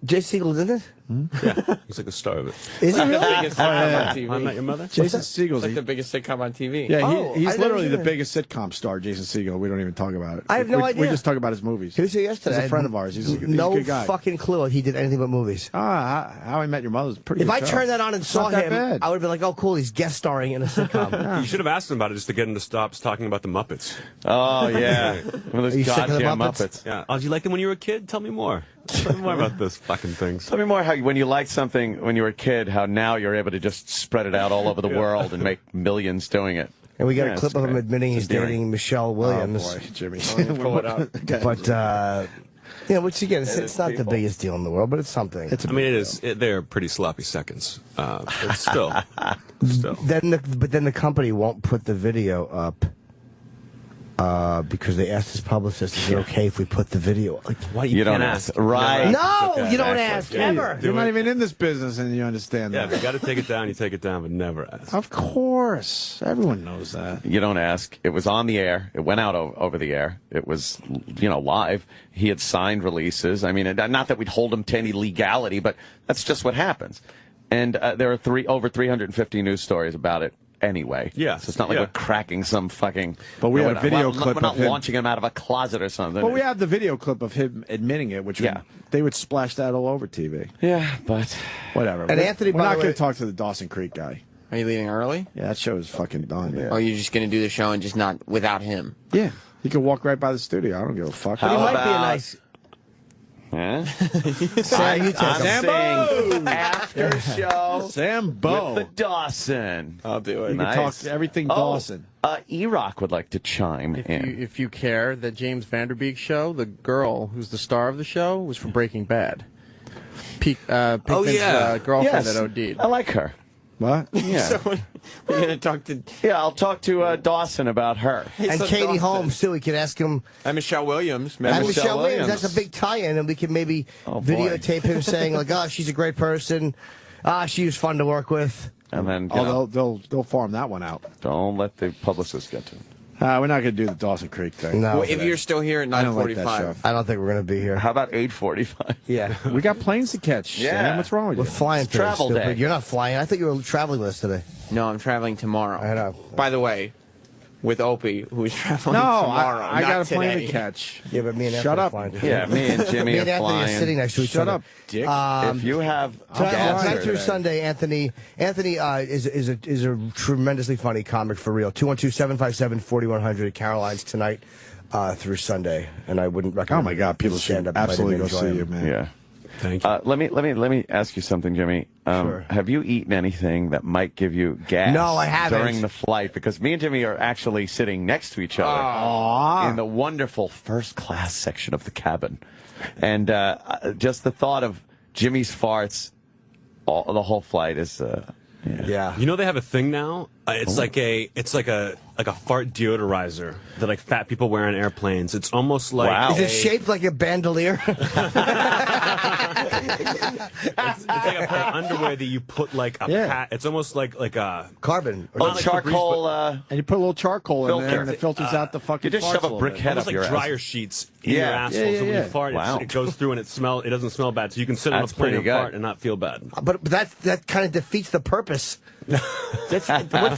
Jay Siegel's in it? Yeah, he's like a star of it. Is he The really? biggest sitcom on TV. How I Met Your Mother. Jason Segel's It's like the biggest sitcom on TV. yeah, Oh, he's I've literally never the seen it. biggest sitcom star, Jason Segel. We don't even talk about it. I have no We idea. just talk about his movies. He was here yesterday. He's I a had friend of ours. He's a no good guy. fucking clue he did anything but movies. How I Met Your Mother's a pretty If good I show. turned that on and It's saw not that him, bad. I would have been like, oh, cool, he's guest starring in a sitcom. You should have asked him about it just to get him to stop talking about the Muppets. Oh, yeah. One of Are you those sick of the goddamn Muppets? Muppets. Yeah. Oh, did you like them when you were a kid? Tell me more. Tell me more about those fucking things. Tell me more how when you liked something when you were a kid, how now you're able to just spread it out all over the world and make millions doing it. And we got Yeah, a clip it's of him great. admitting he's dating Michelle Williams. Oh, boy, Jimmy. Pull it up. But, which again, it's not the biggest deal in the world, but it's something. I mean, it is. They're pretty sloppy seconds. But still. But then the company won't put the video up because they asked his publicist, is it okay if we put the video? Like, Why You don't ask. Right. No, Okay. you don't ask, ever. You're not even in this business, and you understand Yeah, that. if you got to take it down, you take it down, but never ask. Of course, everyone knows that. You don't ask. It was on the air. It went out over the air. It was, live. He had signed releases. I mean, not that we'd hold him to any legality, but that's just what happens. And there are over 350 news stories about it anyway. Yeah. So it's not like we're cracking some fucking... But we have a video clip We're not of him. launching him out of a closet or something. But we have the video clip of him admitting it, which they would splash that all over TV. Yeah, but... Whatever. And Anthony, we're by not the going way- to talk to the Dawson Creek guy. Are you leaving early? Yeah, that show is fucking done. Yeah. Oh, you're just going to do the show and just not without him? Yeah. He could walk right by the studio. I don't give a fuck. But he might be a nice... Huh? Sam, you take I'm him. saying after show Sambo. with the Dawson. I'll do it. You can talk to everything Dawson. E-Rock would like to chime in. If you care, the James Vanderbeek show, the girl who's the star of the show was from Breaking Bad. Pinkman's girlfriend that OD'd. I like her. What? Yeah. So we're going to talk to... Yeah, I'll talk to Dawson about her. And So Katie Dawson. Holmes, too. We could ask him... And Michelle Williams. And Michelle Michelle Williams. Williams. That's a big tie-in, and we can maybe Oh, boy. videotape him saying, like, oh, she's a great person. She was fun to work with. And then, They'll farm that one out. don't let the publicist get to it. We're not going to do the Dawson Creek thing. No. Well, if you're still here at I don't like that 9:45. show. I don't think we're going to be here. How about 8:45? Yeah. We got planes to catch. Yeah. Sam. What's wrong with We're you? flying It's today, travel stupid. day. You're not flying. I thought you were traveling with us today. No, I'm traveling tomorrow. I know. By the way, with Opie, who's traveling No, tomorrow. I not got a plane today. to catch. Yeah, but me and Shut Anthony up. are flying today. Yeah, me and Jimmy Me and are Anthony flying. are sitting next to each Shut other. up, dick. If you have Tonight through today. Sunday, Anthony is a tremendously funny comic for real. 212-757-4100 Caroline's tonight through Sunday, and I wouldn't recommend. Oh my God, people should stand up. absolutely go see you, man. Yeah. Thank you. Let me ask you something, Jimmy. Sure. Have you eaten anything that might give you gas? No, I haven't. During the flight, because me and Jimmy are actually sitting next to each other in the wonderful first class section of the cabin, and just the thought of Jimmy's farts, the whole flight is. Yeah. You know they have a thing now. It's like a fart deodorizer that like fat people wear on airplanes. It's almost like Wow. Is it shaped like a bandolier? It's like a pair of underwead that you put like a pat. It's almost like a carbon. Oh, charcoal. And you put a little charcoal in there, filter. and it filters out the fucking. You just farts shove a little brick bit. head almost up like your dryer ass. sheets in your asshole. So when you fart, Wow. it goes through and it doesn't smell bad. So you can sit on a That's plane pretty and good. fart and not feel bad. But that kind of defeats the purpose. What's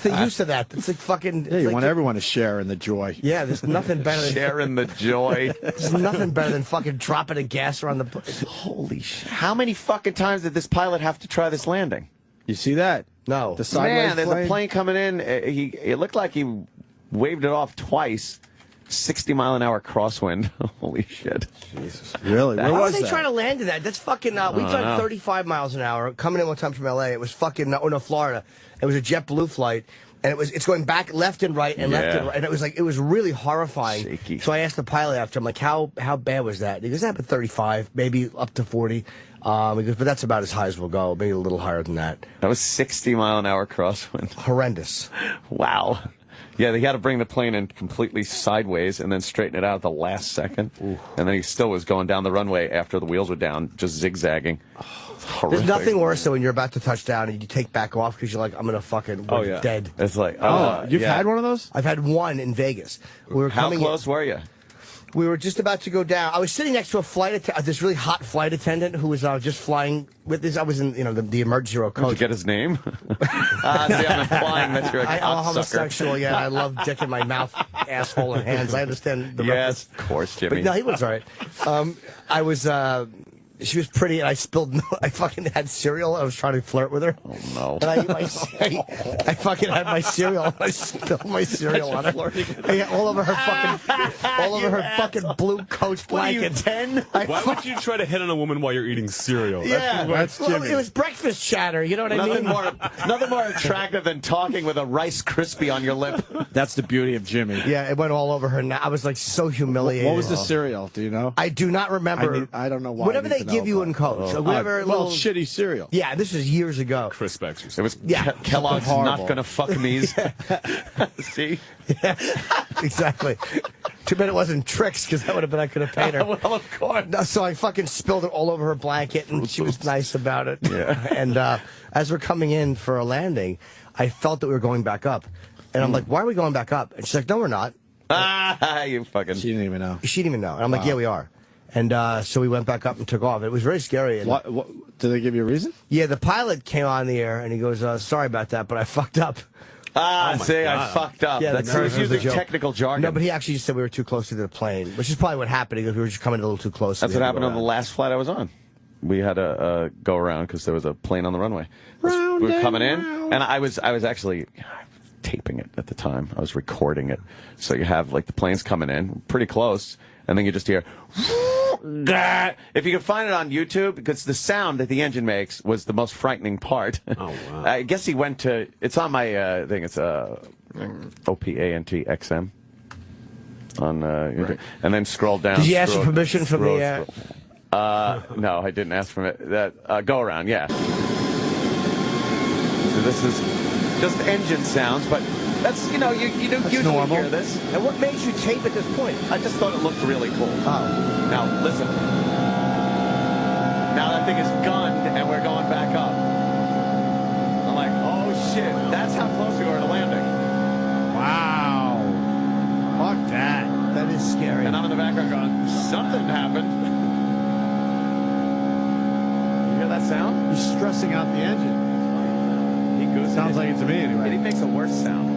the use of that? It's like fucking. Yeah, you want everyone to share in the joy. Yeah, there's nothing better than Sharing the joy. There's nothing better than fucking dropping a gas around the. Holy shit! How many fucking times did this pilot have to try this landing? You see that? No. The sideways Man, there's plane? a plane coming in. It looked like he waved it off twice. 60-mile-an-hour crosswind. Holy shit! Jesus, really? Where Why was were they that? trying to land to that? That's fucking. We tried 35 miles an hour coming in one time from LA. It was fucking. Florida. It was a JetBlue flight. And it's going back left and right and left and right. And it was really horrifying. Shaky. So I asked the pilot after, I'm like, how bad was that? And he goes, about 35, maybe up to 40. He goes, but that's about as high as we'll go, maybe a little higher than that. That was 60-mile-an-hour crosswind. Horrendous. Wow. Yeah, they had to bring the plane in completely sideways and then straighten it out at the last second. Ooh. And then he still was going down the runway after the wheels were down, just zigzagging. There's nothing worse than when you're about to touch down and you take back off because you're like, I'm going to fucking dead. It's like, You've had one of those? I've had one in Vegas. How close were you? We were just about to go down. I was sitting next to this really hot flight attendant who was just flying with this. I was in the emergency row coach. Did you get his name? See, I'm implying that you're a I'm cocksucker. homosexual, yeah. I love dick in my mouth, asshole, and hands. I understand the reference. Yes, of course, Jimmy. But no, he was all right. I was... she was pretty, and I fucking had cereal. I was trying to flirt with her. Oh, no. And I fucking had my cereal, and I spilled my cereal on her. Yeah, all over her fucking blue coach blanket. What are you, 10? Why would you try to hit on a woman while you're eating cereal? Yeah, that's Jimmy. It was breakfast chatter, you know what I mean? Nothing more attractive than talking with a Rice Krispie on your lip. That's the beauty of Jimmy. Yeah, it went all over her. I was like so humiliated. What was the cereal? Do you know? I do not remember. I don't know why. Whatever they give you in coach. Well, shitty cereal. Yeah, this is years ago. Crisp Extra. It was Kellogg's horrible. not gonna fuck me's. See? Yeah, exactly. Too bad it wasn't Trix, because I could have paid her. Well, of course. No, so I fucking spilled it all over her blanket, and she was nice about it. Yeah. And as we're coming in for a landing, I felt that we were going back up. And I'm like, why are we going back up? And she's like, no, we're not. You fucking... She didn't even know. She didn't even know. And I'm like, yeah, we are. And so we went back up and took off. It was very scary. And What, did they give you a reason? yeah, the pilot came on the air, and he goes, sorry about that, but I fucked up. I fucked up. Yeah, That's he was using technical jargon. No, but he actually just said we were too close to the plane, which is probably what happened. He goes, we were just coming a little too close. That's what happened on the last flight I was on. We had to go around because there was a plane on the runway. We were coming in, and I was actually taping it at the time. I was recording it. So you have like the planes coming in pretty close, and then you just hear. If you can find it on YouTube, because the sound that the engine makes was the most frightening part. Oh, wow. I guess he went to. It's on my thing. It's OPANTXM. On right. And then scroll down. Did you ask for permission from the? No, I didn't ask from it. That go around, yeah. So this is just engine sounds, but that's you usually normal. hear this. And what made you tape at this point? I just thought it looked really cool. Oh. Now listen. Now that thing is gunned, and we're going back up. I'm like, oh shit! That's how close we were to landing. Wow. Fuck that. That is scary. And I'm in the background going, something happened. You hear that sound? He's stressing out the engine. He goes. Sounds like it to me anyway. He makes a worse sound.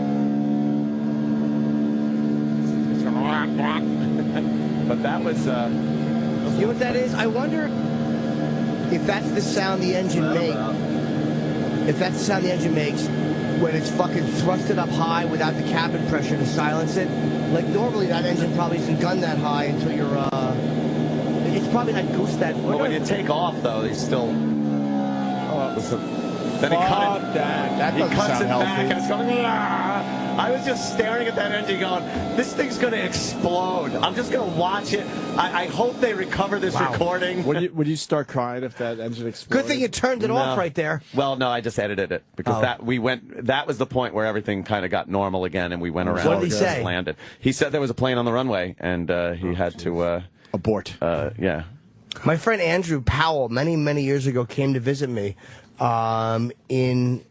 But that was. You know what that is? I wonder if that's the sound the engine makes. If that's the sound the engine makes when it's fucking thrusted up high without the cabin pressure to silence it. Like normally that engine probably isn't gunned that high until you're. It's probably not goosed that. But when you take off, though, he's still. Oh, listen. Then he cut it. That he doesn't cuts sound it healthy. back, and it's going. I was just staring at that engine, going, "This thing's going to explode." I'm just going to watch it. I hope they recover this recording. Would you start crying if that engine exploded? Good thing you turned it off right there. Well, no, I just edited it because that was the point where everything kind of got normal again, and we went around. What did he say? Landed. He said there was a plane on the runway, and he had to abort. Yeah. My friend Andrew Powell, many years ago, came to visit me in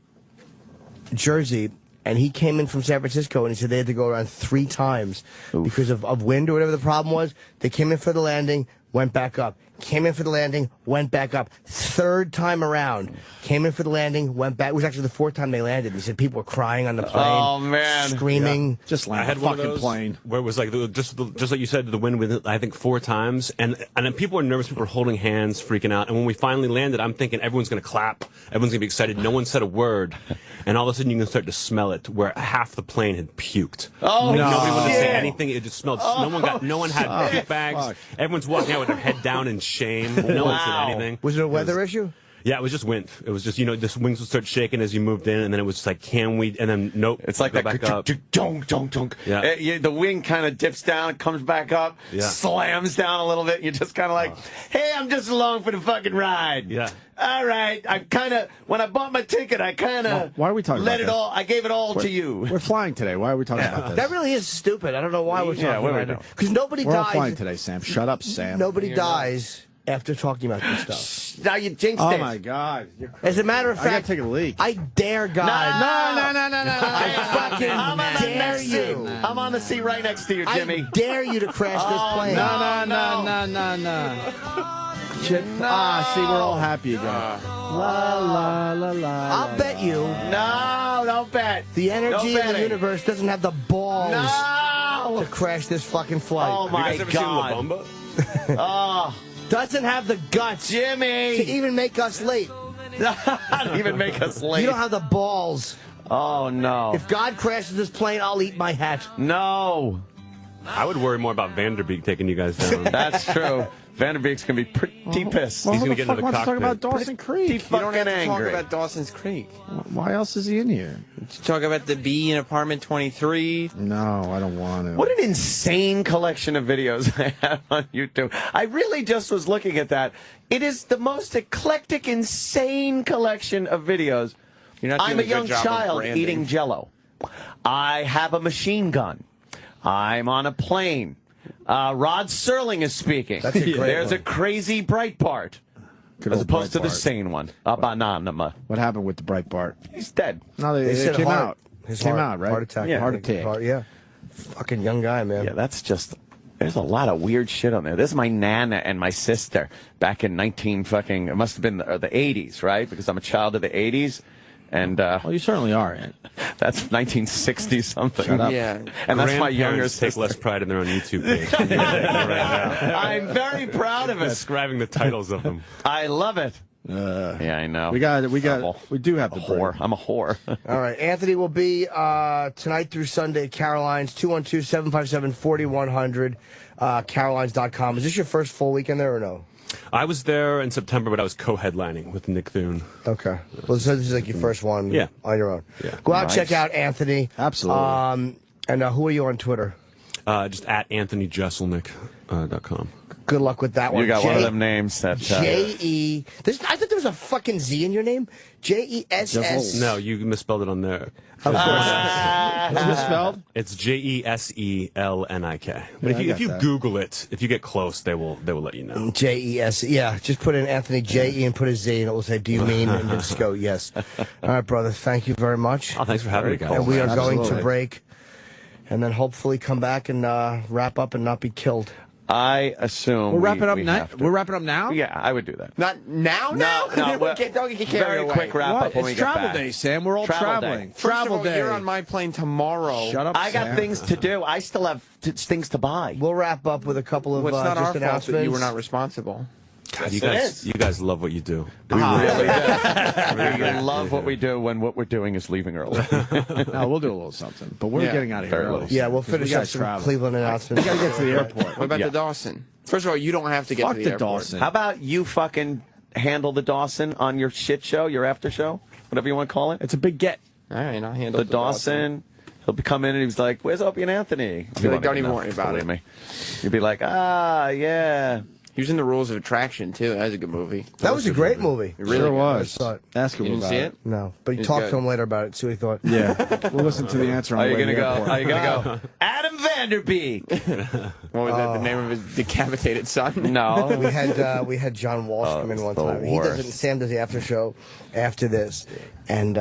Jersey. And he came in from San Francisco, and he said they had to go around 3 times because of wind or whatever the problem was. They came in for the landing, went back up. Came in for the landing, went back up. 3rd time around, came in for the landing, went back. It was actually the 4th time they landed. He said people were crying on the plane. Oh, man. Screaming. Yeah. Just land I had a one of fucking those plane. where it was like just like you said, the wind with I think 4 times, and then people were nervous, people were holding hands, freaking out. And when we finally landed, I'm thinking everyone's gonna clap, everyone's gonna be excited. No one said a word, and all of a sudden you can start to smell it, where half the plane had puked. Oh, like, no. Nobody wanted to say Shit. anything. It just smelled. No one had puke bags. Fuck. Everyone's walking out with their head down in shame. No one said anything. Was it a weather issue? Yeah, it was just wind. It was just, the wings would start shaking as you moved in, and then it was just like, can we? And then, nope. It's like go that. back up. Dunk. Yeah. The wing kind of dips down, comes back up, slams down a little bit. You're just kind of like, hey, I'm just along for the fucking ride. Yeah. All right. I kind of, when I bought my ticket, I kind of why are we talking let about it this? all, I gave it all to you. We're flying today. Why are we talking about this? That really is stupid. I don't know why we're talking about it. Because nobody We're all dies. flying today, Sam. Shut up, Sam. Nobody dies after talking about this stuff. Now you jinxed Oh it. my God! As a matter of I gotta fact, take a leak. I dare God. No. I fucking I'm on the dare next you. seat. I'm on the seat right next to you, Jimmy. I dare you to crash this plane. No. See, we're all happy again. La. I'll bet you. No, don't bet. The energy No in the betting. universe doesn't have the balls to crash this fucking flight. Oh my you guys ever God. seen La Bamba? Oh, Doesn't have the guts to Jimmy. even make us late. Not even make us late. You don't have the balls. Oh no. If God crashes this plane, I'll eat my hat. No. I would worry more about Vanderbeek taking you guys down. That's true. Vanderbeek's going to be pretty pissed. Well, He's who going to the get fuck into the wants to talk cockpit. about Dawson Creek? You don't have to talk angry. about Dawson's Creek. Why else is he in here? Talk about the bee in apartment 23. No, I don't want to. What an insane collection of videos I have on YouTube. I really just was looking at that. It is the most eclectic, insane collection of videos. You're not doing I'm a good young job of child branding. eating Jell-O. I have a machine gun. I'm on a plane. Rod Serling is speaking. That's a great There's one. a crazy Breitbart. Good As old opposed to the Breitbart. sane one. A banana. What happened with the Breitbart? He's dead. No, they said came heart- out. His Came heart, out, right? Heart attack. Yeah. Heart attack. Yeah. Fucking young guy, man. Yeah, that's just... There's a lot of weird shit on there. This is my nana and my sister back in it must have been the 80s, right? Because I'm a child of the 80s. And Well, you certainly are. Ant. that's 1960 something. Shut up. Yeah. And that's my younger Grandparents take sister. less pride in their own YouTube page. than you do right now. I'm very proud of it. Describing the titles of them. I love it. Yeah, I know. We do have the whore. I'm a whore. All right. Anthony will be tonight through Sunday at Caroline's, 212-757-4100, carolines.com. Is this your first full weekend there or no? I was there in September, but I was co-headlining with Nick Thune. Okay. Well, so this is like your first one on your own. Yeah. Go out, Nice. check out Anthony. Absolutely. And who are you on Twitter? Just at AnthonyJeselnik.com. Good luck with that one. You got one of them names that... J-E... I thought there was a fucking Z in your name. J-E-S-S. No, you misspelled it on there. Of course. It's misspelled? It's Jeselnik. But Yeah, if you that. Google it, if you get close, they will let you know. J-E-S. Yeah, just put in Anthony J-E and put a Z, and it will say, do you mean? And just go, yes. All right, brother. Thank you very much. Oh, thanks for having me, guys. And we are going to Absolutely. break and then hopefully come back and wrap up and not be killed. I assume We're wrapping up we now. have to. We're wrapping up now. Yeah, I would do that. Not now? No, Don't get carried very away. quick wrap What? up when we It's get travel back. day, Sam. We're all Travel traveling. day. First of Travel all, day. you're on my plane tomorrow. Shut up. I got Sam. things to do. I still have things to buy. We'll wrap up with a couple of Well, it's not just our fault announcements. that you were not responsible. God, Yes, you guys love what you do. We really do. We love what we do when what we're doing is leaving early. No, we'll do a little something, but we're Yeah. getting out of here Very early. little. Yeah, we'll 'Cause finish gotta up some travel. Cleveland announcements. We got to get to the airport. What about Yeah. the Dawson? First of all, you don't have to get Fuck to the the airport. Dawson. How about you fucking handle the Dawson on your shit show, your after show, whatever you want to call it? It's a big get. All right, I'll handle The Dawson. He'll come in and he's like, "Where's Opie and Anthony?" Be like, don't even worry about it. Me. You'd be like, yeah. He was in the Rules of Attraction, too. That was a good movie. That was a great movie. It really Sure good. was. I saw it. Ask him You didn't about see it. it? No, but you It's talk good. to him later about it. See what he thought. Yeah, we'll listen to the answer on Are the you way to gonna the go? airport. Are you gonna go? Adam Vanderbeek. What was that, the name of his decapitated son? No. We had John Walsh come in one the time. He does it. worst. Sam does the after show after this, and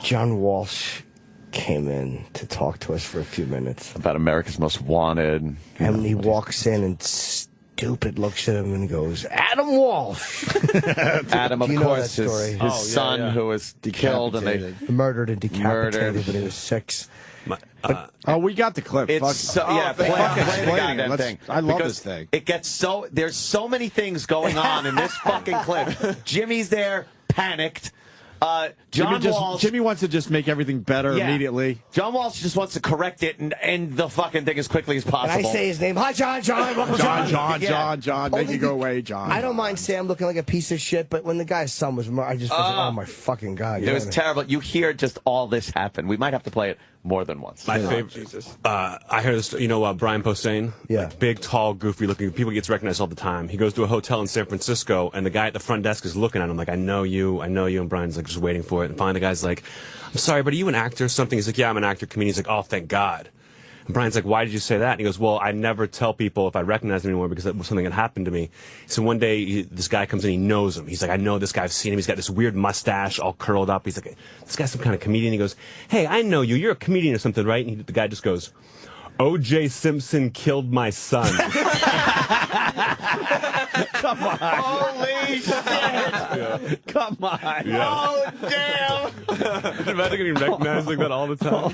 John Walsh came in to talk to us for a few minutes. About America's Most Wanted. And he walks in and stupid looks at him and goes, "Adam Walsh." Adam, of Do you know course, that his story? son who was killed and they Murdered and decapitated Murdered. when he was 6. Oh, we got the clip. It's Fuck. so, yeah, play fucking the explain it. goddamn Let's- thing. I love Because this thing. It gets so there's so many things going on in this fucking clip. Jimmy's there, panicked. John Walsh. Jimmy wants to just make everything better Yeah. immediately. John Walsh just wants to correct it and end the fucking thing as quickly as And possible. I say his name. Hi, John. Welcome, John. Make Only you go be- away, John. I don't mind Sam looking like a piece of shit, but when the guy's son was murdered, I just was like, oh my fucking God. It was terrible. You hear just all this happen. We might have to play it more than once. My favorite. I heard this. Brian Posehn. Yeah. Like, big, tall, goofy looking. People gets recognized all the time. He goes to a hotel in San Francisco, and the guy at the front desk is looking at him like, "I know you." And Brian's like just waiting for it. And finally, the guy's like, "I'm sorry, but are you an actor or something?" He's like, "Yeah, I'm an actor." Comedian. He's like, "Oh, thank God." And Brian's like, "Why did you say that?" And he goes, "Well, I never tell people if I recognize them anymore because that was something that happened to me." So one day, this guy comes in, he knows him. He's like, "I know this guy. I've seen him. He's got this weird mustache all curled up." He's like, "This guy's some kind of comedian." He goes, "Hey, I know you. You're a comedian or something, right?" And the guy just goes, "O.J. Simpson killed my son." Come on. Holy shit! Yeah. Come on. Yeah. Oh damn! Imagine getting recognized like that all the time.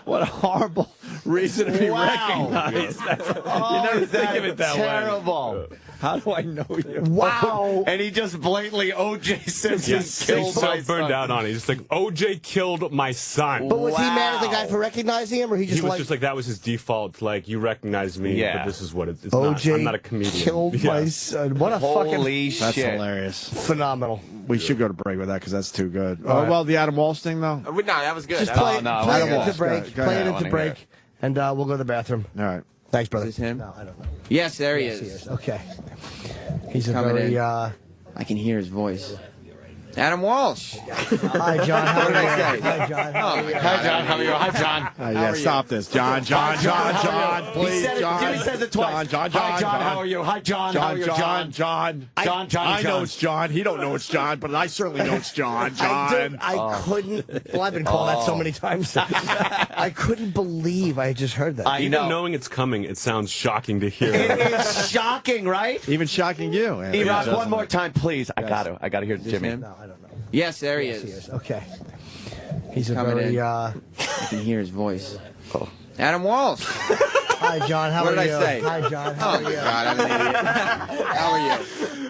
What a horrible reason to be Wow. recognized. Oh, you never is that think of it that way. terrible. How do I know you? Wow. And he just blatantly O.J. Simpson He's killed so my burned son. out on it. He's just like, O.J. killed my son. But was he mad at the guy for recognizing him, or he He was like... just like, that was his default, like, you recognize me, Yeah. but this is what it's O.J. not. I'm not a comedian. killed my son. What a fucking... Holy shit. That's hilarious. Phenomenal. We should go to break with that because that's too good. Oh, well, the Adam Walsh thing, though? No, that was good. Just play it Adam into Walsh. break. Go Play ahead. it into break, and we'll go to the bathroom. All right. Thanks, brother. Is this him? No, I don't know. Yes, there he Yes, is. Okay. He's a Coming very... in. I can hear his voice. Adam Walsh. Hi, John. How What did are I you? say? Hi, John. How are you? Hi, John. How are you? Hi, John. Yeah, stop this. John, please, He said it, John. Jimmy says it twice. John, Hi, John. How are you? Hi, John. How are you, John? I know it's John. He don't know it's John, but I certainly know it's John. I couldn't. Well, I've been called that so many times. I couldn't believe I just heard that. Even knowing it's coming, it sounds shocking to hear. It is shocking, right? Even shocking you. E-Rock, one more time, please. I got to hear Jimmy. No, I don't know. Yes, there he is. Okay. He's a Coming very... in. I can hear his voice. Adam Walsh. Hi, John. How What are did you? I say? Hi, John. How Oh, are you? God, I'm an idiot. How are you?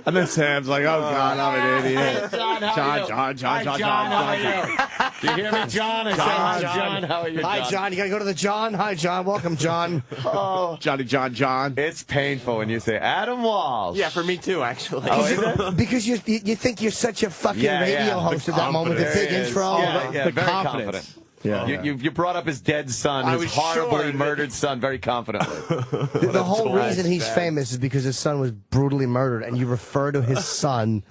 And then Sam's like, oh, God, I'm an idiot. John, how are you? John, how are you? Do you hear me, John? I say, John, how are you, John? Hi, John. You got to go to the John? Hi, John. Welcome, John. Johnny John. It's painful when you say Adam Walsh. Yeah, for me too, actually. Because you think you're such a fucking radio host at that moment. The big intro. Yeah, The very confidence. confident. Yeah. You brought up his dead son, I his was horribly sure. murdered son, very confidently. The whole reason he's famous is because his son was brutally murdered, and you refer to his son.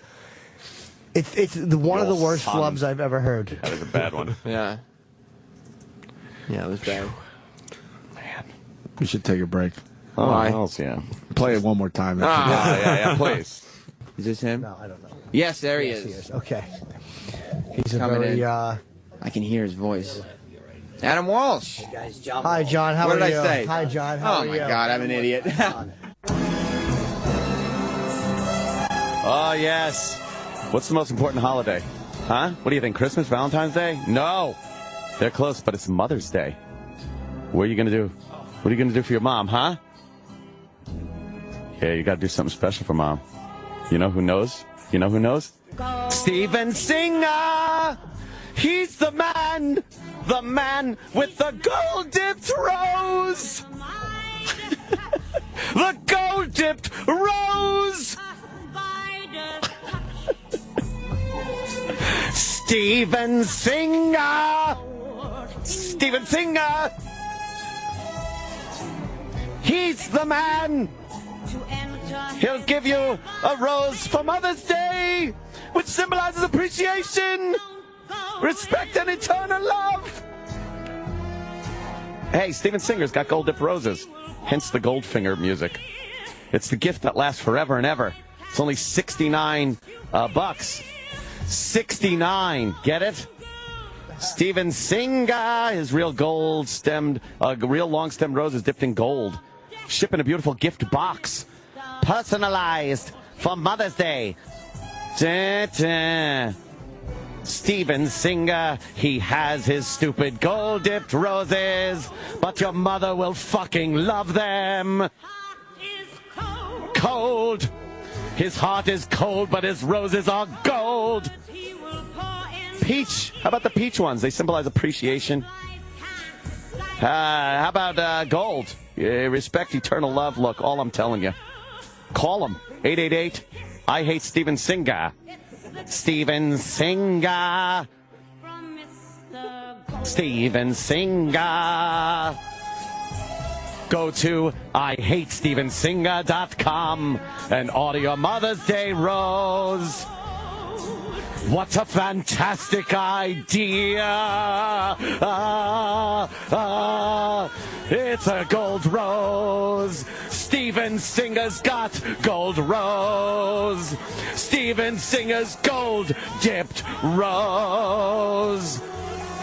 It's one of the worst flubs I've ever heard. That was a bad one. Yeah. Yeah, it was bad. We should take a break. Oh, Why? else, yeah. Play it one more time. Yeah, please. Is this him? No, I don't know. Yes, there he Yes, is. Okay. He's a Coming very... in. I can hear his voice. Adam Walsh. Hi, John. How What are did you? I say? Hi, John. How Oh, are my you? God, I'm an idiot. Oh, yes. What's the most important holiday? Huh? What do you think, Christmas, Valentine's Day? No. They're close, but it's Mother's Day. What are you going to do? What are you going to do for your mom, huh? Yeah, you got to do something special for Mom. You know who knows? You know who knows? Steven Singer! He's the man with the gold-dipped rose! The gold-dipped rose! Steven Singer! Steven Singer! He's the man! He'll give you a rose for Mother's Day, which symbolizes appreciation, respect, and eternal love. Hey, Steven Singer's got gold-dipped roses, hence the Goldfinger music. It's the gift that lasts forever and ever. It's only $69 bucks. 69, get it? Steven Singer, his real gold-stemmed, real long-stemmed roses dipped in gold. Shipped in a beautiful gift box. Personalized for Mother's Day. Da-da. Steven Singer, he has his stupid gold-dipped roses, but your mother will fucking love them. Cold. His heart is cold, but his roses are gold. Peach. How about the peach ones? They symbolize appreciation. How about gold? Respect, eternal love. Look, all I'm telling you. Call him. 888. I hate Steven Singer. Steven Singer. Steven Singer. Go to IHateStevenSinger.com and order your Mother's Day rose. What a fantastic idea! It's a gold rose. Steven Singer's got gold rose. Steven Singer's gold-dipped rose.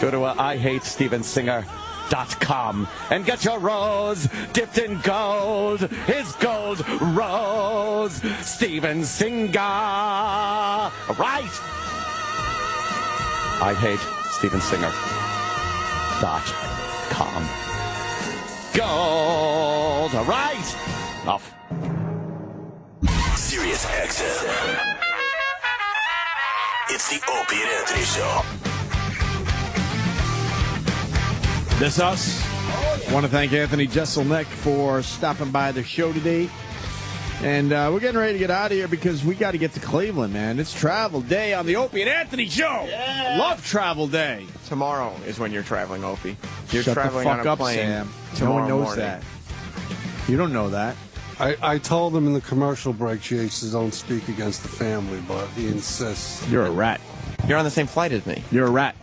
Go to IHateStevenSinger.com and get your rose dipped in gold. His gold rose. Steven Singer. Right. IHateStevenSinger.com. Gold. Right. Off. Sirius XM. It's the Opie and Anthony Show. This us. Want to thank Anthony Jeselnik for stopping by the show today. And we're getting ready to get out of here because we got to get to Cleveland, man. It's travel day on the Opie and Anthony Show. Yeah. Love travel day. Tomorrow is when you're traveling, Opie. You're Shut traveling the fuck on a up, plane. Sam. No Tomorrow one knows morning. that. You don't know that. I told him in the commercial break, Jason, don't speak against the family, but he insists. You're a rat. You're on the same flight as me. You're a rat.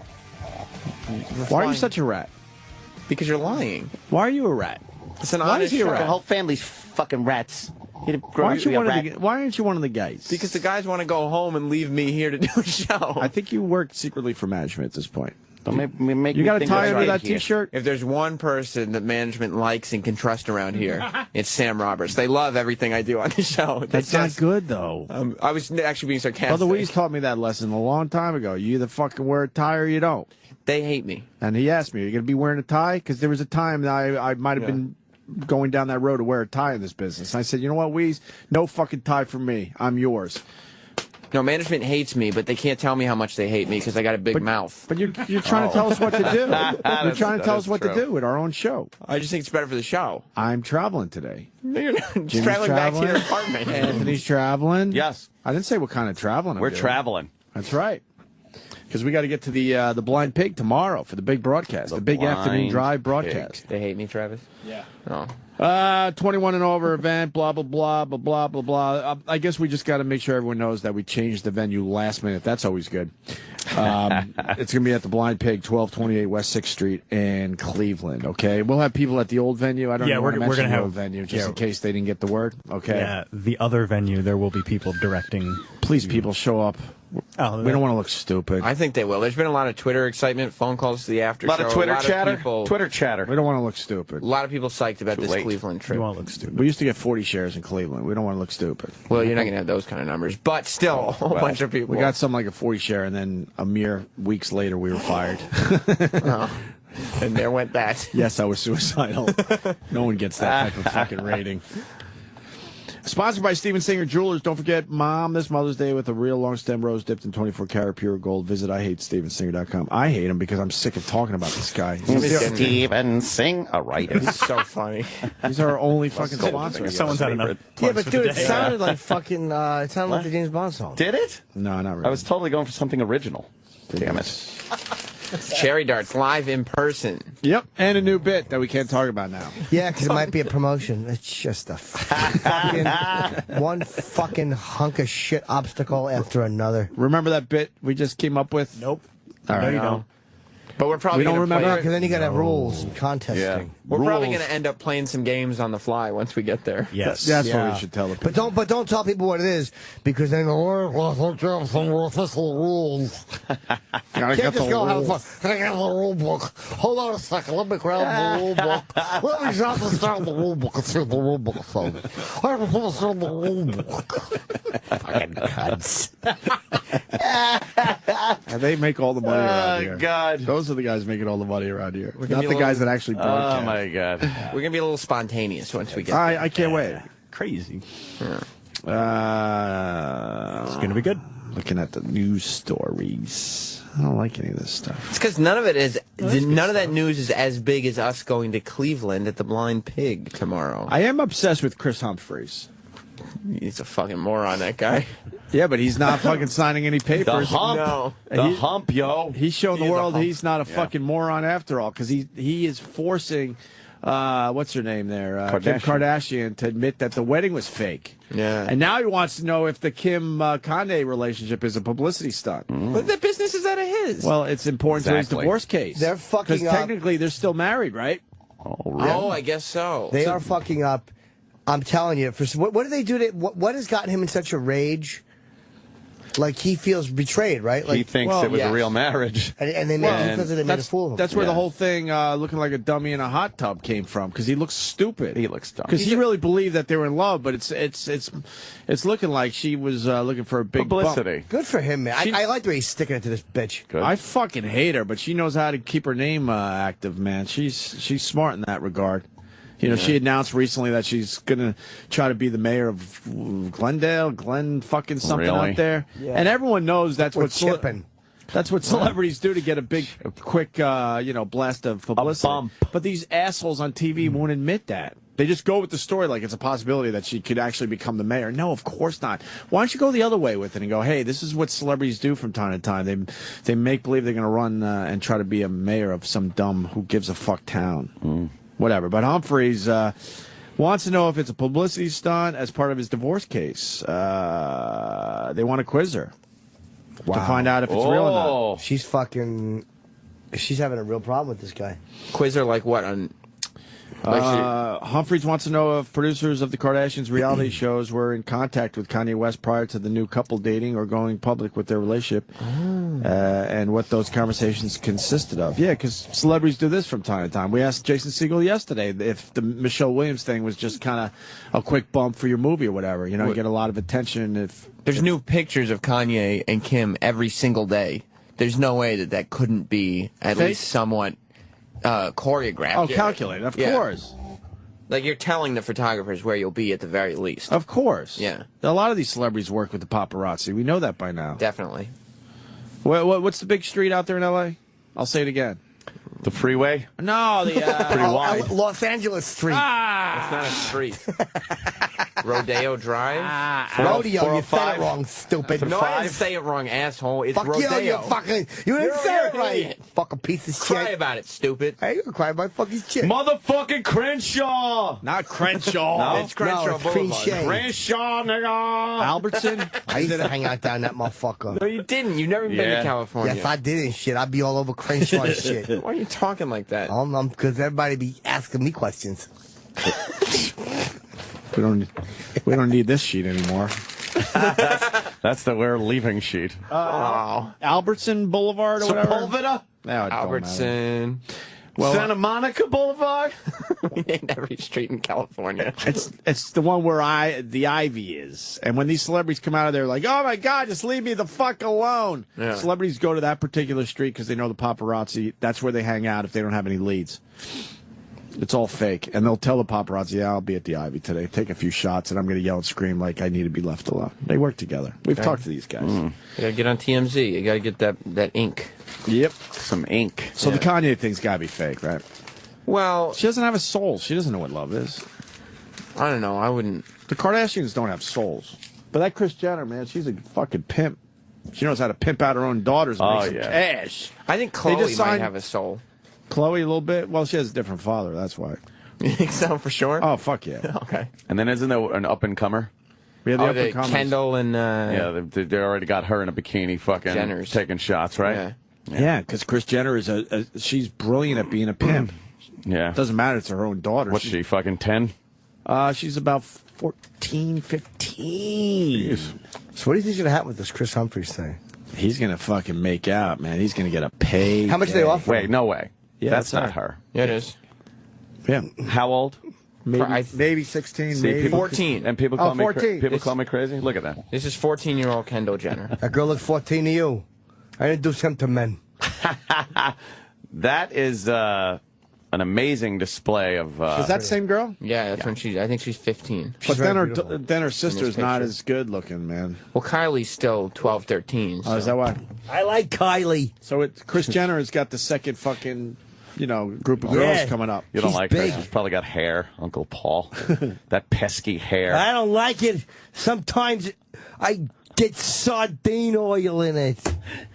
We're Why are you flying- such a rat? Because you're lying. Why are you a rat? It's an Why honest is he a show. rat? The whole family's fucking rats. Why aren't you one of the guys? Because the guys want to go home and leave me here to do a show. I think you work secretly for management at this point. Don't make You me got a think tie I'm under right that here. T-shirt? If there's one person that management likes and can trust around here, it's Sam Roberts. They love everything I do on the show. That's not good, though. I was actually being sarcastic. Brother Weeze taught me that lesson a long time ago. You either fucking wear a tie or you don't. They hate me. And he asked me, are you going to be wearing a tie? Because there was a time that I might have been going down that road to wear a tie in this business. I said, you know what, Weeze? No fucking tie for me. I'm yours. No, management hates me, but they can't tell me how much they hate me because I got a big mouth. But you're trying to tell us what to do. You're trying to tell us what to do with our own show. I just think it's better for the show. I'm traveling today. No, you're not. Just Jimmy's traveling back to your apartment. Anthony's traveling. Yes. I didn't say what kind of traveling We're I'm doing. traveling. That's right. Because we got to get to the Blind Pig tomorrow for the big broadcast, the big afternoon drive broadcast. They hate me, Travis? Yeah. Oh. 21 and over event, blah, blah, blah, blah, blah, blah, blah. I guess we just got to make sure everyone knows that we changed the venue last minute. That's always good. It's going to be at the Blind Pig, 1228 West 6th Street in Cleveland, okay? We'll have people at the old venue. I don't know we're gonna the have old venue just in case they didn't get the word, okay? Yeah, the other venue, there will be people directing. Please, people, show up. Oh, we don't want to look stupid. I think they will. There's been a lot of Twitter excitement, phone calls to the after A lot show. of Twitter chatter. People, Twitter chatter. We don't want to look stupid. a lot of people psyched about this late. Cleveland trip. You won't look stupid. We used to get 40 shares in Cleveland. We don't want to look stupid. Well, you're not going to have those kind of numbers, but still, a whole bunch of people. We got something like a 40 share, and then a mere weeks later, we were fired. And there went that. Yes, I was suicidal. No one gets that type of fucking rating. Sponsored by Steven Singer Jewelers. Don't forget, Mom, this Mother's Day with a real long stem rose dipped in 24-karat pure gold. Visit IHateStevenSinger.com. I hate him because I'm sick of talking about this guy. Steven Singer. He's so funny. He's our only fucking sponsor. Someone's had enough. Yeah, but dude, it sounded like fucking. It sounded like the James Bond song. Did it? No, not really. I was totally going for something original. Damn it. Cherry Darts live in person. Yep, and a new bit that we can't talk about now. Yeah, because it might be a promotion. It's just a fucking one fucking hunk of shit obstacle after another. Remember that bit we just came up with? Nope. All right. No, you don't. But we're probably We don't gonna remember play- Because then you got to have rules and contesting. Yeah. We're probably Rules. going to end up playing some games on the fly once we get there. Yes. That's Yeah. what we should tell the people. But don't tell people what it is, because then well, don't have some official rules. Gotta Can't get just the go have rules. fun. Can I get the rule book? Hold on a second. Let me grab the rule book. Let me jot this down the rule book and see what the rule book says. I have to put this in the rule book. Fucking cunts. And they make all the money around here. God. Those are the guys making all the money around here. gonna Not be the a guys little- that actually broadcast. Oh, my God. We're going to be a little spontaneous once we get there. I can't wait. Crazy. It's It's going to be good. Looking at the news stories. I don't like any of this stuff. It's because none of it is. None of that news is as big as us going to Cleveland at the Blind Pig tomorrow. I am obsessed with Chris Humphreys. He's a fucking moron, that guy. Yeah, but he's not fucking signing any papers. The hump. No. The hump, yo. He's showing the He is a world hump. he's not a fucking moron after all, because he is forcing, what's her name there? Kim Kardashian to admit that the wedding was fake. Yeah. And now he wants to know if the Kim Kanye relationship is a publicity stunt. But the business is out of his. Well, it's important to his divorce case. They're fucking Because up. technically they're still married, right? Oh, I guess so. They are fucking up. I'm telling you. What do they do to? What has gotten him in such a rage? Like he feels betrayed, right? Like He thinks it was a real marriage. And they made he feels that they made a fool of him. That's where the whole thing looking like a dummy in a hot tub came from, because he looks stupid. He looks dumb. Because he really believed that they were in love, but it's looking like she was looking for a big publicity. bump. Good for him, man. I like the way he's sticking it to this bitch. Good. I fucking hate her, but she knows how to keep her name active, man. She's smart in that regard. You know, she announced recently that she's going to try to be the mayor of Glen fucking something out there. Yeah. And everyone knows that's what celebrities do to get a big, quick, blast of publicity. A bump. But these assholes on TV won't admit that. They just go with the story like it's a possibility that she could actually become the mayor. No, of course not. Why don't you go the other way with it and go, hey, this is what celebrities do from time to time. They make believe they're going to run and try to be a mayor of some dumb who gives a fuck town. Whatever. But Humphreys wants to know if it's a publicity stunt as part of his divorce case. They want to quiz her to find out if it's real or not. She's having a real problem with this guy. Quiz her like what? Humphreys wants to know if producers of the Kardashians' reality shows were in contact with Kanye West prior to the new couple dating or going public with their relationship, and what those conversations consisted of. Yeah, because celebrities do this from time to time. We asked Jason Segel yesterday if the Michelle Williams thing was just kind of a quick bump for your movie or whatever. You know, you get a lot of attention. There's new pictures of Kanye and Kim every single day. There's no way that couldn't be at least somewhat choreographed. Oh, calculated, of course. Like, you're telling the photographers where you'll be at the very least. Of course. Yeah. A lot of these celebrities work with the paparazzi. We know that by now. Definitely. What's the big street out there in L.A.? I'll say it again. The freeway? No, the... Pretty wide. Los Angeles Street. It's not a street. Rodeo Drive? Rodeo, you said it wrong, stupid. No, I didn't say it wrong, asshole. It's Rodeo. You didn't say it right. Idiot. Fucking piece of shit. Cry about it, stupid. Hey, you can cry about fucking shit. Motherfucking Crenshaw! Not Crenshaw. No, it's Crenshaw Boulevard. Crenshaw, nigga! Albertson? I used to hang out down that motherfucker. No, you didn't. You've never been to California. Yes, I did and shit. I'd be all over Crenshaw and shit. Why are you talking like that? Because everybody be asking me questions. We don't need this sheet anymore. That's the we're leaving sheet. Albertson Boulevard or whatever. Sepulveda? No, Albertson. Well, Santa Monica Boulevard? We named every street in California. It's the one where the Ivy is. And when these celebrities come out of there like, oh my God, just leave me the fuck alone. Yeah. Celebrities go to that particular street because they know the paparazzi. That's where they hang out if they don't have any leads. It's all fake. And they'll tell the paparazzi, yeah, I'll be at the Ivy today. Take a few shots, and I'm going to yell and scream like I need to be left alone. They work together. We've talked to these guys. You got to get on TMZ. You got to get that ink. Yep. Some ink. So the Kanye thing's got to be fake, right? Well, she doesn't have a soul. She doesn't know what love is. I don't know. I wouldn't. The Kardashians don't have souls. But that Kris Jenner, man, she's a fucking pimp. She knows how to pimp out her own daughters and make some cash. I think Chloe might have a soul. Chloe a little bit? Well, she has a different father, that's why. You think so, for sure? Oh, fuck yeah. Okay. And then isn't there an up-and-comer? Yeah, the up-and-comers. Kendall and... yeah, they already got her in a bikini fucking Jenners. Taking shots, right? Yeah, because Kris Jenner is she's brilliant at being a pimp. Yeah. It doesn't matter, it's her own daughter. What's she, fucking 10? She's about 14, 15. Jeez. So what do you think's going to happen with this Chris Humphreys thing? He's going to fucking make out, man. He's going to get a pay. How much do they offer? Wait, no way. Yeah, that's not her. Yeah, it is. Yeah. How old? Maybe 16, maybe 14. And people call 14. People call me crazy? Look at that. This is 14-year-old Kendall Jenner. That girl looks 14 to you. I introduce him to men. That is an amazing display of... is that the same girl? Yeah, that's when I think she's 15. But then her sister's not as good looking, man. Well, Kylie's still 12, 13. So. Oh, is that why? I like Kylie. So Kris Jenner has got the second fucking... group of girls coming up. You don't She's like big. her. She's probably got hair, Uncle Paul. That pesky hair. I don't like it. Sometimes I get sardine oil in it.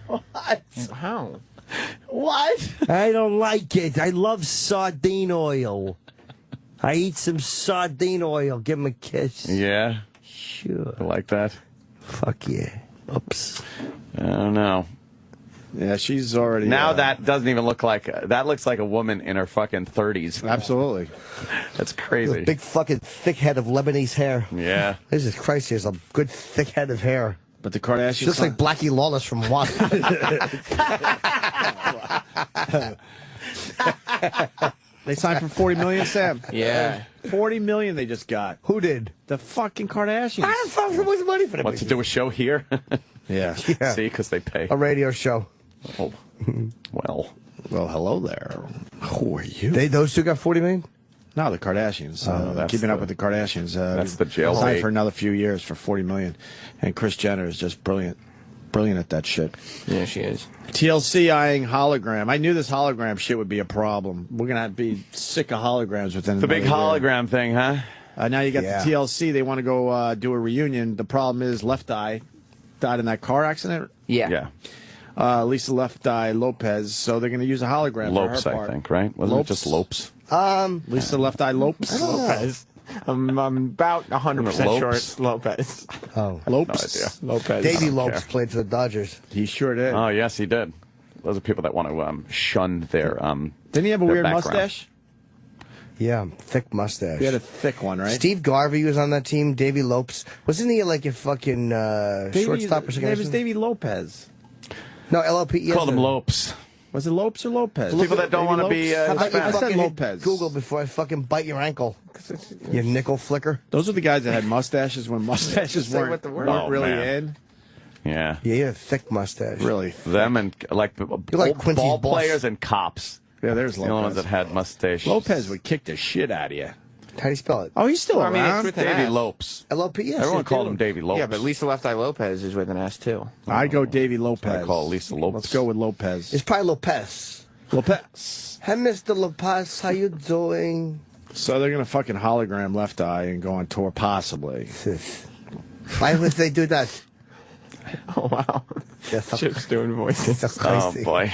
What? How? What? I don't like it. I love sardine oil. I eat some sardine oil. Give him a kiss. Yeah? Sure. I like that. Fuck yeah. Oops. I don't know. Yeah, she's already... Now that doesn't even look like... That looks like a woman in her fucking 30s. Absolutely. That's crazy. A big fucking thick head of Lebanese hair. Yeah. Jesus Christ, she has a good thick head of hair. But the Kardashians... She looks like Blackie Lawless from Watson. They signed for $40 million, Sam. Yeah. $40 million they just got. Who did? The fucking Kardashians. I don't fucking what's money for them. What, to do a show here? Yeah. See, because they pay. A radio show. Oh. Well, hello there. Who are you? Those two got $40 million? No, the Kardashians. That's Keeping Up with the Kardashians. That's the jail signed date. for another few years for $40 million. And Kris Jenner is just brilliant. Brilliant at that shit. Yeah, she is. TLC eyeing hologram. I knew this hologram shit would be a problem. We're going to be sick of holograms within The big hologram thing, huh? Now you got the TLC. They want to go do a reunion. The problem is Left Eye died in that car accident. Yeah. Lisa Left Eye Lopez. So they're going to use a hologram Lopes, for her part. I think, right? Wasn't it just Lopes? Lisa Left Eye Lopes. Lopez. I'm about 100% sure it's Lopez. Oh. Lopes. No idea. Lopez. Davey Lopes played for the Dodgers. He sure did. Oh, yes, he did. Those are people that want to shun their Didn't he have a their weird background. mustache? Yeah, thick mustache. He had a thick one, right? Steve Garvey was on that team. Davey Lopes. Wasn't he like a fucking shortstop or something? It was Davey Lopez. No, LOP. Called him Lopes. Was it Lopes or Lopez? People that don't want to be How about you I said fucking Lopez. Google before I fucking bite your ankle. You nickel flicker. Those are the guys that had mustaches when mustaches weren't really in. Yeah. Yeah, you have a thick mustache. Really. Them and like Quincy's ball boss. players and cops. Yeah, there's The only ones Lopez. that had mustaches. Lopez would kick the shit out of you. How do you spell it? Oh, he's still I mean, around. it's with an Davy S. Lopes. LOP, yes. Everyone called him Davy Lopes. Yeah, but Lisa Left Eye Lopez is with an S too. I go Davey Lopez. I call Lisa Lopes. Let's go with Lopez. It's probably Lopez. Lopez. Hey, Mr. Lopez, how you doing? So they're gonna fucking hologram Left Eye and go on tour, possibly. Why would they do that? Oh, wow. Chip's doing voices. Oh, boy.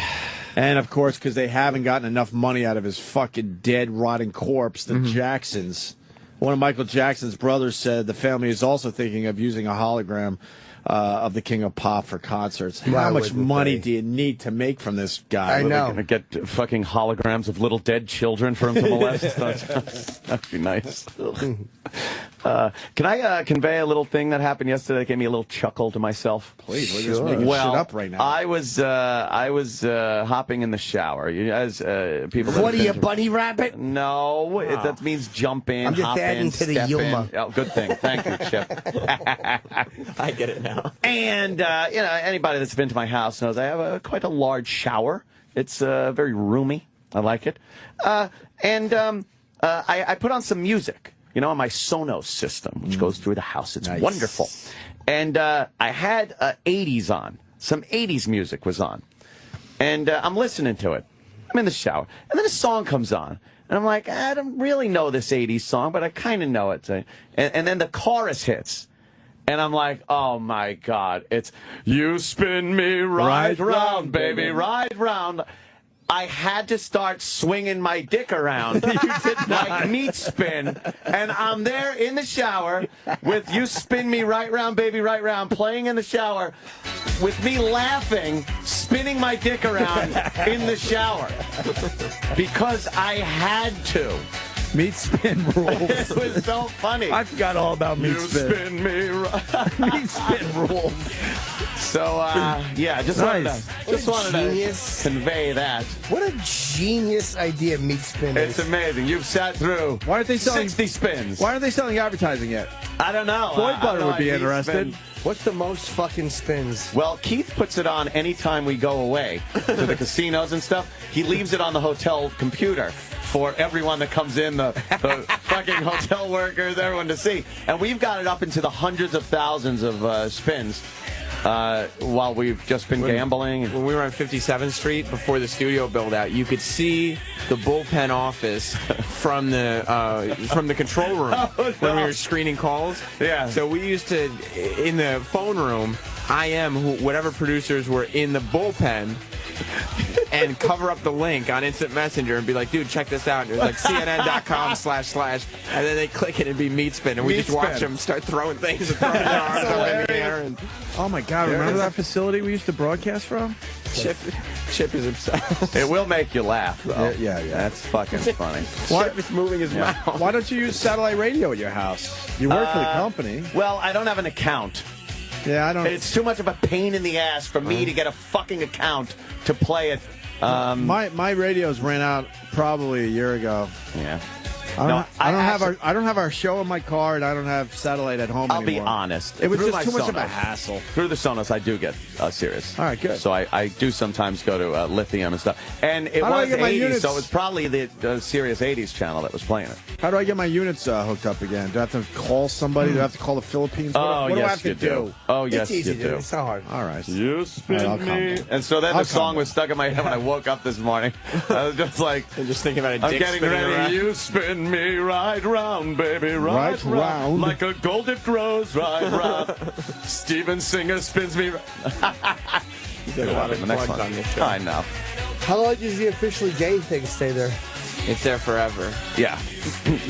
And of course, because they haven't gotten enough money out of his fucking dead, rotting corpse, the Jacksons. One of Michael Jackson's brothers said the family is also thinking of using a hologram of the King of Pop for concerts. How much money do you need to make from this guy? I know. Going to get fucking holograms of little dead children for him to molest. That'd be nice. Can I convey a little thing that happened yesterday that gave me a little chuckle to myself? Please, we're just making shit up right now. I was hopping in the shower. As people. What are you, bunny rabbit? No, that means jump in, I'm just hop adding in, to the step Yuma. in. Oh, good thing. Thank you, Chip. I get it now. And anybody that's been to my house knows I have quite a large shower. It's very roomy. I like it. I put on some music, on my Sonos system, which goes through the house. It's wonderful. And I had 80s on. Some 80s music was on. And I'm listening to it. I'm in the shower. And then a song comes on. And I'm like, I don't really know this 80s song, but I kind of know it. And then the chorus hits. And I'm like, oh, my God. It's, you spin me right round, baby, right round. I had to start swinging my dick around like meat spin. And I'm there in the shower with you spin me right round, baby, right round, playing in the shower with me laughing, spinning my dick around in the shower because I had to. Meat spin rules. It was so funny. I forgot all about meat spin. You spin me right. Meat spin rules. So, just wanted to convey that. What a genius idea meat spin is. It's amazing. You've sat through Why aren't they selling 60 spins. Why aren't they selling advertising yet? I don't know. Floyd Butter would be interested. What's the most fucking spins? Well, Keith puts it on anytime we go away to the casinos and stuff. He leaves it on the hotel computer for everyone that comes in, the fucking hotel workers, everyone to see. And we've got it up into the hundreds of thousands of spins while we've just been gambling. When we were on 57th Street before the studio build out, you could see the bullpen office from the control room when we were screening calls. Yeah. So we used to, in the phone room, whatever producers were in the bullpen, and cover up the link on Instant Messenger and be like, dude, check this out. And it was like CNN.com / and then they click it and be meat spin. And we just watch them start throwing things and throwing their arms up in the air. And oh, my God. Remember that facility we used to broadcast from? Chip is obsessed. It will make you laugh, though. Yeah. That's fucking funny. Chip is moving his mouth. Why don't you use satellite radio at your house? You work for the company. Well, I don't have an account. Yeah, I don't. It's too much of a pain in the ass for me to get a fucking account to play it. My radios ran out probably a year ago. Yeah. I don't have our show in my car, and I don't have satellite at home I'll anymore. be honest. It was Through just my too much of a Sonos. hassle. Through the Sonos, I do get Sirius. All right, good. So I do sometimes go to lithium and stuff. And it How do I was get my 80s, units? so it was probably the Sirius 80s channel that was playing it. How do I get my units hooked up again? Do I have to call somebody? Do I have to call the Philippines? What do I have to do? Oh, yes, It's easy you to do. do. It's not hard. All right. You spin I'll come me. down. And so then I'll the song come was stuck in my head when I woke up this morning. I was just like, just thinking about a I'm dick getting spinning ready. around. You spin me right round, baby, right round. Like a gold-dipped rose, right round. Steven Singer spins me. There's a lot of the next plugs one. on this show. I know. How long does the officially gay thing stay there? It's there forever. Yeah.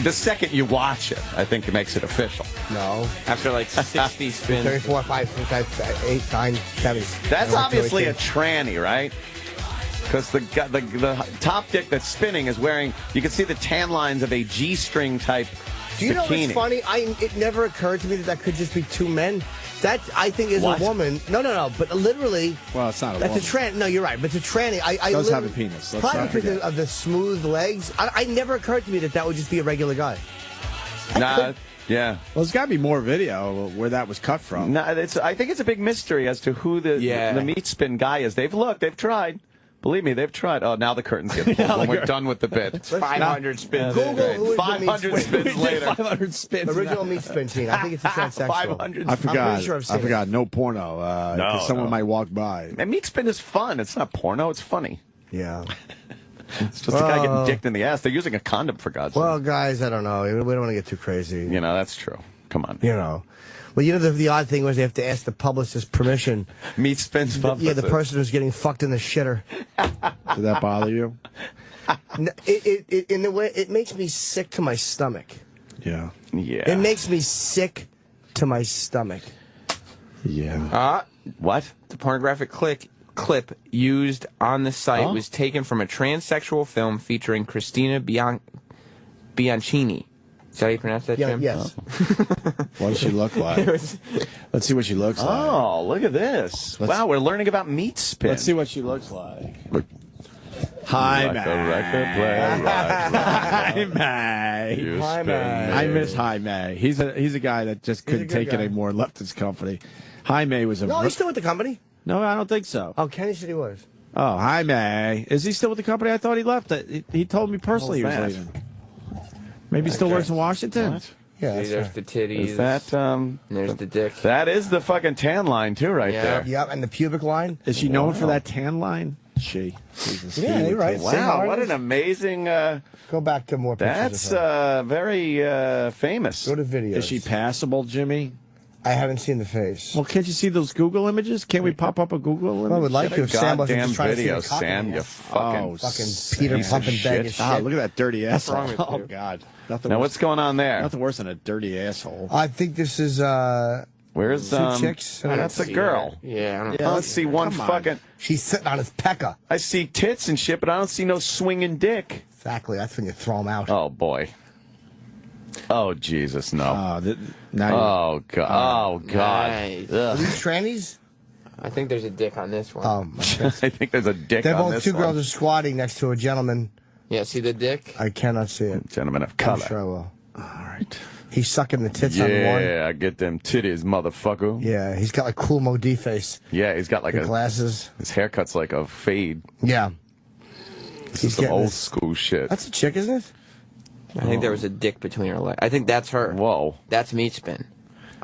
The second you watch it, I think it makes it official. No. After like 60 spins. 34, 5, 5, 8, 9, 7. That's obviously a tranny, right? Because the top dick that's spinning is wearing, you can see the tan lines of a G-string type Do you know bikini. what's funny? It never occurred to me that could just be two men. That, I think, is What? a woman. No. But literally, Well, it's not a that's woman. a tranny. No, you're right. But it's a tranny. I Does have a literally- penis. Let's Probably not because forget. of the smooth legs. I never occurred to me that would just be a regular guy. Nah, yeah. Well, there's got to be more video where that was cut from. No, I think it's a big mystery as to who the meat spin guy is. They've tried. Believe me, they've tried. Oh, now the curtains get pulled when we're done with the bit. 500 spins. Google who is the 500 meat spins spin. later. 500 spins. Original meat spin scene. I think it's a transsexual. 500 I forgot. I'm pretty sure I've seen I forgot. No porno. Because someone might walk by. And meat spin is fun. It's not porno. It's funny. Yeah. It's just a guy getting dicked in the ass. They're using a condom, for God's sake. Well, guys, I don't know. We don't want to get too crazy. You know, that's true. Come on. You know. Well, you know, the odd thing was they have to ask the publicist's permission. Meat spins publicist. Yeah, the person who's getting fucked in the shitter. Did that bother you? No, in a way, it makes me sick to my stomach. Yeah. Yeah. It makes me sick to my stomach. Yeah. What? The pornographic clip used on the site was taken from a transsexual film featuring Christina Bianchini. Is that how you pronounce that, Jim? Yes. What does she look like? Let's see what she looks like. Oh, look at this. Wow, we're learning about meat spin. Let's see what she looks like. Hi, Like a record player, Hi, May. Hi, May. I miss Hi, May. He's a guy that just couldn't take it anymore and left his company. Hi, May was a... No, he's still with the company. No, I don't think so. Oh, Kenny said he was. Oh, Hi, May. Is he still with the company? I thought he left. He told me personally he was leaving. Maybe he still works in Washington? What? Yeah, See, there's the titties. Is that, there's the dick. That is the fucking tan line, too, right there. Yep, and the pubic line. Is she known for that tan line? She. Yeah, you're right. Wow, what an amazing... Go back to more pictures. That's very famous. Go to videos. Is she passable, Jimmy? I haven't seen the face. Well, can't you see those Google images? Can't we pop up a Google image? Well, I would like to if Sam wasn't Goddamn just trying video, to see the cock Sam, in you it. fucking Peter piece of pumping bag of shit. shit. Look at that dirty asshole. wrong with Oh, you? God. Nothing Now, worse, what's going on there? nothing worse than a dirty asshole. I think this is Where's two chicks. That's a girl. Yeah, I don't I don't see one come on. fucking... She's sitting on his pecker. I see tits and shit, but I don't see no swinging dick. Exactly. That's when you throw them out. Oh, boy. Oh, Jesus, no. Now Oh, God. Oh, God. Nice. Are Ugh. these trannies? I think there's a dick on this one. Oh, my goodness. I think there's a dick They're on both this two one. girls are squatting next to a gentleman. Yeah, see the dick? I cannot see it. Gentleman of I'm color. sure I will. All right. He's sucking the tits on one. Yeah, I get them titties, motherfucker. Yeah, he's got like cool Modi face. Yeah, he's got like The a... glasses. His haircut's like a fade. Yeah. This He's is some getting old this- school shit. That's a chick, isn't it? I think there was a dick between her legs. I think that's her. Whoa. That's meat spin.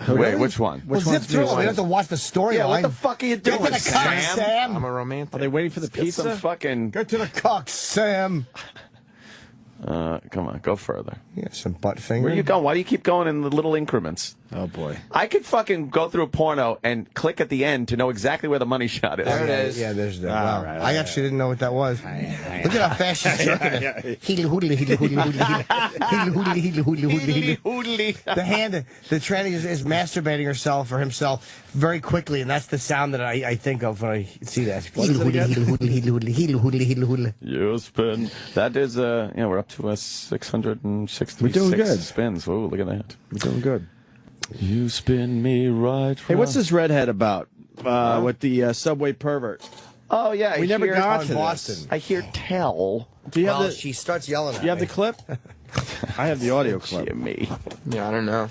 Wait, which one? Well, zip through it. We don't have to watch the storyline. Yeah, what the fuck are you doing, Get to the cock, Sam? Sam. I'm a romantic. Are they waiting for the Get some pizza? fucking... Get to the cock, Sam. Come on, go further. Yeah, some butt finger. Where are you going? Why do you keep going in the little increments? Oh, boy. I could fucking go through a porno and click at the end to know exactly where the money shot is. There it is. Yeah, there's that. All Wow. right, I actually didn't know what that was. Look at how fast she's jerking it. Heedly hoodly, heedly hoodly, hoodly, hoodly, heedly hoodly, hoodly, hoodly. The hand, the tranny is masturbating herself or himself very quickly, and that's the sound that I think of when I see that. Heedly hoodly, heedly hoodly, heedly hoodly, heedly hoodly, heedly hoodly. You spin. That is, we're up to 666 We're doing good. spins. Ooh, look at that. We're doing good. You spin me right. Hey, what's this redhead about with the subway pervert? Oh, yeah. We never got to Boston. this. I hear tell. Do you have Well, the? she starts yelling at Do you have me. the clip? I have the audio clip. Jimmy. Yeah, I don't know.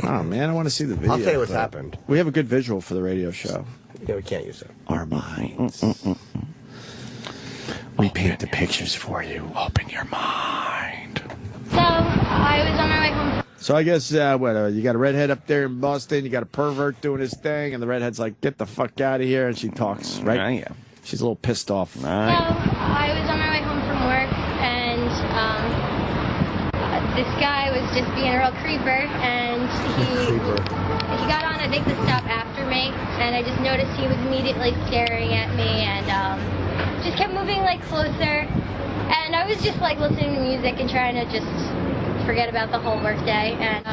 Oh, man, I want to see the video. I'll tell you what's happened. We have a good visual for the radio show. Yeah, we can't use it. Our minds. We paint the pictures for you. Open your mind. So, I was on my way home. So I guess, you got a redhead up there in Boston, you got a pervert doing his thing, and the redhead's like, get the fuck out of here, and she talks, right? Yeah. She's a little pissed off. So, I was on my way home from work, and this guy was just being a real creeper, and he got on, I think, the stop after me, and I just noticed he was immediately staring at me, and just kept moving, like, closer, and I was just, like, listening to music and trying to just forget about the whole work day, and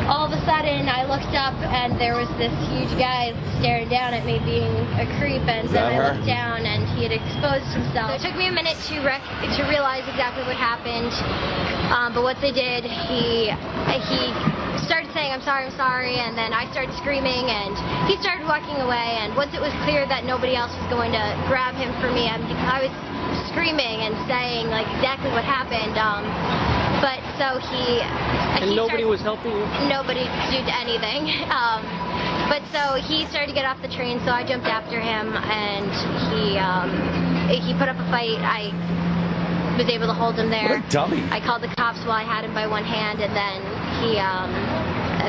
all of a sudden I looked up and there was this huge guy staring down at me being a creep, and then I looked down and he had exposed himself. So it took me a minute to realize exactly what happened, but what they did, he started saying, I'm sorry, and then I started screaming, and he started walking away, and once it was clear that nobody else was going to grab him for me, I was screaming and saying, like, exactly what happened, but so And nobody was helping you? Nobody did anything. But so he started to get off the train, so I jumped after him, and he put up a fight. I was able to hold him there. What a dummy. I called the cops while I had him by one hand, and then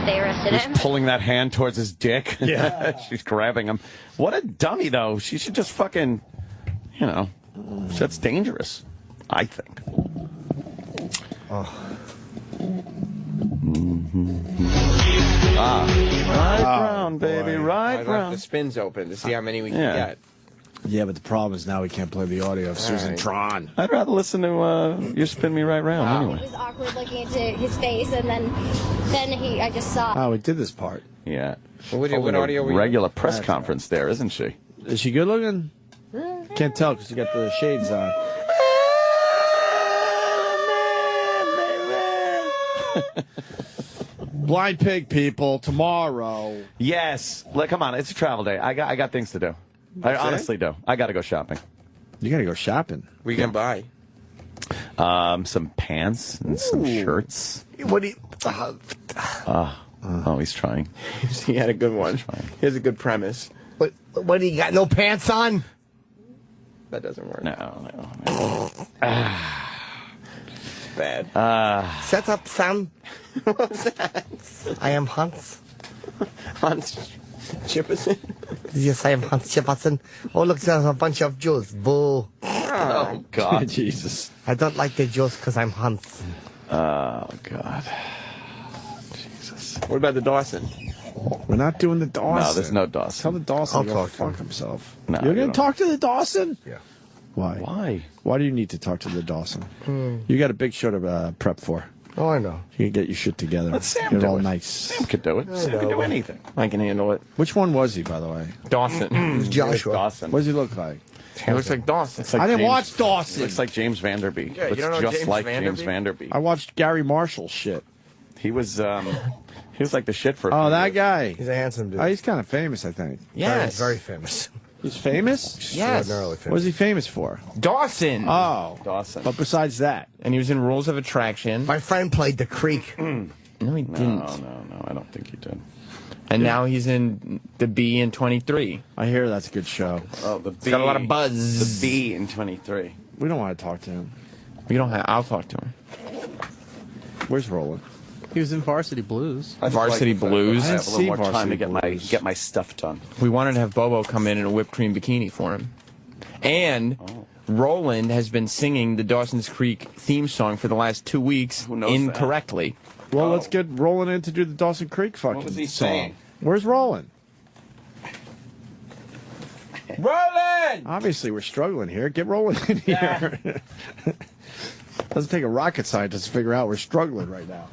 they arrested him. He's pulling that hand towards his dick. Yeah. She's grabbing him. What a dummy, though. She should just fucking, that's dangerous, I think. Right round, baby, right round. The spins open to see how many we can get. Yeah, but the problem is now we can't play the audio of Susan Tron. I'd rather listen to You Spin Me Right Round anyway. It was awkward looking into his face, and then I just saw. Oh, we did this part. Yeah. What audio were you? Regular press conference there, isn't she? Is she good looking? Can't tell because you got the shades on. Blind Pig, people, tomorrow. Yes. Come on, it's a travel day. I got things to do. I honestly do. I got to go shopping. You got to go shopping. We can buy some pants and some shirts. What do you... Oh, he's trying. He had a good one. Here's a good premise. What do you got? No pants on? That doesn't work. No. Bad. Set up, Sam. What's that? I am Hans. Hans Chipperson? Yes, I am Hans Chipperson. Oh, look, there's a bunch of Jews. Boo. Oh, God. Jesus. I don't like the Jews because I'm Hans. Oh, God. Jesus. What about the Dawson? We're not doing the Dawson. No, there's no Dawson. Tell the Dawson to go fuck himself. No, you're going to talk to the Dawson? Yeah. Why? Why? Why do you need to talk to the Dawson? You got a big show to prep for. Oh, I know. You can get your shit together. Let Sam get do all it. nice. Sam could do it. Sam can do anything. I can handle it. Which one was he, by the way? Dawson. Joshua. Dawson. What does he look like? He looks like Dawson. I didn't watch Dawson. Looks like James Vanderbeek. Yeah, you looks don't know just James like Vanderbeek? James Vanderbeek. I watched Gary Marshall shit. He was like the shit for. Oh, that guy. He's a handsome dude. Oh, he's kind of famous, I think. Yes. Very famous. He's famous? Yes. Extraordinarily famous. What is he famous for? Dawson. Oh. Dawson. But besides that. And he was in Rules of Attraction. My friend played The Creek. No, he didn't. No, I don't think he did. And now he's in The Bee in 23. I hear that's a good show. Oh, the It's got a lot of buzz. The Bee in 23. We don't want to talk to him. You don't have. I'll talk to him. Where's Roland? He was in Varsity Blues. Varsity Blues. I have a little more time to Blues. get my stuff done. We wanted to have Bobo come in a whipped cream bikini for him. And Roland has been singing the Dawson's Creek theme song for the last 2 weeks incorrectly. Well, let's get Roland in to do the Dawson Creek fucking What was he song. saying? Where's Roland? Roland! Obviously, we're struggling here. Get Roland in here. Doesn't take a rocket scientist to figure out we're struggling right now.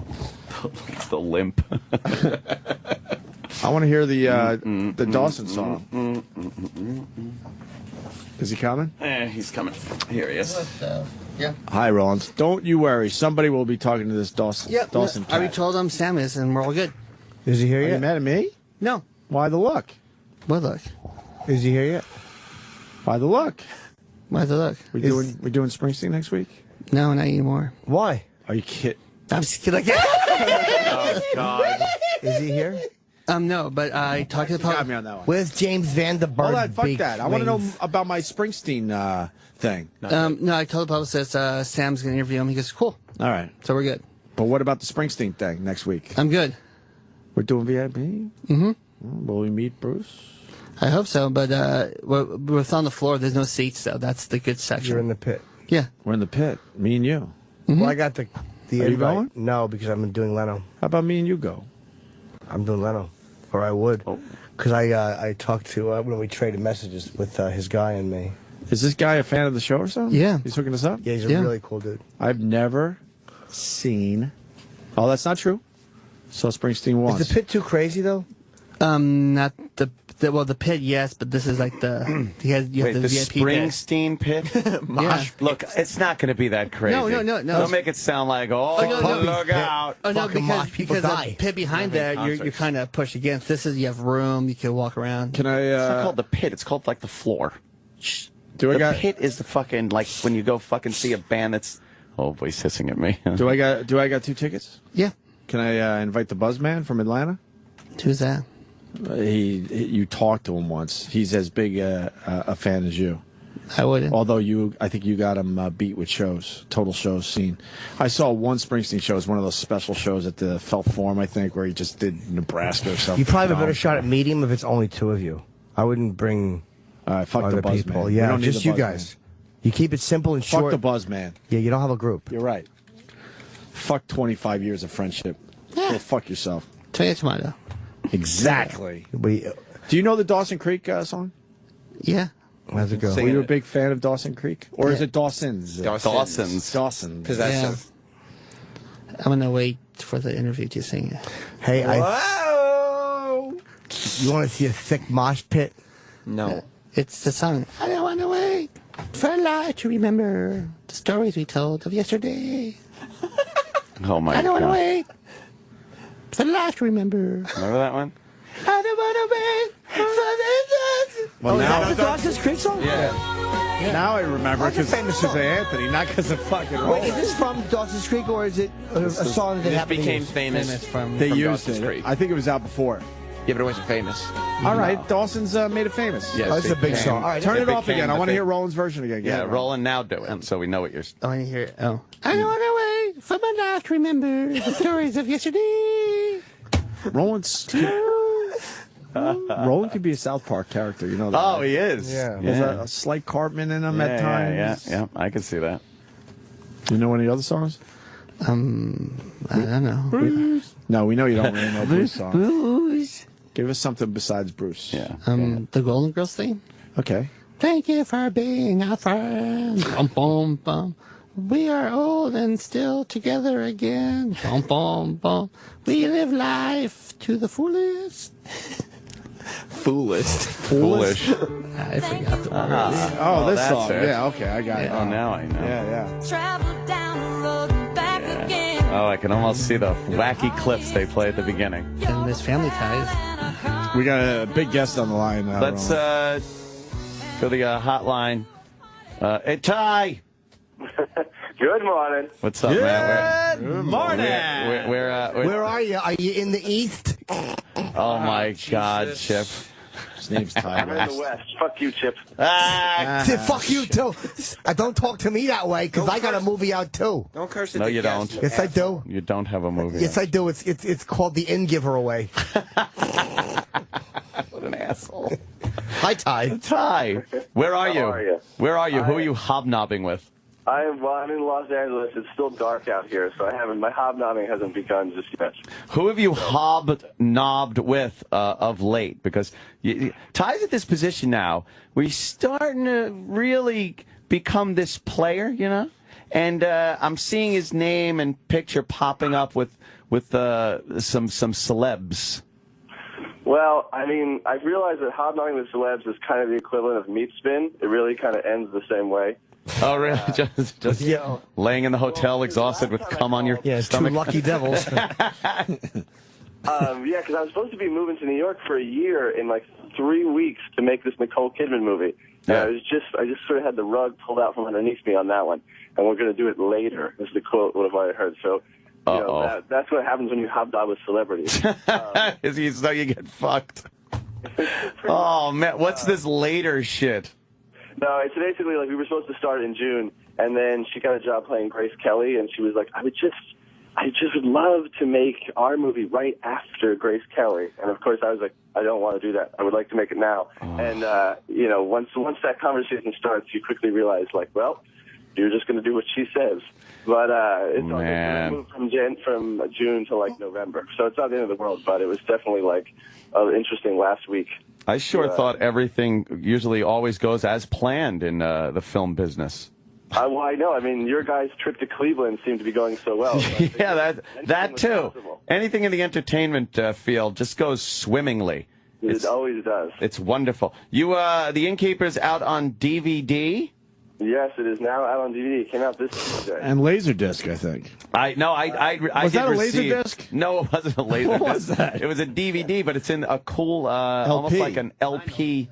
The limp. I want to hear the Dawson song. Is he coming? He's coming. Here he is. Yeah. Hi, Rollins. Don't you worry. Somebody will be talking to this Dawson. Yep. Dawson I already told him Sam is, and we're all good. Is he here Are yet? you mad at me? No. Why the look? What look? Is he here yet? Why the look? Why the look? We doing Springsteen next week? No, not anymore. Why? Are you kidding? I'm just kidding. Oh, God. Is he here? No, but I talked to the Got me on that one. Where's James Vanderberg? Hold on, fuck that. I want to know about my Springsteen thing. no, I told the publicist Sam's going to interview him. He goes, cool. All right. So we're good. But what about the Springsteen thing next week? I'm good. We're doing VIP? Mm-hmm. Will we meet Bruce? I hope so, but we're on the floor. There's no seats, though. That's the good section. You're in the pit. Yeah. We're in the pit. Me and you. Mm-hmm. Well, I got the Are you invite. going? No, because I'm doing Leno. How about me and you go? I'm doing Leno. Or I would. Because I talked to, when we traded messages with his guy and me. Is this guy a fan of the show or something? Yeah. He's hooking us up? Yeah, he's a really cool dude. I've never seen... Oh, that's not true. Saw Springsteen once. Is the pit too crazy, though? Not the pit, yes, but this is like the you have the VIP Springsteen pit. Yeah. Look, it's not going to be that crazy. No. Don't make it sound like look out. Oh no, because people die. the pit behind that you're kind of pushed against. This is you have room, you can walk around. Can I? It's not called the pit. It's called like the floor. The pit is the fucking like when you go fucking see a band that's. Oh, boy, he's hissing at me. Do I got 2 tickets? Yeah. Can I invite the Buzzman from Atlanta? Who's that? You talked to him once. He's as big a fan as you. I wouldn't. Although I think you got him beat with shows, total shows seen. I saw one Springsteen show. It was one of those special shows at the Felt Forum, I think, where he just did Nebraska or something. You probably have a better shot at meeting him if it's only 2 of you. I wouldn't bring fuck other the Buzzman. people. Yeah, just you guys. You keep it simple and short. Fuck the Buzzman. Yeah, you don't have a group. You're right. Fuck 25 years of friendship. Yeah. Go fuck yourself. Tomato. Exactly. Do you know the Dawson Creek song? Yeah. How's it go? Were you a big fan of Dawson Creek? Or is it Dawson's? Dawson's. Possessive. Yeah. I'm going to wait for the interview to sing it. Hey, Whoa! You want to see a thick mosh pit? No. It's the song. I don't want to wait for life to remember the stories we told of yesterday. Oh, my God. I don't want to wait for life to remember. Remember that one? I don't want to wait for this. Well, now is that the Dawson's Creek song? Yeah. Now I remember because of Anthony, not because of fucking Wait, is this from Dawson's Creek or is it a song that This happened? became famous from They used Dawson's it. Creek. I think it was out before. Yeah, but it wasn't famous. All right, Dawson's made it famous. Yes, Oh, it's a big song. All right, Turn It it off became again. I the want to big- hear Roland's version again. Yeah, Roland, now do it, so we know what you're... I want to hear it. Oh. I don't want to wait for my life to remember the stories of yesterday. Roland could be a South Park character, you know that. Oh, he is. Yeah. There's a slight Cartman in him at times. Yeah, I can see that. You know any other songs? I don't know. Bruce. No, we know you don't really know Bruce songs. Bruce. Give us something besides Bruce. Yeah. The Golden Girls theme. Okay. Thank you for being our friend. Bum, bum, bum. We are old and still together again. Bum, bum, bum. We live life to the fullest. Foolish. I forgot the words. Oh, this that's song. it. Yeah, okay, I got it. Oh, now I know. Yeah. Travel down the road and back again. Oh, I can almost see the wacky clips they play at the beginning. And there's Family Ties. We got a big guest on the line now. Let's Roland. go to the hotline. Hey, Ty. Good morning. What's up, man? Good morning. Where are you? Are you in the east? Oh, my God, Chip. His name's Ty. I'm in the west. Fuck you, Chip. Fuck you, too. Don't talk to me that way, because I got a movie out, too. Don't curse at No, the you guest, don't. Yes, I do. You don't have a movie. Yes, I do. It's called The Inn Giveaway. What an asshole. Hi, Ty. Ty, where are you? How are you? Where are you? Who are you hobnobbing with? I'm in Los Angeles. It's still dark out here, so my hobnobbing hasn't begun just yet. Who have you hobnobbed with of late? Because Ty's at this position now where he's starting to really become this player, you know? And I'm seeing his name and picture popping up with some celebs. Well, I mean, I've realized that hobnobbing with celebs is kind of the equivalent of meat spin. It really kind of ends the same way. Oh, really? Just laying in the hotel exhausted with cum on your stomach? Two lucky devils. Yeah, because I was supposed to be moving to New York for a year in like 3 weeks to make this Nicole Kidman movie. Yeah. I just sort of had the rug pulled out from underneath me on that one, and we're going to do it later. Is the quote what I heard. So, that's what happens when you hobnob with celebrities. So you get fucked. Oh man, what's this later shit? No, it's basically like we were supposed to start in June, and then she got a job playing Grace Kelly, and she was like, I just would love to make our movie right after Grace Kelly. And of course I was like, I don't want to do that. I would like to make it now. And, once that conversation starts, you quickly realize, like, well, you're just going to do what she says. But it's all moved from June to, like, November. So it's not the end of the world, but it was definitely, like, interesting last week. I thought everything usually always goes as planned in the film business. Well, I know. I mean, your guys' trip to Cleveland seemed to be going so well. So yeah, that too. Possible. Anything in the entertainment field just goes swimmingly. It always does. It's wonderful. You, The Innkeeper's out on DVD? Yes, it is now out on DVD. It came out this Tuesday. And Laserdisc, I think. I was that a Laserdisc? No, it wasn't a Laserdisc. What was that? It was a DVD, but it's in a cool, almost like an LP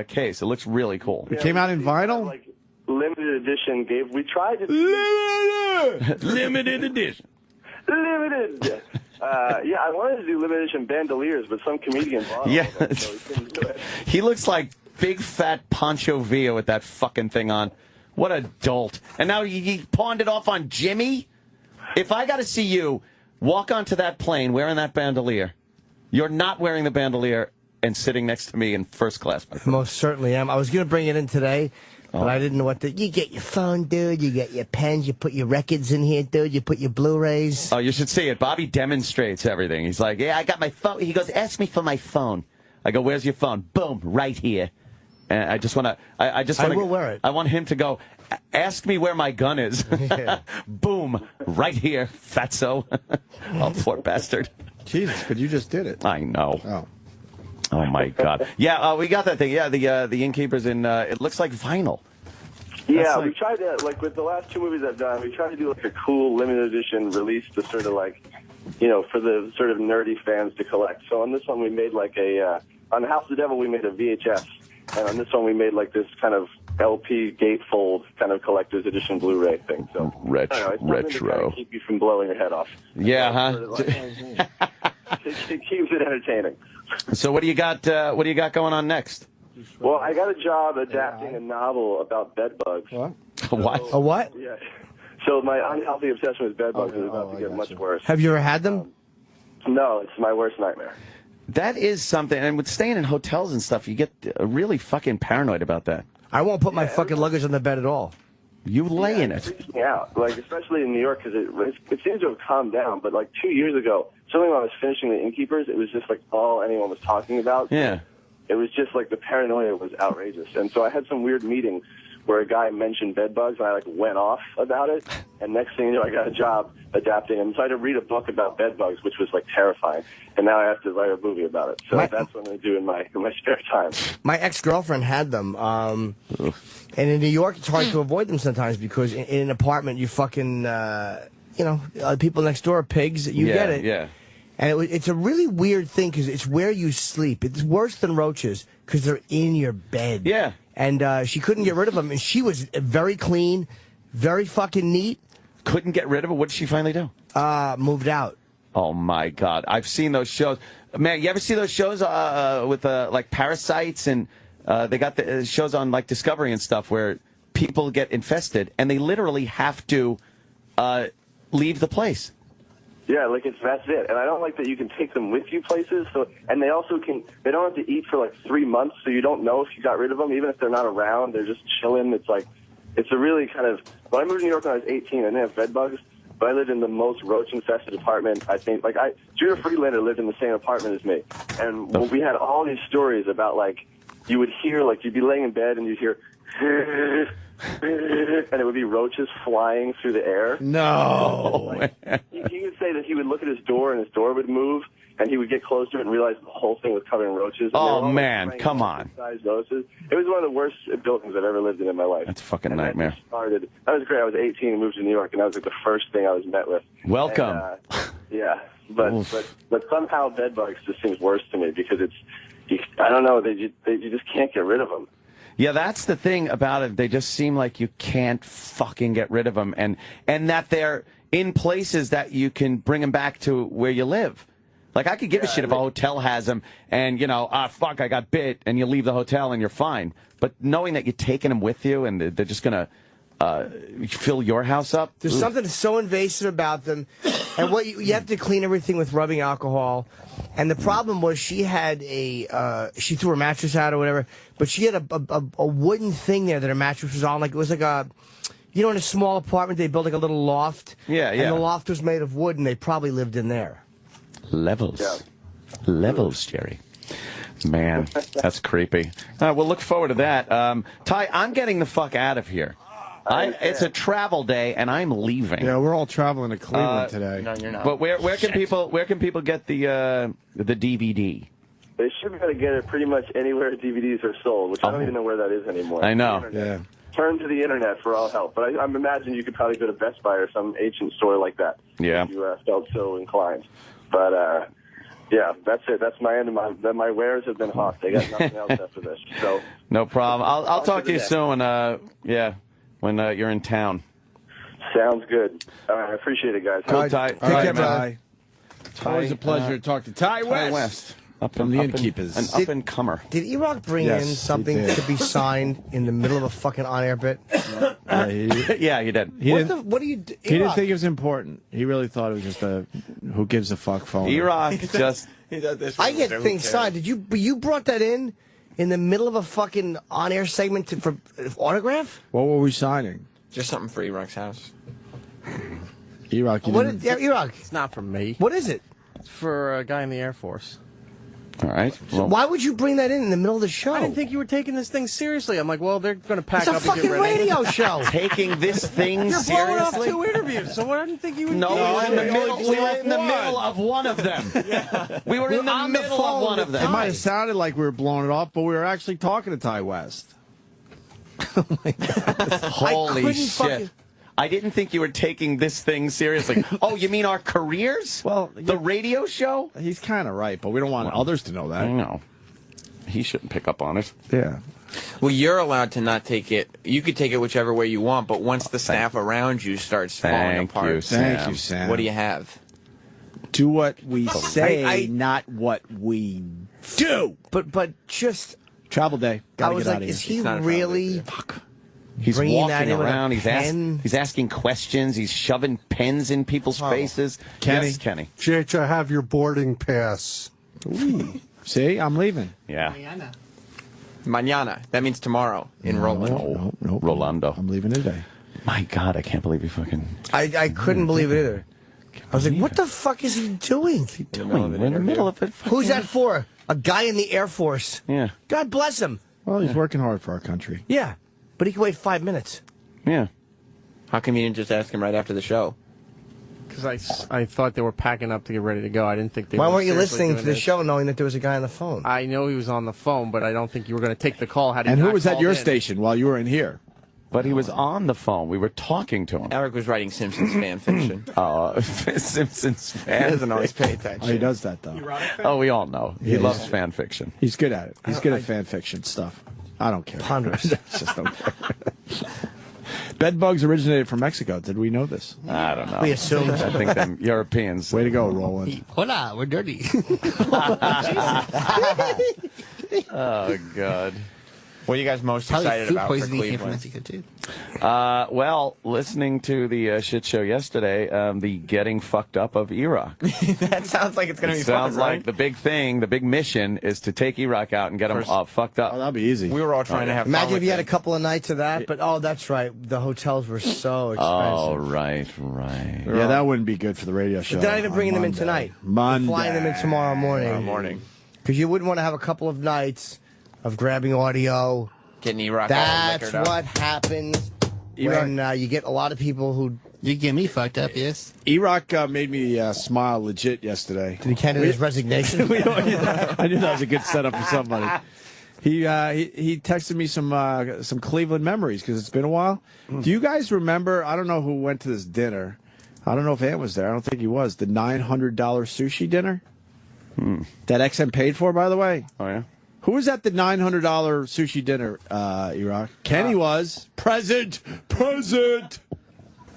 case. It looks really cool. It came out in vinyl? Limited edition we tried to limited edition. Limited. I wanted to do limited edition bandoliers, but some comedian bought them, so he couldn't do it. He looks like big fat Pancho Villa with that fucking thing on. What a dolt. And now he pawned it off on Jimmy? If I got to see you walk onto that plane wearing that bandolier, you're not wearing the bandolier and sitting next to me in first class. Most certainly am. I was going to bring it in today. But I didn't know what to... You get your phone, dude. You get your pens. You put your records in here, dude. You put your Blu-rays. Oh, you should see it. Bobby demonstrates everything. He's like, yeah, I got my phone. He goes, ask me for my phone. I go, where's your phone? Boom, right here. And I just want to... I will wear it. I want him to go, ask me where my gun is. Yeah. Boom, right here, fatso. Oh, poor bastard. Jesus, but you just did it. I know. Oh. Oh, my God. Yeah, we got that thing. Yeah, the Innkeeper's in, it looks like vinyl. Yeah, we tried to, like, with the last two movies I've done, we tried to do, like, a cool limited edition release to sort of, like, for the sort of nerdy fans to collect. So on this one, we made, like, on House of the Devil, we made a VHS. And on this one, we made, like, this kind of LP gatefold kind of collector's edition Blu-ray thing. So retro. To kind of keep you from blowing your head off. Yeah, huh? It keeps it entertaining. So what do you got? What do you got going on next? Well, I got a job adapting a novel about bedbugs. What? What? A what? Yeah. So my unhealthy obsession with bedbugs is about to get much worse. Have you ever had them? No, it's my worst nightmare. That is something. And with staying in hotels and stuff, you get really fucking paranoid about that. I won't put my fucking luggage on the bed at all. You lay in it. It freaks me out, like, especially in New York, because it seems to have calmed down. But, like, 2 years ago, certainly when I was finishing The Innkeepers, it was just, like, all anyone was talking about. Yeah. It was just, like, the paranoia was outrageous. And so I had some weird meetings where a guy mentioned bedbugs, and I, like, went off about it. And next thing you know, I got a job adapting them. So I had to read a book about bedbugs, which was, like, terrifying. And now I have to write a movie about it. So that's what I'm going to do in my spare time. My ex-girlfriend had them. And in New York, it's hard to avoid them sometimes because in an apartment, you fucking, people next door are pigs. You get it. Yeah. And it's a really weird thing because it's where you sleep. It's worse than roaches because they're in your bed. Yeah. And she couldn't get rid of them. And she was very clean, very fucking neat. Couldn't get rid of it? What did she finally do? Moved out. Oh, my God. I've seen those shows. Man, you ever see those shows with, like, parasites? And they got the shows on, like, Discovery and stuff where people get infested, and they literally have to leave the place. Yeah, like that's it. And I don't like that you can take them with you places. So, and they also they don't have to eat for like 3 months, so you don't know if you got rid of them. Even if they're not around, they're just chilling. It's like, it's a really kind of, when I moved to New York when I was 18, I didn't have bed bugs, but I lived in the most roach-infested apartment, I think. Like, Judah Friedlander lived in the same apartment as me. And we had all these stories about, like, you would hear, like, you'd be laying in bed and you'd hear, and it would be roaches flying through the air. No. He would say that he would look at his door and his door would move, and he would get close to it and realize the whole thing was covered in roaches. Oh, man, come on. It was one of the worst buildings I've ever lived in my life. That's a fucking nightmare. That was great. I was 18 and moved to New York, and that was like the first thing I was met with. Welcome. And, but somehow bedbugs just seems worse to me because I don't know, you just can't get rid of them. Yeah, that's the thing about it. They just seem like you can't fucking get rid of them, and that they're in places that you can bring them back to where you live. Like, I could give a shit if a hotel has them, and, fuck, I got bit, and you leave the hotel and you're fine. But knowing that you're taking them with you and they're just going to fill your house up. There's something so invasive about them. And what you have to clean everything with rubbing alcohol. And the problem was she had she threw her mattress out or whatever, but she had a wooden thing there that her mattress was on. Like, it was like a, in a small apartment, they built like a little loft. Yeah, yeah. And the loft was made of wood, and they probably lived in there. Levels. Yeah. Levels, Jerry. Man, that's creepy. We'll look forward to that. Ty, I'm getting the fuck out of here. It's a travel day, and I'm leaving. Yeah, we're all traveling to Cleveland today. No, you're not. But where can people get the DVD? They should be able to get it pretty much anywhere DVDs are sold, which I don't even know where that is anymore. I know. Yeah. Turn to the internet for all help. But I imagine you could probably go to Best Buy or some ancient store like that. Yeah. If you felt so inclined. But yeah, that's it. That's my end of my wares have been hawked. They got nothing else after this. So no problem. I'll talk to you soon. Yeah, when you're in town. Sounds good. All right, I appreciate it, guys. Cool, Ty. Take care, Ty. It's always a pleasure to talk to Ty West. From the Innkeepers. An up-and-comer. Did E-Rock bring in something to be signed in the middle of a fucking on-air bit? Yeah, he did. What do you do? He didn't think it was important. He really thought it was just a who gives a fuck phone. E-Rock just... I get things signed. You brought that in the middle of a fucking on-air segment for autograph? What were we signing? Just something for E-Rock's house. E-Rock, E-Rock. It's not from me. What is it? It's for a guy in the Air Force. All right. Well, why would you bring that in the middle of the show? I didn't think you were taking this thing seriously. I'm like, well, they're going to pack up and get ready. It's a fucking radio show. Taking this thing You're seriously? blowing off 2 interviews, so I didn't think you would No, we were in the middle of one of them. Yeah. We were in the middle of one of them. It might have sounded like we were blowing it off, but we were actually talking to Ty West. Oh, my God. Holy shit. I didn't think you were taking this thing seriously. Oh, you mean our careers? Well, the radio show? He's kind of right, but we don't want others to know that. I know. He shouldn't pick up on it. Yeah. Well, you're allowed to not take it. You could take it whichever way you want, but once the staff around you starts falling apart, Thank you, Sam. What do you have? Do what we say, not what we do. But just travel day. Gotta I was get like, out of is here. he really? He's bringing that walking in with a around. pen? He's asking questions. He's shoving pens in people's faces. Kenny? Yes, Kenny. JH, I have your boarding pass. Ooh. See, I'm leaving. Yeah. Mañana. That means tomorrow in Rolando. No. Rolando. I'm leaving today. My God, I can't believe you fucking... I couldn't believe it either. I was like, what the fuck is he doing? What's he doing? We're in the middle of it. Who's that for? A guy in the Air Force. Yeah. God bless him. Well, he's working hard for our country. Yeah. But he can wait 5 minutes. Yeah. How come you didn't just ask him right after the show? Because I thought they were packing up to get ready to go. I didn't think they Why were weren't you seriously listening doing to the this. show knowing that there was a guy on the phone? I know he was on the phone, but I don't think you were going to take the call. Had he And who not was at called your in. station while you were in here? But he was on the phone. We were talking to him. Eric was writing Simpsons fan fiction. Simpsons He fan doesn't always pay Oh, attention. he does that, though. Oh, we all know. He loves fan fiction. He's good at it. He's good at fan fiction stuff. I don't care. Ponderous. Just don't care. Bed bugs originated from Mexico. Did we know this? I don't know. We assumed. I think them Europeans. Way to go, Roland. Hola, we're dirty. Oh, God. What are you guys most Probably excited food about for poisoning came from Cleveland? Mexico, too. Well, listening to the shit show yesterday, the getting fucked up of E-Rock. That sounds like it's going to be fun, Sounds like right? the big thing, the big mission is to take E-Rock out and get him fucked up. Oh, that'll be easy. We were all trying to have fun Imagine if with you had it. a couple of nights of that. But, oh, that's right. The hotels were so expensive. Oh, right. Yeah, that wouldn't be good for the radio show. But they're not even bringing them in Monday. tonight. Monday. They're flying them in tomorrow morning. Because you wouldn't want to have a couple of nights of grabbing audio. Getting E-Rock all That's liquored up. what happens when you get a lot of people who... You get me fucked up, yes. E-Rock made me smile legit yesterday. Did he candidate his resignation? I knew that was a good setup for somebody. He texted me some Cleveland memories because it's been a while. Do you guys remember? I don't know who went to this dinner. I don't know if Ant was there. I don't think he was. The $900 sushi dinner that XM paid for, by the way. Oh, yeah? Who was at the $900 sushi dinner, Iraq? Kenny was. Present.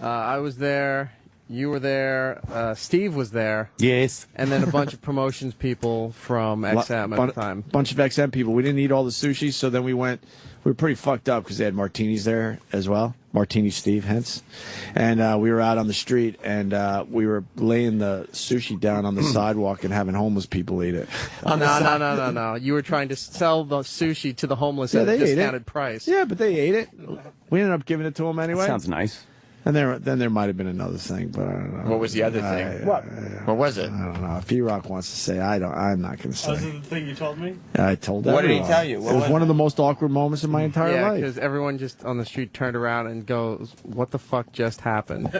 I was there. You were there. Steve was there. Yes. And then a bunch of promotions people from XM at the time. Bunch of XM people. We didn't eat all the sushi, so then we were pretty fucked up because they had martinis there as well. Martini Steve, hence. And we were out on the street, and we were laying the sushi down on the sidewalk and having homeless people eat it. No. You were trying to sell the sushi to the homeless at a discounted price. Yeah, but they ate it. We ended up giving it to them anyway. Sounds nice. And then there might have been another thing, but I don't know. What was the other thing? What was it? I don't know. If E-Rock wants to say, I'm not going to say. Was it the thing you told me? I told What everyone. did he tell you? It was one of the most awkward moments in my entire Yeah, life. because everyone just on the street turned around and goes, "What the fuck just happened?"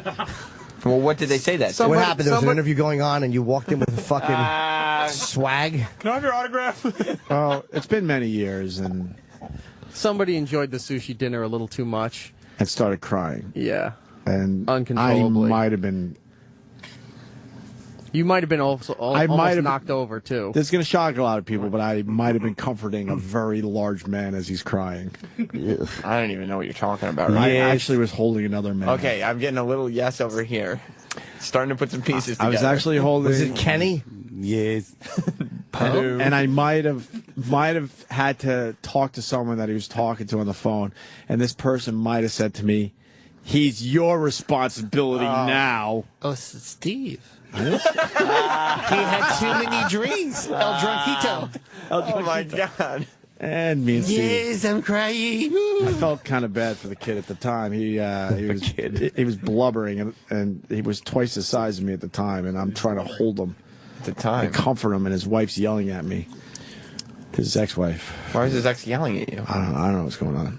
Well, what did they say that? What happened? There was an interview going on, and you walked in with a fucking swag. Can I have your autograph? Oh, it's been many years, and Somebody enjoyed the sushi dinner a little too much. and started crying. Yeah. And Uncontrollably. I might have been. You might have been almost knocked over, too. This is going to shock a lot of people, but I might have been comforting a very large man as he's crying. I don't even know what you're talking about. I actually was holding another man. Okay, I'm getting a little yes over here. Starting to put some pieces together. I was actually holding. Was it Kenny? Yes. And I might have had to talk to someone that he was talking to on the phone, and this person might have said to me, "He's your responsibility now." Oh, Steve. He had too many drinks. El Drunquito. Oh, my God. And me and Steve. Yes, I'm crying. I felt kind of bad for the kid at the time. He was blubbering, and he was twice the size of me at the time, and I'm trying to hold him at the time and comfort him, and his wife's yelling at me. His ex-wife. Why was his ex yelling at you? I don't know what's going on.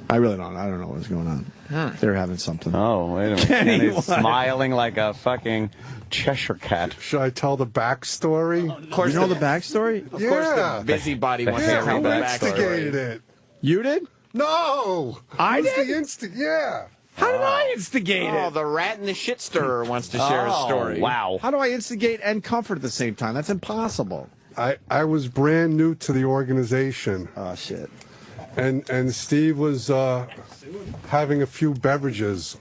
I really don't. I don't know what's going on. They're having something. Oh, wait a minute. Kenny's smiling like a fucking Cheshire cat. Should I tell the backstory? Of course, you know the backstory? Of course, the busybody wants to tell the who instigated backstory. it? You did? No, I was did. Yeah. How did I instigate Oh, it? the rat and the shit stirrer wants to share a story. Wow. How do I instigate and comfort at the same time? That's impossible. I was brand new to the organization. Oh shit. And Steve was having a few beverages.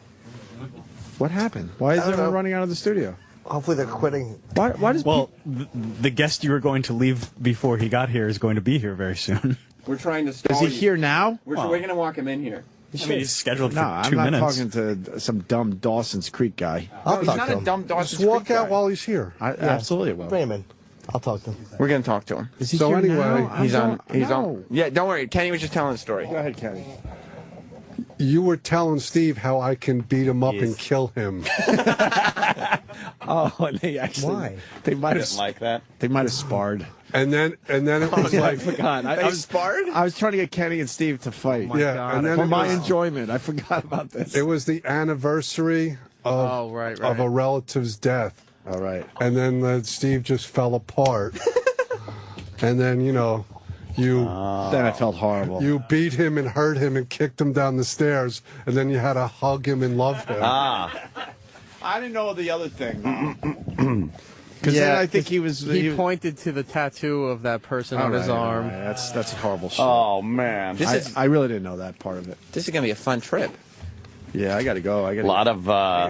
What happened? Why is everyone running out of the studio? Hopefully they're quitting. Why does the guest you were going to leave before he got here is going to be here very soon. We're trying to Is stall he you. here now? We're going to walk him in here. I mean, he's scheduled for No, I'm 2 not minutes. talking to some dumb Dawson's Creek guy. I'll He's talk not to a him. dumb Dawson's Just walk Creek out guy. while he's here. I absolutely will. Bring him in. I'll talk to him. We're going to talk to him. Is he So here anyway, now? He's on. He's no. on. Yeah, don't worry. Kenny was just telling a story. Go ahead, Kenny. You were telling Steve how I can beat him up and kill him. Oh, and they actually. Why? They might have like that. They might have sparred. And then it was I like, forgot. I was sparred? I was trying to get Kenny and Steve to fight. yeah, and then For it my was, enjoyment, I forgot about this. it was the anniversary of of a relative's death. All right. And then Steve just fell apart. And then, you know, you Then I felt horrible. you beat him and hurt him and kicked him down the stairs, and then you had to hug him and love him. I didn't know the other thing. Because then I think he was. He pointed to the tattoo of that person on his arm. That's horrible shit. Oh, man. I really didn't know that part of it. This is going to be a fun trip. Yeah, I got to go. A lot of,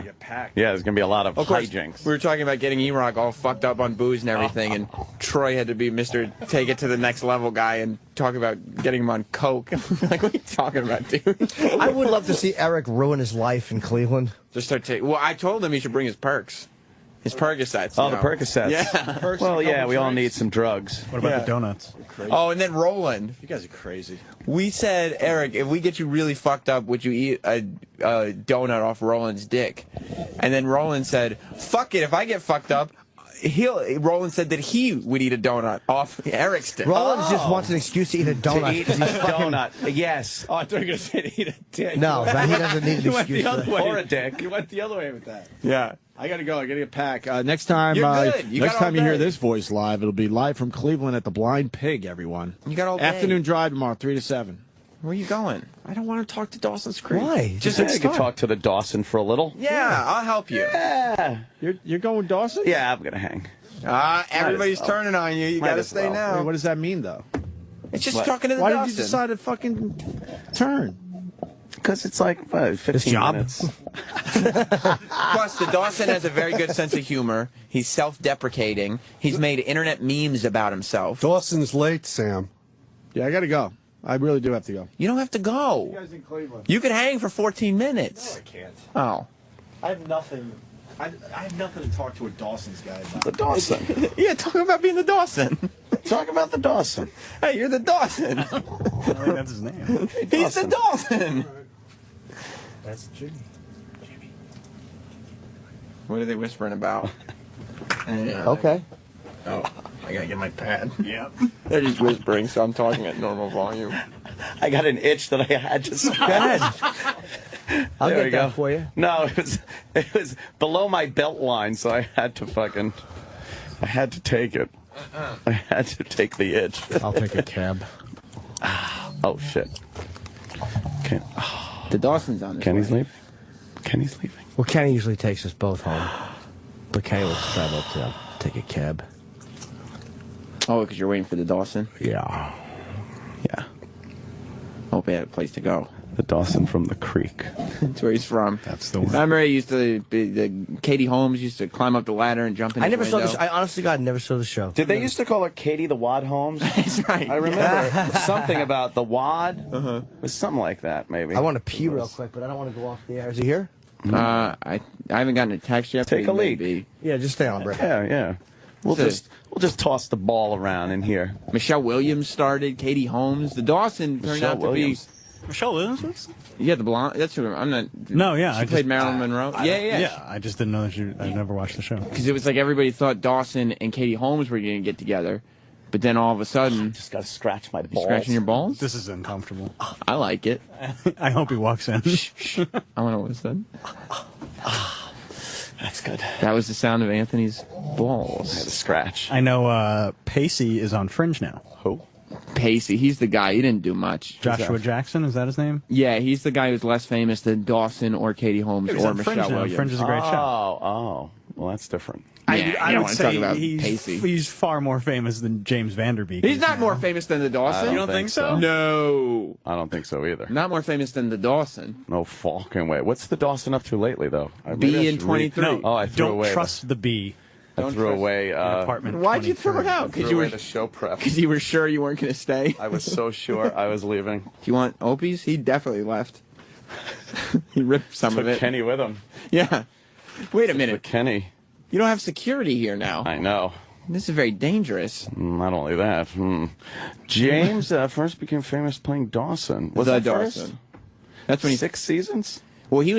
get packed. yeah, there's going to be a lot of Of course, hijinks. we were talking about getting E-Rock all fucked up on booze and everything, and Troy had to be Mr. Take It to the Next Level guy and talk about getting him on coke. Like, what are you talking about, dude? I would love to see Eric ruin his life in Cleveland. Just start taking. Well, I told him he should bring his perks. His Percocets. Oh, you the know. Percocets. Yeah. Well, yeah, we all need some drugs. What about the donuts? Oh, and then Roland. You guys are crazy. We said, Eric, if we get you really fucked up, would you eat a donut off Roland's dick? And then Roland said, fuck it, if I get fucked up, Roland said that he would eat a donut off Eric's dick. Roland just wants an excuse to eat a donut. To eat a donut. Yes. Oh, I thought you were going to say eat a dick. No, he doesn't need an You went excuse the for other that. way. Or a dick. You went the other way with that. Yeah. I got to go. I got to get packed. Next time, You're good. You next got all time you hear day. this voice live, it'll be live from Cleveland at the Blind Pig. Everyone. You got all day. Afternoon drive tomorrow, 3 to 7. Where are you going? I don't want to talk to Dawson's Creek. Why? Just I could talk to the Dawson for a little. Yeah, I'll help you. Yeah. You're going Dawson? Yeah, I'm going to hang. Everybody's turning on you. You got to as stay well. now. Wait, what does that mean, though? It's just What? talking to the Why Dawson. did you decide to fucking turn? Because it's like 15 minutes. Plus, the Dawson has a very good sense of humor. He's self-deprecating. He's made internet memes about himself. Dawson's late, Sam. Yeah, I got to go. I really do have to go. You don't have to go. You guys in Cleveland. You can hang for 14 minutes. No, I can't. Oh. I have nothing. I have nothing to talk to a Dawson's guy about. The Dawson. Yeah, talk about being the Dawson. Talk about the Dawson. Hey, you're the Dawson. I think that's his name. He's the Dawson. That's Jimmy. What are they whispering about? Okay. Oh, I gotta get my pad. Yep. They're just whispering, so I'm talking at normal volume. I got an itch that I had to scratch. I'll There we get that go. for you. No, it was below my belt line, so I had to take it. I had to take the itch. I'll take a cab. Oh shit. The Dawson's on this Kenny's way. leaving. Kenny's leaving. Well, Kenny usually takes us both home. But Kenny will travel to take a cab. Oh, because you're waiting for the Dawson? Yeah. Yeah. Hope he had a place to go. The Dawson from the creek. That's where he's from. That's the one. I remember Katie Holmes used to climb up the ladder and jump in I his never saw window. this. I honestly, God, never saw the show. Did they used to call her Katie the Wad Holmes? That's right. I remember something about the Wad. It was something like that, maybe. I want to pee real quick, but I don't want to go off the air. Is he here? I haven't gotten a text yet. Take but a he may leak. be. Yeah, just stay on, bro. Yeah. We'll just toss the ball around in here. Michelle Williams started. Katie Holmes. The Dawson turned Michelle out to Williams. Michelle Williams? be. Yeah, the blonde. That's who I'm not. No, yeah. She played Marilyn Monroe. Yeah. Yeah, I just didn't know that I never watched the show. Because it was like everybody thought Dawson and Katie Holmes were going to get together, but then all of a sudden, Just got to scratch my you balls. scratching your balls. This is uncomfortable. I like it. I hope he walks in. I want to listen. That's good. That was the sound of Anthony's balls. I had a scratch. I know Pacey is on Fringe now. Who? Pacey, he's the guy. He didn't do much. Joshua Jackson, is that his name? Yeah, he's the guy who's less famous than Dawson or Katie Holmes He's or on Fringe Michelle now. Williams. Fringe is a great show. Oh, well, that's different. Yeah, I you don't would want to talk say about he's, Pacey. he's far more famous than James Vanderbeek. He's is not now. more famous than the Dawson. You don't think so? No. I don't think so either. Not more famous than the Dawson. No fucking way. What's the Dawson up to lately, though? B in 23. No, Oh, I threw don't away. trust the B. I threw away. Apartment. Why'd you throw it out? Because Because you you were were the show prep. because you were sure you weren't going to stay. I was so sure I was leaving. Do you want Opie's? He definitely left. He ripped some of Took it. Kenny with him. Yeah. Wait a With minute. Kenny. You don't have security here now. I know. This is very dangerous. Not only that. James first became famous playing Dawson. Was The that first? Dawson. That's when he 6 seasons? Well, he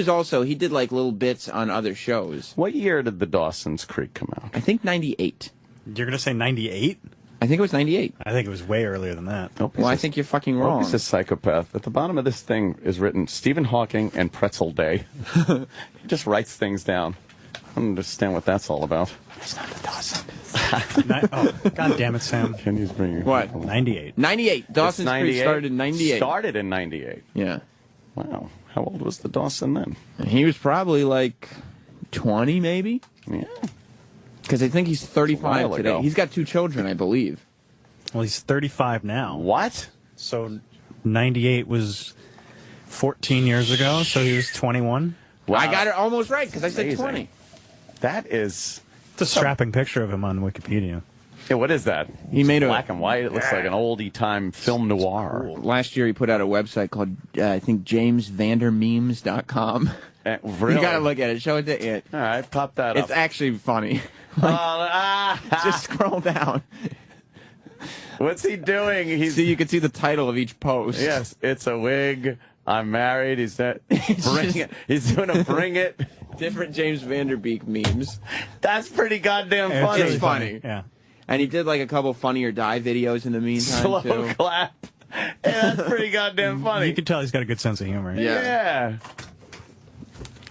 did like little bits on other shows. What year did the Dawson's Creek come out? I think 98. You're going to say 98? I think it was 98. I think it was way earlier than that. Well, I think you're fucking wrong. Opie's a psychopath. At the bottom of this thing is written Stephen Hawking and Pretzel Day. He just writes things down. I don't understand what that's all about. It's not the Dawson. God damn it, Sam. Can you bring What? 98. 98. Dawson's Creek 98? started in 98. Started in 98. Yeah. Wow. How old was the Dawson then? He was probably like 20, maybe? Yeah. Because I think he's 35 while today. ago. He's got 2 children, I believe. Well, he's 35 now. What? So 98 was 14 years ago, so he was 21. Wow. I got it almost right because I said Amazing. 20. That is... It's a strapping picture of him on Wikipedia. Yeah, what is that? He made a black and white. It looks like an oldie time film noir. Last year he put out a website called, I think, jamesvandermemes.com. Really? You got to look at it. Show it to it. All right, pop that It's up. actually funny. Just scroll down. What's he doing? So you can see the title of each post. Yes, it's a wig. I'm married. He's doing a bring it. Different James Vanderbeek memes. That's pretty goddamn funny. It's funny. Yeah. And he did like a couple Funny or Die videos in the meantime, Slow too. clap. Yeah, that's pretty goddamn funny. You can tell he's got a good sense of humor. Yeah.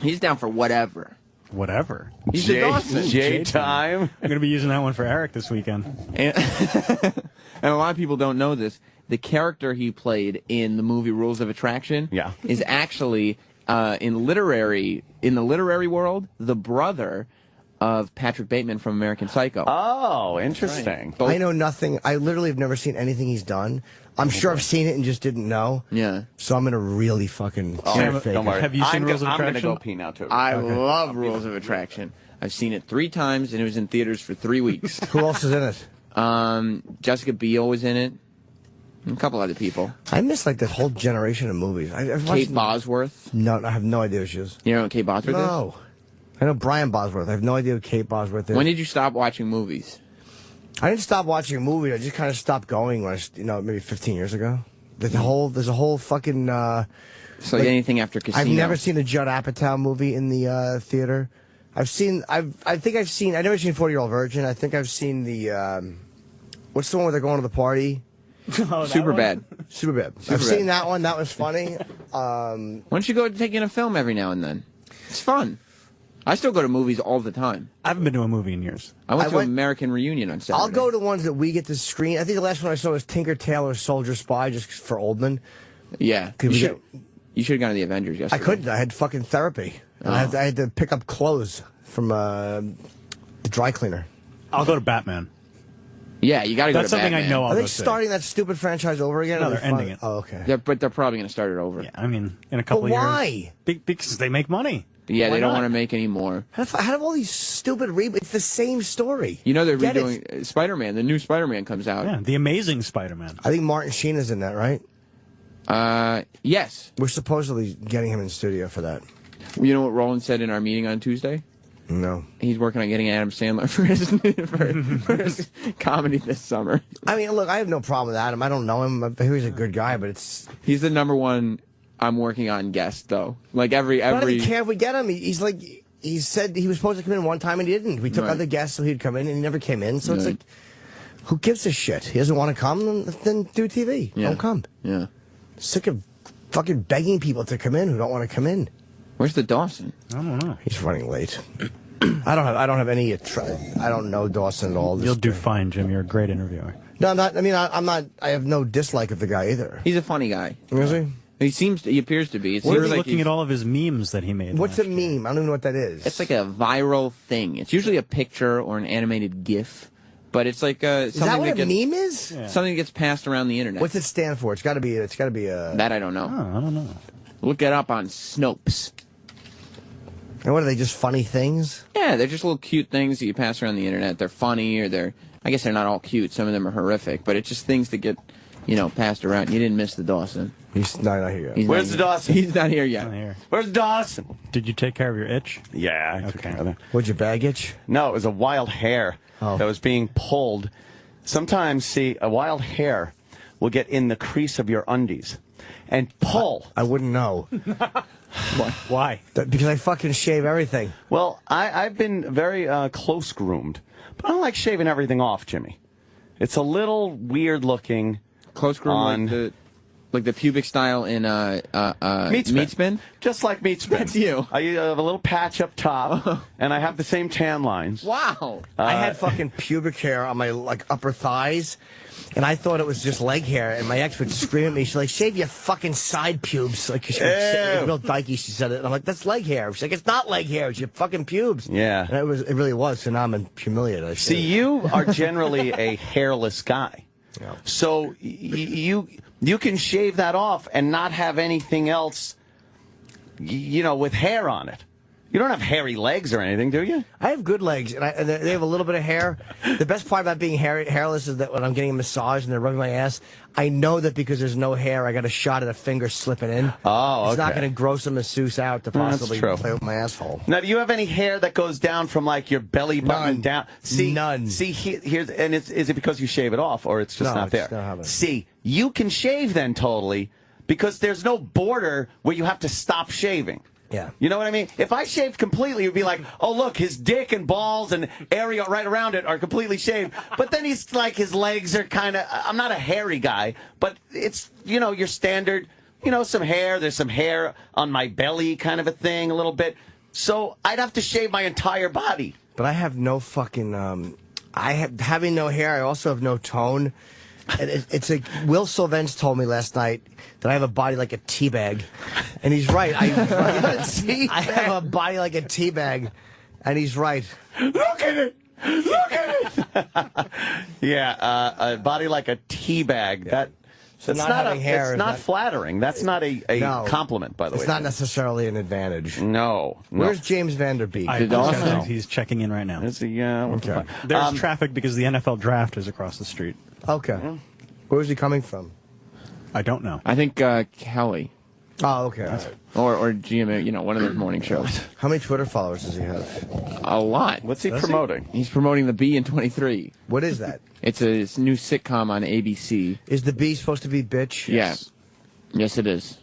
He's down for whatever. Whatever. He's the Dawson. J time. I'm going to be using that one for Eric this weekend. And, and a lot of people don't know this. The character he played in the movie Rules of Attraction is actually in the literary world the brother of Patrick Bateman from American Psycho. Oh, interesting. Right. I know nothing. I literally have never seen anything he's done. I'm sure I've seen it and just didn't know. Yeah. So I'm gonna really fucking fake don't worry. Have you seen Rules of I'm Attraction? going to go pee now, too. I love Rules of Attraction. I've seen it 3 times, and it was in theaters for 3 weeks. Who else is in it? Jessica Biel was in it. And a couple other people. I miss like that whole generation of movies. I've watched Kate Bosworth. No, I have no idea who she is. You know who Kate Bosworth is? No. I know Brian Bosworth. I have no idea who Kate Bosworth is. When did you stop watching movies? I didn't stop watching movies. I just kind of stopped going when maybe 15 years ago. There's a whole fucking. So like, anything after Casino? I've never seen a Judd Apatow movie in the theater. I've never seen 40-Year-Old Virgin. I think I've seen the. What's the one where they're going to the party? Superbad. I've seen that one. That was funny. Why don't you go take in a film every now and then? It's fun. I still go to movies all the time. I haven't been to a movie in years. I went to American Reunion on Saturday. I'll go to ones that we get to screen. I think the last one I saw was Tinker Tailor Soldier Spy, just for Oldman. Yeah. You should have gone to the Avengers yesterday. I couldn't. I had fucking therapy. I had to pick up clothes from the dry cleaner. I'll go to Batman. Yeah, you got to go to Batman. That's something I know. Are they starting that stupid franchise over again? No, they're ending it. Oh, okay. But they're probably going to start it over. Yeah, I mean, in a couple of years. Why? Because they make money. Yeah, Why they don't not? want to make any more. How do all these stupid reboots? It's the same story. You know they're Get redoing Spider-Man. The new Spider-Man comes out. Yeah, the Amazing Spider-Man. I think Martin Sheen is in that, right? Yes. We're supposedly getting him in studio for that. You know what Roland said in our meeting on Tuesday? No. He's working on getting Adam Sandler for his comedy this summer. I mean, look, I have no problem with Adam. I don't know him. I hear he's a good guy, but it's... He's the #1 I'm working on guest, though. Like every... I don't even care if we get him. He's like... He said he was supposed to come in one time and he didn't. We took other guests so he'd come in and he never came in. So it's like, who gives a shit? He doesn't want to come, then do TV. Yeah. Don't come. Yeah. Sick of fucking begging people to come in who don't want to come in. Where's the Dawson? I don't know. He's running late. I don't have any. I don't know Dawson at all. You'll do fine, Jim. You're a great interviewer. No, I'm not. I mean, I'm not. I have no dislike of the guy either. He's a funny guy. Is he? He appears to be. We're looking at all of his memes that he made. What's a meme? I don't even know what that is. It's like a viral thing. It's usually a picture or an animated GIF, but it's like is that what a meme is? Yeah. Something that gets passed around the internet. What's it stand for? It's got to be a. That I don't know. Oh, I don't know. Look it up on Snopes. And what are they? Just funny things? Yeah, they're just little cute things that you pass around the internet. They're funny, or I guess they're not all cute. Some of them are horrific, but it's just things that get, passed around. You didn't miss the Dawson. He's not here yet. Where's the Dawson? He's not here yet. Not here. Where's Dawson? Did you take care of your itch? Yeah, I took care of that. What'd your bag itch? No, it was a wild hair that was being pulled. Sometimes, see, a wild hair will get in the crease of your undies and pull. I wouldn't know. Why? Because I fucking shave everything. Well, I've been very close groomed, but I don't like shaving everything off, Jimmy. It's a little weird looking. Close groomed like the pubic style in Meat Spin. Just like Meat Spin. That's you. I have a little patch up top, and I have the same tan lines. Wow. I had fucking pubic hair on my upper thighs, and I thought it was just leg hair. And my ex would scream at me. She's like, "Shave your fucking side pubes." Like, she was real dykey. She said it, and I'm like, "That's leg hair." She's like, "It's not leg hair. It's your fucking pubes." Yeah. And it really was. So now I'm humiliated. See, you are generally a hairless guy. Yeah. So you can shave that off and not have anything else, with hair on it. You don't have hairy legs or anything, do you? I have good legs, and they have a little bit of hair. The best part about being hairless is that when I'm getting a massage and they're rubbing my ass, I know that because there's no hair, I got a shot at a finger slipping in. Oh, okay. It's not going to gross a masseuse out to possibly play with my asshole. Now, do you have any hair that goes down from your belly button down? See, none. See, here's and is it because you shave it off or it's just not there? See, you can shave then totally because there's no border where you have to stop shaving. Yeah. You know what I mean? If I shaved completely, it would be like, oh, look, his dick and balls and area right around it are completely shaved. But then he's like, his legs are kind of, I'm not a hairy guy, but it's, your standard, some hair. There's some hair on my belly kind of a thing, a little bit. So I'd have to shave my entire body. But I have no fucking, having no hair, I also have no tone. And it's like Will Sylvans told me last night that I have a body like a teabag, and he's right. I have a body like a teabag, And he's right. Look at it! Look at it! Yeah, a body like a tea bag. That's not not having hair it's is not not- flattering. That's not a No. compliment, by the way. It's not necessarily an advantage. No. Where's James Vanderbeek? He's checking in right now. Is he? Okay. There's traffic because the NFL draft is across the street. Okay. Where's he coming from? I don't know. I think Kelly. Oh, okay. Or GMA, one of those morning shows. How many Twitter followers does he have? A lot. What's he promoting? He's promoting the Bee in 23. What is that? It's a new sitcom on ABC. Is the Bee supposed to be bitch? Yeah. Yes, it is.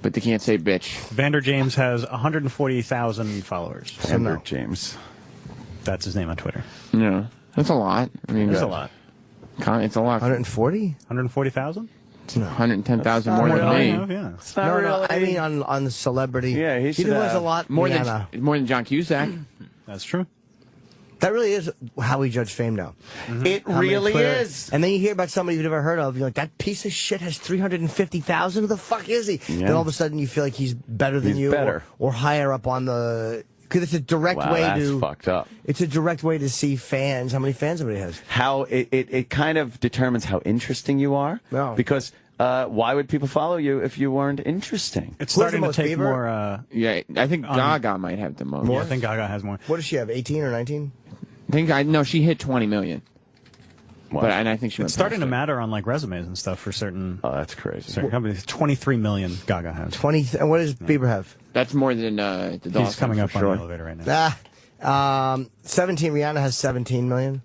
But they can't say bitch. Vander James has 140,000 followers. Vander James. That's his name on Twitter. Yeah. That's a lot. I mean, That's a lot. It's a lot. 140? 140,000? It's 110,000 more than me. Yeah. It's not really. I mean on the celebrity. Yeah, he should has have. a lot More Rihanna. than John Cusack. That's true. That really is how we judge fame now. It How many really Twitter- is. And then you hear about somebody you've never heard of. You're like, that piece of shit has 350,000. Who the fuck is he? Yeah. Then all of a sudden you feel like he's better than He's you, better. Or higher up on the. Because it's a direct Wow, way that's to. fucked up. It's a direct way to see fans. How many fans somebody has? How it kind of determines how interesting you are. No. Because why would people follow you if you weren't interesting? It's Who has starting the to most, take Bieber? more. Yeah, I think Gaga might have the most. Yeah, I think Gaga has more. What does she have? 18 or 19? No, she hit 20 million. Wow. And I think she. It's starting to matter on like resumes and stuff for certain. Oh, that's crazy. Certain companies. 23 million Gaga has. 20. And what does Bieber have? That's more than the Dawson. He's coming up for on sure. the elevator right now. 17. Rihanna has 17 million.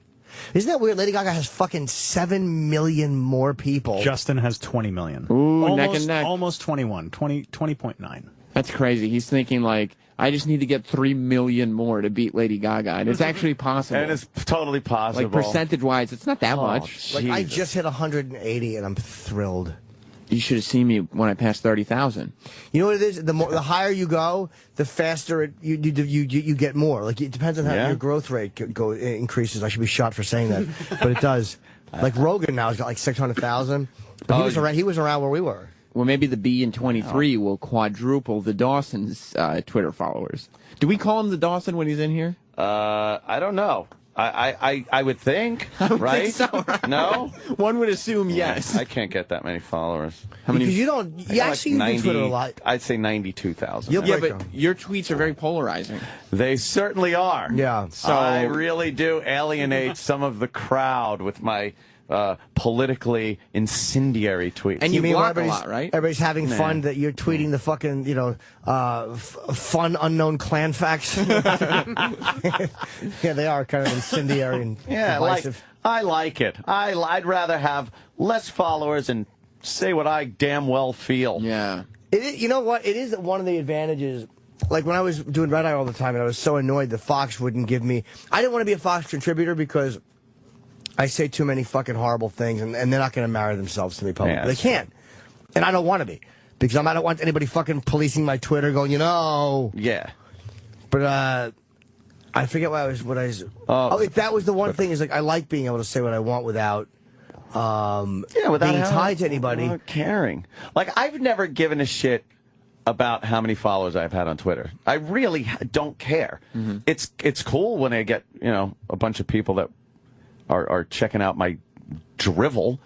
Isn't that weird? Lady Gaga has fucking 7 million more people. Justin has 20 million. Ooh, almost, neck and neck. Almost 21. 20.9. That's crazy. He's thinking like, I just need to get 3 million more to beat Lady Gaga, and it's actually possible. And it's totally possible. Like percentage-wise, it's not that much. Like I just hit 180, and I'm thrilled. You should have seen me when I passed 30,000. You know what it is? The higher you go, the faster you get more. Like it depends on how your growth rate increases. I should be shot for saying that, but it does. Like Rogan now has got like 600,000, but he was around where we were. Well, maybe the Bee in 23 will quadruple the Dawson's Twitter followers. Do we call him the Dawson when he's in here? I don't know. I would think, right? Think so, right? No? One would assume yes. I can't get that many followers. How many? Because you don't. You actually use Twitter a lot. I'd say 92,000. Yeah, but your tweets are very polarizing. They certainly are. Yeah. So I really do alienate some of the crowd with my politically incendiary tweets. And you mean block a lot, right? Everybody's having fun that you're tweeting the fucking, fun unknown clan facts. Yeah, they are kind of incendiary and divisive. I like it. I'd rather have less followers and say what I damn well feel. Yeah. You know what? It is one of the advantages. Like when I was doing Red Eye all the time, and I was so annoyed that Fox wouldn't give me. I didn't want to be a Fox contributor because I say too many fucking horrible things, and they're not going to marry themselves to me publicly. Yeah, they can't. And I don't want to be. Because I don't want anybody fucking policing my Twitter going, Yeah. But, I forget what I was. That was the one thing is like, I like being able to say what I want without without being tied to anybody. Without caring. Like, I've never given a shit about how many followers I've had on Twitter. I really don't care. Mm-hmm. It's cool when I get, a bunch of people that are checking out my drivel,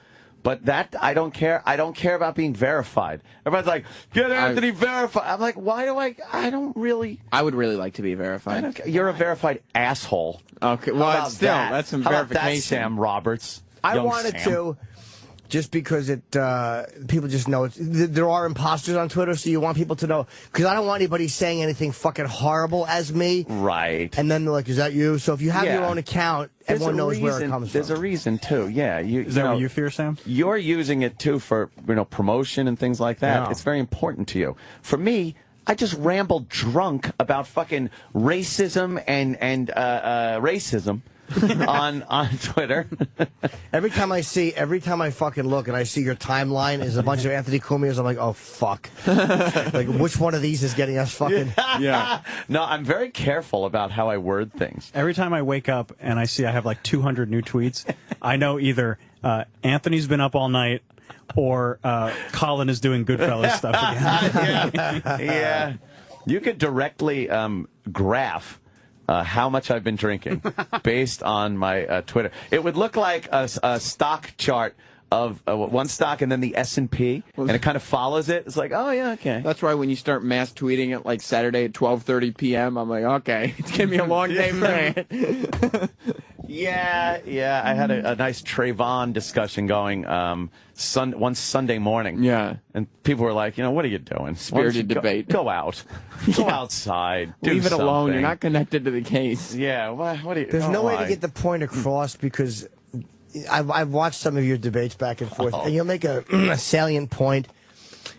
but that I don't care. I don't care about being verified. Everybody's like, get Anthony verified. I'm like, why do I don't really. I would really like to be verified. You're a verified asshole. Okay, well, that's some How about verification. that, Sam Roberts? I Young wanted Sam. to, just because people just know there are imposters on Twitter, so you want people to know. Because I don't want anybody saying anything fucking horrible as me. Right. And then they're like, is that you? So if you have your own account, everyone knows where it comes from. There's a reason, too. Yeah. Is that what you fear, Sam? You're using it, too, for promotion and things like that. Yeah. It's very important to you. For me, I just ramble drunk about fucking racism and racism. on Twitter. Every time I fucking look and I see your timeline is a bunch of Anthony Cumias, I'm like, oh fuck. Like which one of these is getting us fucking Yeah. No, I'm very careful about how I word things. Every time I wake up and I see I have like 200 new tweets, I know either Anthony's been up all night or Colin is doing Goodfellas stuff again. Yeah. You could directly graph how much I've been drinking based on my Twitter. It would look like a stock chart of one stock and then the S&P, and it kind of follows it. It's like, oh, yeah, okay. That's why when you start mass tweeting it like Saturday at 12:30 p.m., I'm like, okay, it's going to be a long day for it. Yeah. I had a nice Trayvon discussion going one Sunday morning. Yeah. And people were like, what are you doing? Spirited debate. Go out. Go outside. Leave it alone. something. You're not connected to the case. Yeah. What do you? There's no way to get the point across because I've watched some of your debates back and forth, and you'll make a salient point,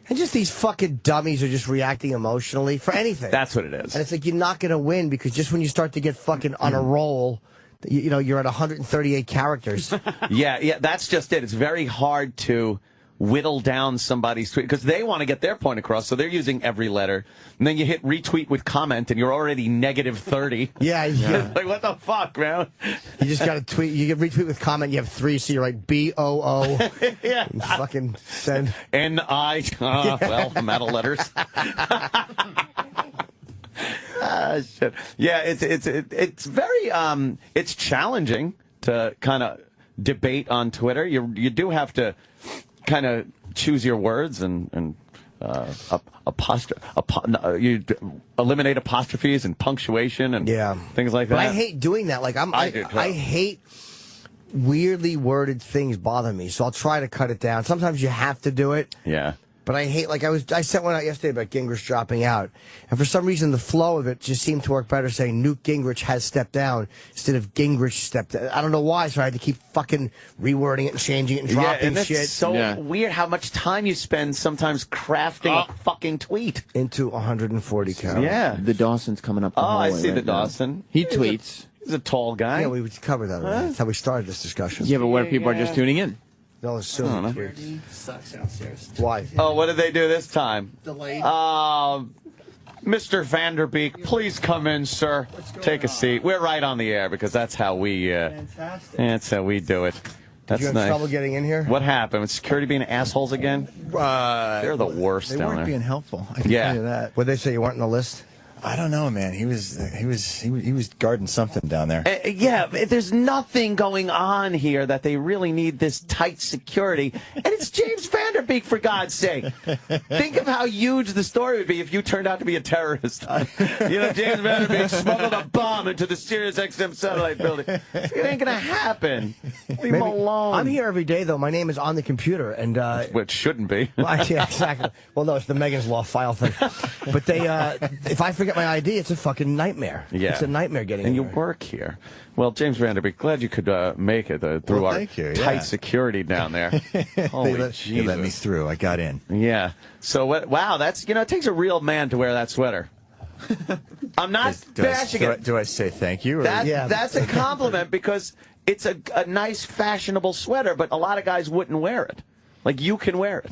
and just these fucking dummies are just reacting emotionally for anything. That's what it is. And it's like you're not going to win because just when you start to get fucking on a roll, you're at 138 characters. Yeah, that's just it. It's very hard to whittle down somebody's tweet because they want to get their point across, so they're using every letter. And then you hit retweet with comment, and you're already negative 30. Yeah. Like, what the fuck, man? You just got to tweet. You get retweet with comment, you have 3, so you're like BOO. Yeah. And fucking send. N-I. Well, I'm out of letters. Shit. Yeah, it's very it's challenging to kind of debate on Twitter. You do have to kind of choose your words and you eliminate apostrophes and punctuation and things like that. But I hate doing that. Like I hate weirdly worded things bother me, so I'll try to cut it down. Sometimes you have to do it. Yeah. But I hate, I sent one out yesterday about Gingrich dropping out. And for some reason, the flow of it just seemed to work better saying Newt Gingrich has stepped down instead of Gingrich stepped down. I don't know why, so I had to keep fucking rewording it and changing it and dropping and shit. It's so weird how much time you spend sometimes crafting a fucking tweet. Into 140 characters. Yeah. The Dawson's coming up the hallway I see the right now. Dawson. He tweets. He's a tall guy. Yeah, we covered that already. That's how we started this discussion. Yeah, but what if people are just tuning in? They'll assume it's weird. Sucks downstairs. Why? Oh, what did they do this time? Delayed. Mr. Vanderbeek, please come in, sir. Take a seat. We're right on the air because that's how we. Fantastic. That's how we do it. That's Did you have nice. trouble getting in here? What happened? Was security being assholes again? They're the worst They down weren't there. being helpful. I can tell you that. Would they say you weren't on the list? I don't know, man. He was guarding something down there. Yeah, there's nothing going on here that they really need this tight security. And it's James Vanderbeek, for God's sake. Think of how huge the story would be if you turned out to be a terrorist. James Vanderbeek smuggled a bomb into the Sirius XM satellite building. It ain't going to happen. Leave him alone. I'm here every day, though. My name is on the computer. And which shouldn't be. Well, yeah, exactly. Well, no, it's the Megan's Law file thing. But they, if I forget my ID, it's a fucking nightmare. Yeah. It's a nightmare getting and in you here. work here. Well, James Vanderbeek, glad you could make it through our tight security down there. Holy They let me through. I got in. Yeah. So, wow, that's, it takes a real man to wear that sweater. I'm not bashing it. Do I say thank you? Or? That's a compliment because it's a nice, fashionable sweater, but a lot of guys wouldn't wear it. Like, you can wear it.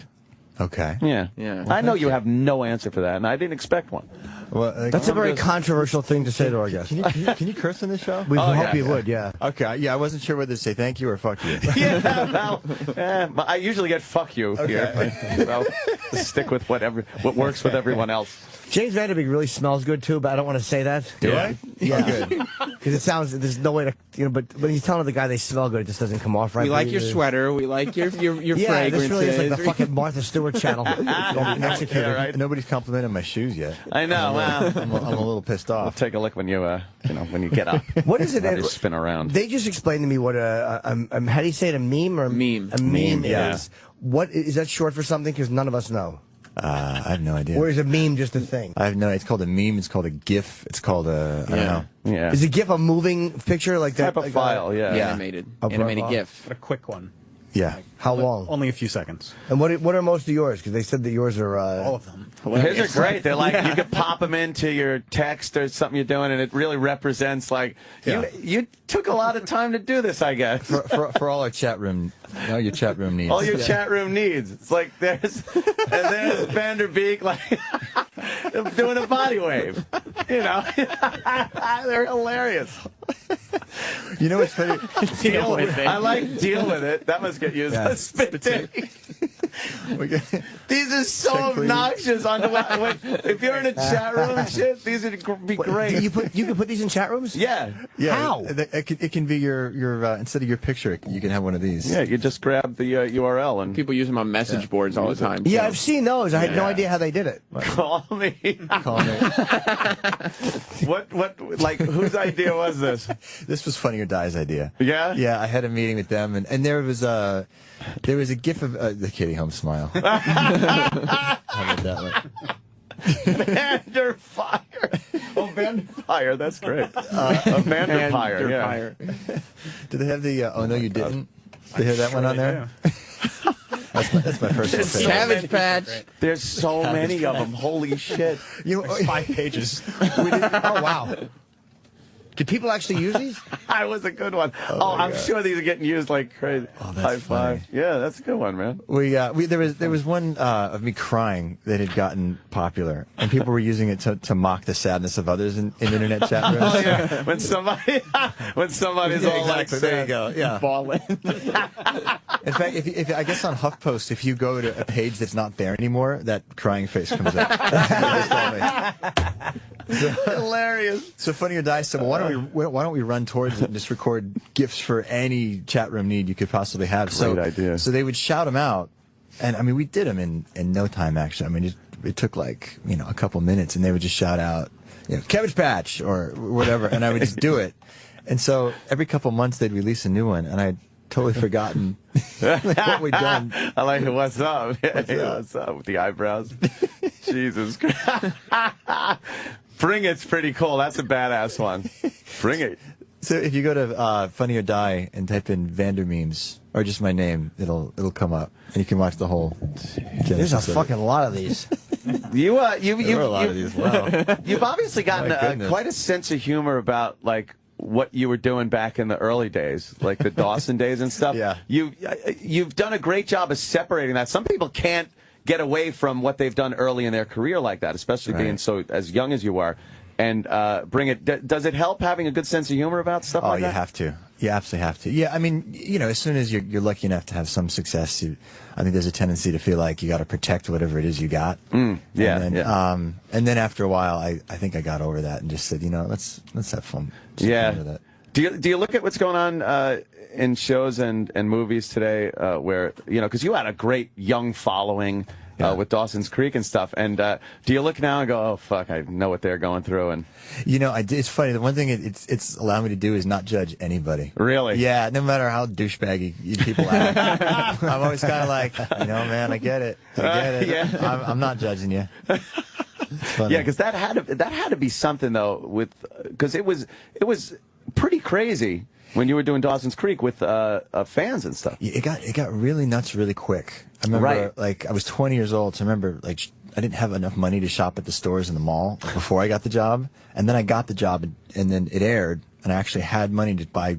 Okay. Yeah. Well, I know you have no answer for that, and I didn't expect one. Well, That's a very controversial thing to say to our guests. Can you curse on this show? We hope you would, yeah. Okay, yeah, I wasn't sure whether to say thank you or fuck you. Yeah, well, I usually get fuck you here, but I'll stick with what works with everyone else. James Vanderbeek really smells good too, but I don't want to say that. Do I? Yeah, because it sounds there's no way to but when he's telling the guy they smell good, it just doesn't come off right. We like your sweater. We like your yeah, fragrances. This really is like the fucking Martha Stewart channel. Yeah, right. Nobody's complimented my shoes yet. I know. I'm a little pissed off. We'll take a look when you when you get up. What is it? How they spin around. They just explained to me what how do you say it? A meme or meme? A meme yeah. is. What is that short for something? Because none of us know. I have no idea. Or is a meme just a thing? I have no. It's called a meme. It's called a GIF. It's called a. I don't know. Yeah. Is a GIF a moving picture like that? Type of like file, yeah. Animated GIF. But a quick one. Yeah. How long? Only a few seconds. And what are most of yours? Because they said that yours are all of them. His are great. They're like you could pop them into your text or something you're doing, and it really represents like you took a lot of time to do this, I guess. For all our chat room, all your chat room needs. All your chat room needs. It's like there's Vanderbeek like doing a body wave. They're hilarious. You know what's funny? Deal with it. I like deal with it. That must get used. Yeah. Spit take. These are so obnoxious. If you're in a chat room and shit, these would be great. You can put these in chat rooms? Yeah. How? It can be your instead of your picture, you can have one of these. Yeah, you just grab the URL and people use them on message boards all the time. Yeah, I've seen those. I had no idea how they did it. Call me. What? Like, whose idea was this? This was Funny or Die's idea. Yeah. Yeah, I had a meeting with them, and there was a gif of the Kitty Home smile. How about that one? Vanderfire. Oh, Vanderfire. That's great. A Vanderfire. Yeah. Did they have the Oh No You Didn't? Did they have that one on there? That's my first one. Cabbage Patch. There's so many of them. Holy shit. There's 5 pages. Oh, wow. Did people actually use these? That was a good one. Oh, I'm sure these are getting used like crazy. Oh, that's High five. funny. Yeah, that's a good one, man. There was one of me crying that had gotten popular, and people were using it to mock the sadness of others in internet chat rooms. Oh, yeah. When somebody's all like, there you go. Yeah. Balling. In fact, if I guess on HuffPost, if you go to a page that's not there anymore, that crying face comes up. Hilarious. So Funny or Die said, well, why don't we run towards it and just record gifts for any chat room need you could possibly have? Great idea. So they would shout them out, and I mean we did them in no time actually. I mean it took like a couple minutes, and they would just shout out Cabbage Patch or whatever, and I would just do it. And so every couple months they'd release a new one, and I'd totally forgotten what we'd done. I like it. What's up? What's up with the eyebrows? Jesus Christ. Bring It's pretty cool. That's a badass one. Bring It. So if you go to Funny or Die and type in Vander memes or just my name, it'll come up, and you can watch the whole. There's a fucking lot of these. There are a lot of these. Wow. You've obviously gotten quite a sense of humor about like what you were doing back in the early days, like the Dawson days and stuff. Yeah. You've done a great job of separating that. Some people can't get away from what they've done early in their career like that, especially being so as young as you are. And Bring It. Does it help having a good sense of humor about stuff like that? Oh, you have to. You absolutely have to. Yeah, I mean, as soon as you're lucky enough to have some success, I think there's a tendency to feel like you got to protect whatever it is you got. Yeah. And then after a while, I think I got over that and just said, let's have fun. Just Yeah. with it. Do you look at what's going on in shows and movies today, where because you had a great young following with Dawson's Creek and stuff, and do you look now and go, oh fuck, I know what they're going through, and it's funny. The one thing it's allowed me to do is not judge anybody. Really? Yeah, no matter how douchebaggy people act. I'm always kind of like, man, I get it. Yeah. I'm not judging you. Yeah, because that had to be something though, because it was pretty crazy when you were doing Dawson's Creek with fans and stuff. It got really nuts really quick. I remember, I was 20 years old, so I remember, I didn't have enough money to shop at the stores in the mall before I got the job, and then I got the job, and then it aired, and I actually had money to buy,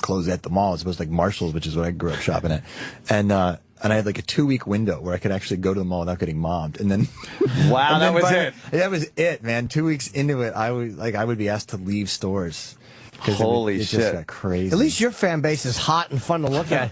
clothes at the mall as opposed to Marshall's, which is what I grew up shopping at, and I had a 2-week window where I could actually go to the mall without getting mobbed, and then wow, and then that was it. That was it, man. 2 weeks into it, I would be asked to leave stores. Holy it shit. just got crazy. At least your fan base is hot and fun to look at.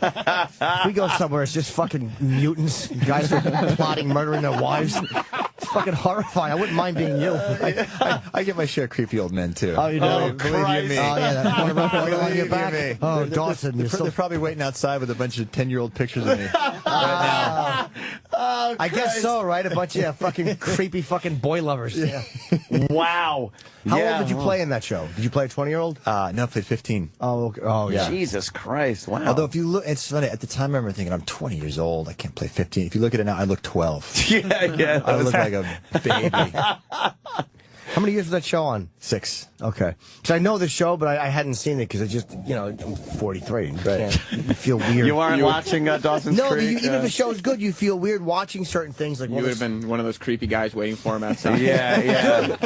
If we go somewhere, it's just fucking mutants, guys who are plotting, murdering their wives. It's fucking horrifying. I wouldn't mind being you. I get my share of creepy old men, too. Oh, you do? Believe you me. Oh, yeah, that one on your back. Me. Oh, Dawson. They're probably waiting outside with a bunch of 10-year-old pictures of me right now. Oh, I guess so, right? A bunch of fucking creepy fucking boy lovers. Yeah. Wow. How old did you play in that show? Did you play a 20-year-old? No, I played 15. Oh, okay. Oh, yeah. Jesus Christ. Wow. Although if you look, it's funny, at the time I remember thinking, I'm 20 years old, I can't play 15. If you look at it now, I look 12. Yeah. I look like a baby. How many years was that show on? 6. Okay. Because I know the show, but I hadn't seen it because it just, I'm 43. You feel weird. You weren't watching Dawson's Creek? Even if the show's good, you feel weird watching certain things. Like you would have been one of those creepy guys waiting for him outside. Yeah.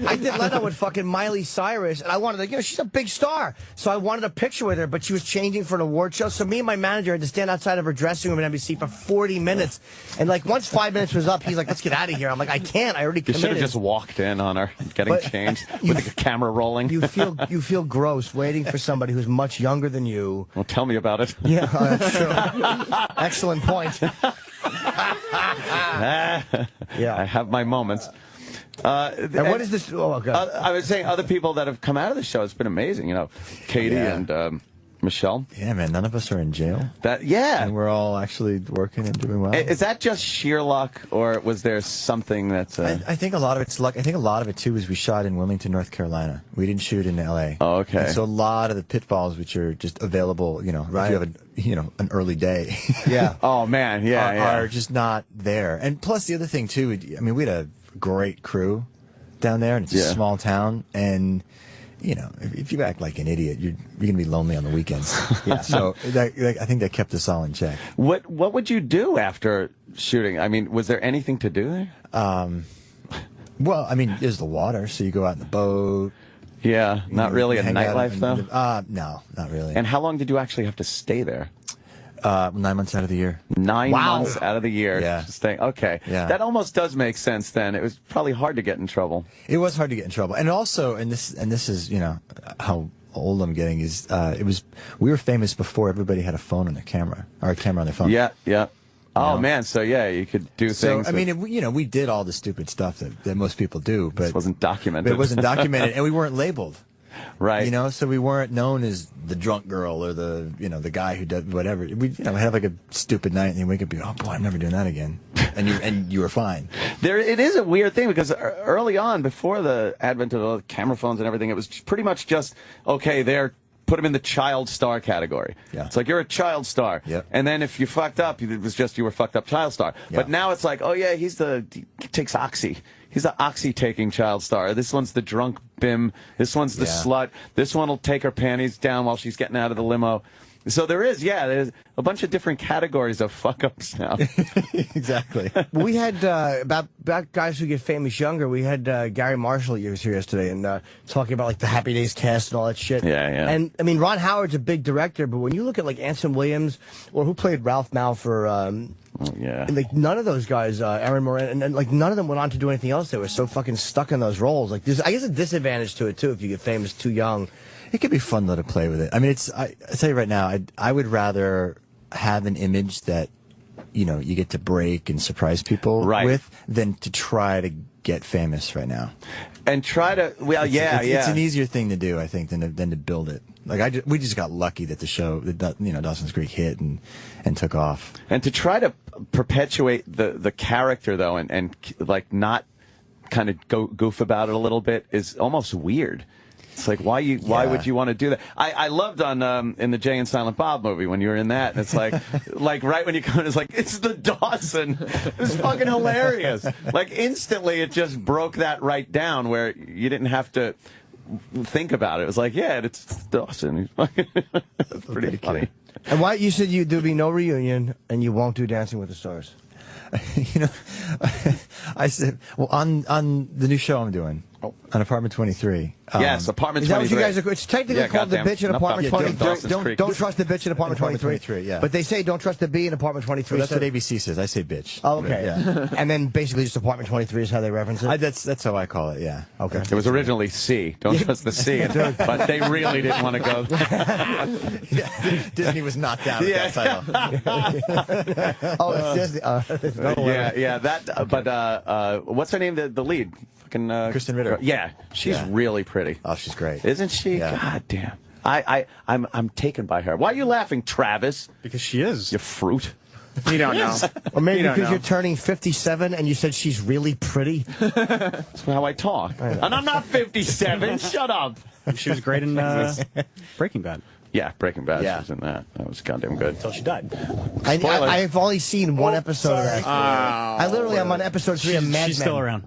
I did Leno with fucking Miley Cyrus, and I wanted to, she's a big star. So I wanted a picture with her, but she was changing for an award show. So me and my manager had to stand outside of her dressing room at NBC for 40 minutes. And once 5 minutes was up, he's like, let's get out of here. I'm like, I can't. I already committed. You should have just walked in on her, getting changed with the camera rolling. You feel gross waiting for somebody who's much younger than you. Well, tell me about it. Yeah, that's true. Excellent point. Yeah, I have my moments. And what is this? Oh, God. I was saying other people that have come out of the show. It's been amazing. You know, Katie and Michelle. Yeah, man. None of us are in jail. And we're all actually working and doing well. Is that just sheer luck, or was there something that's? I think a lot of it's luck. I think a lot of it too is we shot in Wilmington, North Carolina. We didn't shoot in L.A. Oh, okay. And so a lot of the pitfalls, which are just available, you know, if you have an early day. Yeah. Oh man. Are just not there. And plus the other thing too. I mean, we had a great crew down there, and it's a small town, and you know, if you act like an idiot, you're gonna be lonely on the weekends. So I think that kept us all in check. What would you do after shooting? I mean, was there anything to do there? Well, I mean, there's the water, so you go out in the boat. Yeah, not really a nightlife though. No, not really. And how long did you actually have to stay there? 9 months out of the year. 9 months out of the year. Yeah. Okay. Yeah. That almost does make sense then. It was probably hard to get in trouble. It was hard to get in trouble. And also, and this is, you know, how old I'm getting is, we were famous before everybody had a phone on their camera, or a camera on their phone. Yeah. Oh, man. So, you could do things. I mean, we did all the stupid stuff that most people do, but it wasn't documented. It wasn't documented, and we weren't labeled. Right. You know, so we weren't known as the drunk girl or the guy who does whatever. We have like a stupid night and you wake up and you go, oh boy, I'm never doing that again. And you were fine. It is a weird thing because early on, before the advent of the camera phones and everything, it was pretty much just, okay, put him in the child star category. Yeah. It's like, you're a child star. Yep. And then if you fucked up, it was just you were fucked up child star. Yeah. But now it's like, oh yeah, he takes oxy. He's the oxy-taking child star. This one's the drunk bim. This one's the slut. This one will take her panties down while she's getting out of the limo. So there's a bunch of different categories of fuck-ups now. Exactly. We had, about guys who get famous younger, we had Gary Marshall was here yesterday and talking about like the Happy Days cast and all that shit. Yeah. And I mean, Ron Howard's a big director, but when you look at like Anson Williams, or who played Ralph Malpher, and, like, none of those guys, Aaron Moran, and like none of them went on to do anything else. They were so fucking stuck in those roles. Like, there's, I guess, a disadvantage to it too if you get famous too young. It could be fun though to play with it. I mean, I tell you right now, I would rather have an image that, you know, you get to break and surprise people with than to try to get famous right now. And try to, it's an easier thing to do, I think, than to build it. Like we just got lucky that the show, Dawson's Creek hit and took off. And to try to perpetuate the character though, and like not kind of goof about it a little bit is almost weird. It's like, why would you want to do that? I loved in the Jay and Silent Bob movie when you were in that, and it's like, right when you come in, it's like, it's the Dawson. It's fucking hilarious. Like, instantly it just broke that right down where you didn't have to think about it. It was like, yeah, it's Dawson. It's pretty funny. And why you said there'd be no reunion and you won't do Dancing with the Stars? You know, I said, well, on the new show I'm doing, on Apartment 23. Yes, Apartment 23. Is that what you guys are? It's technically called the bitch in Apartment 23. Don't trust the bitch in Apartment 23. Yeah. But they say don't trust the B in Apartment 23. Well, that's what ABC says. I say bitch. Oh, okay. Yeah. And then basically just Apartment 23 is how they reference it? That's how I call it, yeah. Okay. It was originally C. Don't trust the C. But they really didn't want to go. Disney was not down with that title. Oh, it's Disney. But what's her name? The lead? Kristen Ritter. Yeah, she's really pretty. Oh, she's great. Isn't she? Yeah. God damn. I'm taken by her. Why are you laughing, Travis? Because she is. You fruit. You don't know. Or maybe because you're turning 57 and you said she's really pretty. That's how I talk. And I'm not 57. Shut up. She was great in Breaking Bad. Yeah, Breaking Bad. She was in that. That was goddamn good. Until she died. I've only seen one episode of that. I literally am on episode 3 of Mad Men. She's still around.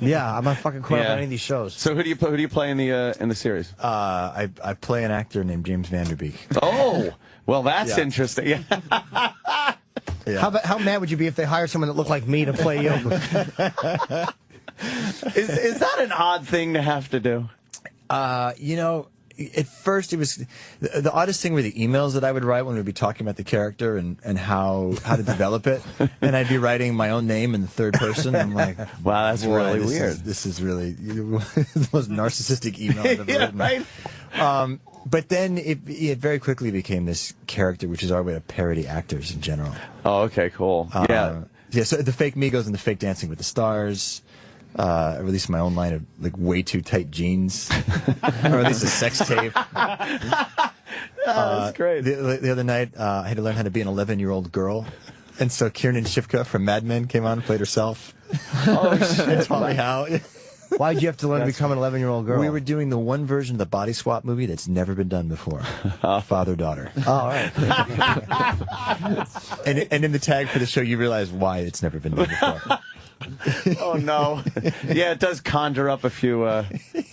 Yeah, I'm not fucking caught up on any of these shows. So who do you play in the series? I play an actor named James Vanderbeek. Oh, well, that's interesting. Yeah. Yeah. How mad would you be if they hired someone that looked like me to play you? Is that an odd thing to have to do? You know, at first it was the oddest thing were the emails that I would write when we'd be talking about the character and how to develop it. And I'd be writing my own name in the third person. I'm like, wow, that's really weird. This is really the most narcissistic email I've ever written. Right? But then it very quickly became this character, which is our way to parody actors in general. Oh, okay, cool. Yeah. So the fake Migos and the fake Dancing with the Stars. I released my own line of like way too tight jeans. I released a sex tape. That's great. The other night, I had to learn how to be an 11-year-old girl. And so Kiernan Shipka from Mad Men came on and played herself. Oh, shit. And taught me how. Why did you have to learn to become an 11-year-old girl? We were doing the one version of the Body Swap movie that's never been done before. Father-daughter. Oh, all right. And in the tag for the show, you realize why it's never been done before. Oh, no. Yeah, it does conjure up a few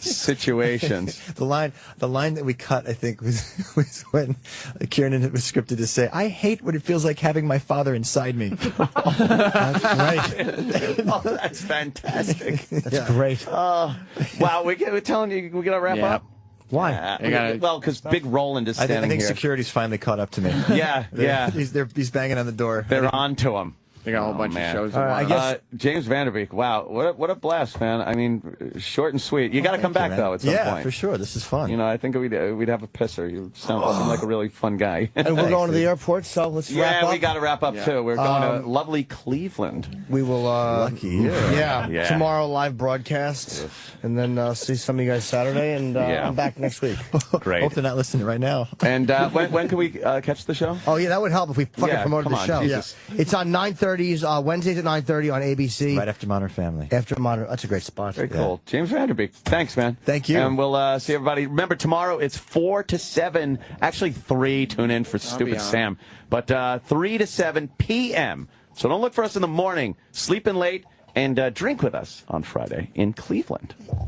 situations. The line that we cut, I think, was when Kiernan was scripted to say, "I hate what it feels like having my father inside me." That's right. Oh, that's fantastic. That's great. Wow, we're telling you, we got to wrap up? Why? Well, because Big Roland is standing I think here. Security's finally caught up to me. Yeah. He's banging on the door. They're on to him. They got a whole bunch of shows. I guess James Vanderbeek, wow, what a blast, man. I mean, short and sweet. You got to come back, though, at some point. Yeah, for sure. This is fun. You know, I think we'd have a pisser. You sound like a really fun guy. and we're going to the airport, so let's wrap up. Yeah, we got to wrap up, too. We're going to lovely Cleveland. We will, Lucky you. Yeah. Tomorrow live broadcast, and then see some of you guys Saturday, and I'm back next week. Great. Hope they're not listening right now. And when can we catch the show? Oh, yeah, that would help if we fucking promoted the show. Jesus. Yeah. It's on 9:30s, Wednesdays at 9:30 on ABC. Right after Modern Family. After Modern, that's a great spot. Very cool. James Vanderbeek, thanks, man. Thank you. And we'll see everybody. Remember, tomorrow it's 4 to 7, actually 3. Tune in for Stupid Sam. But 3 to 7 p.m. So don't look for us in the morning. Sleep in late and drink with us on Friday in Cleveland.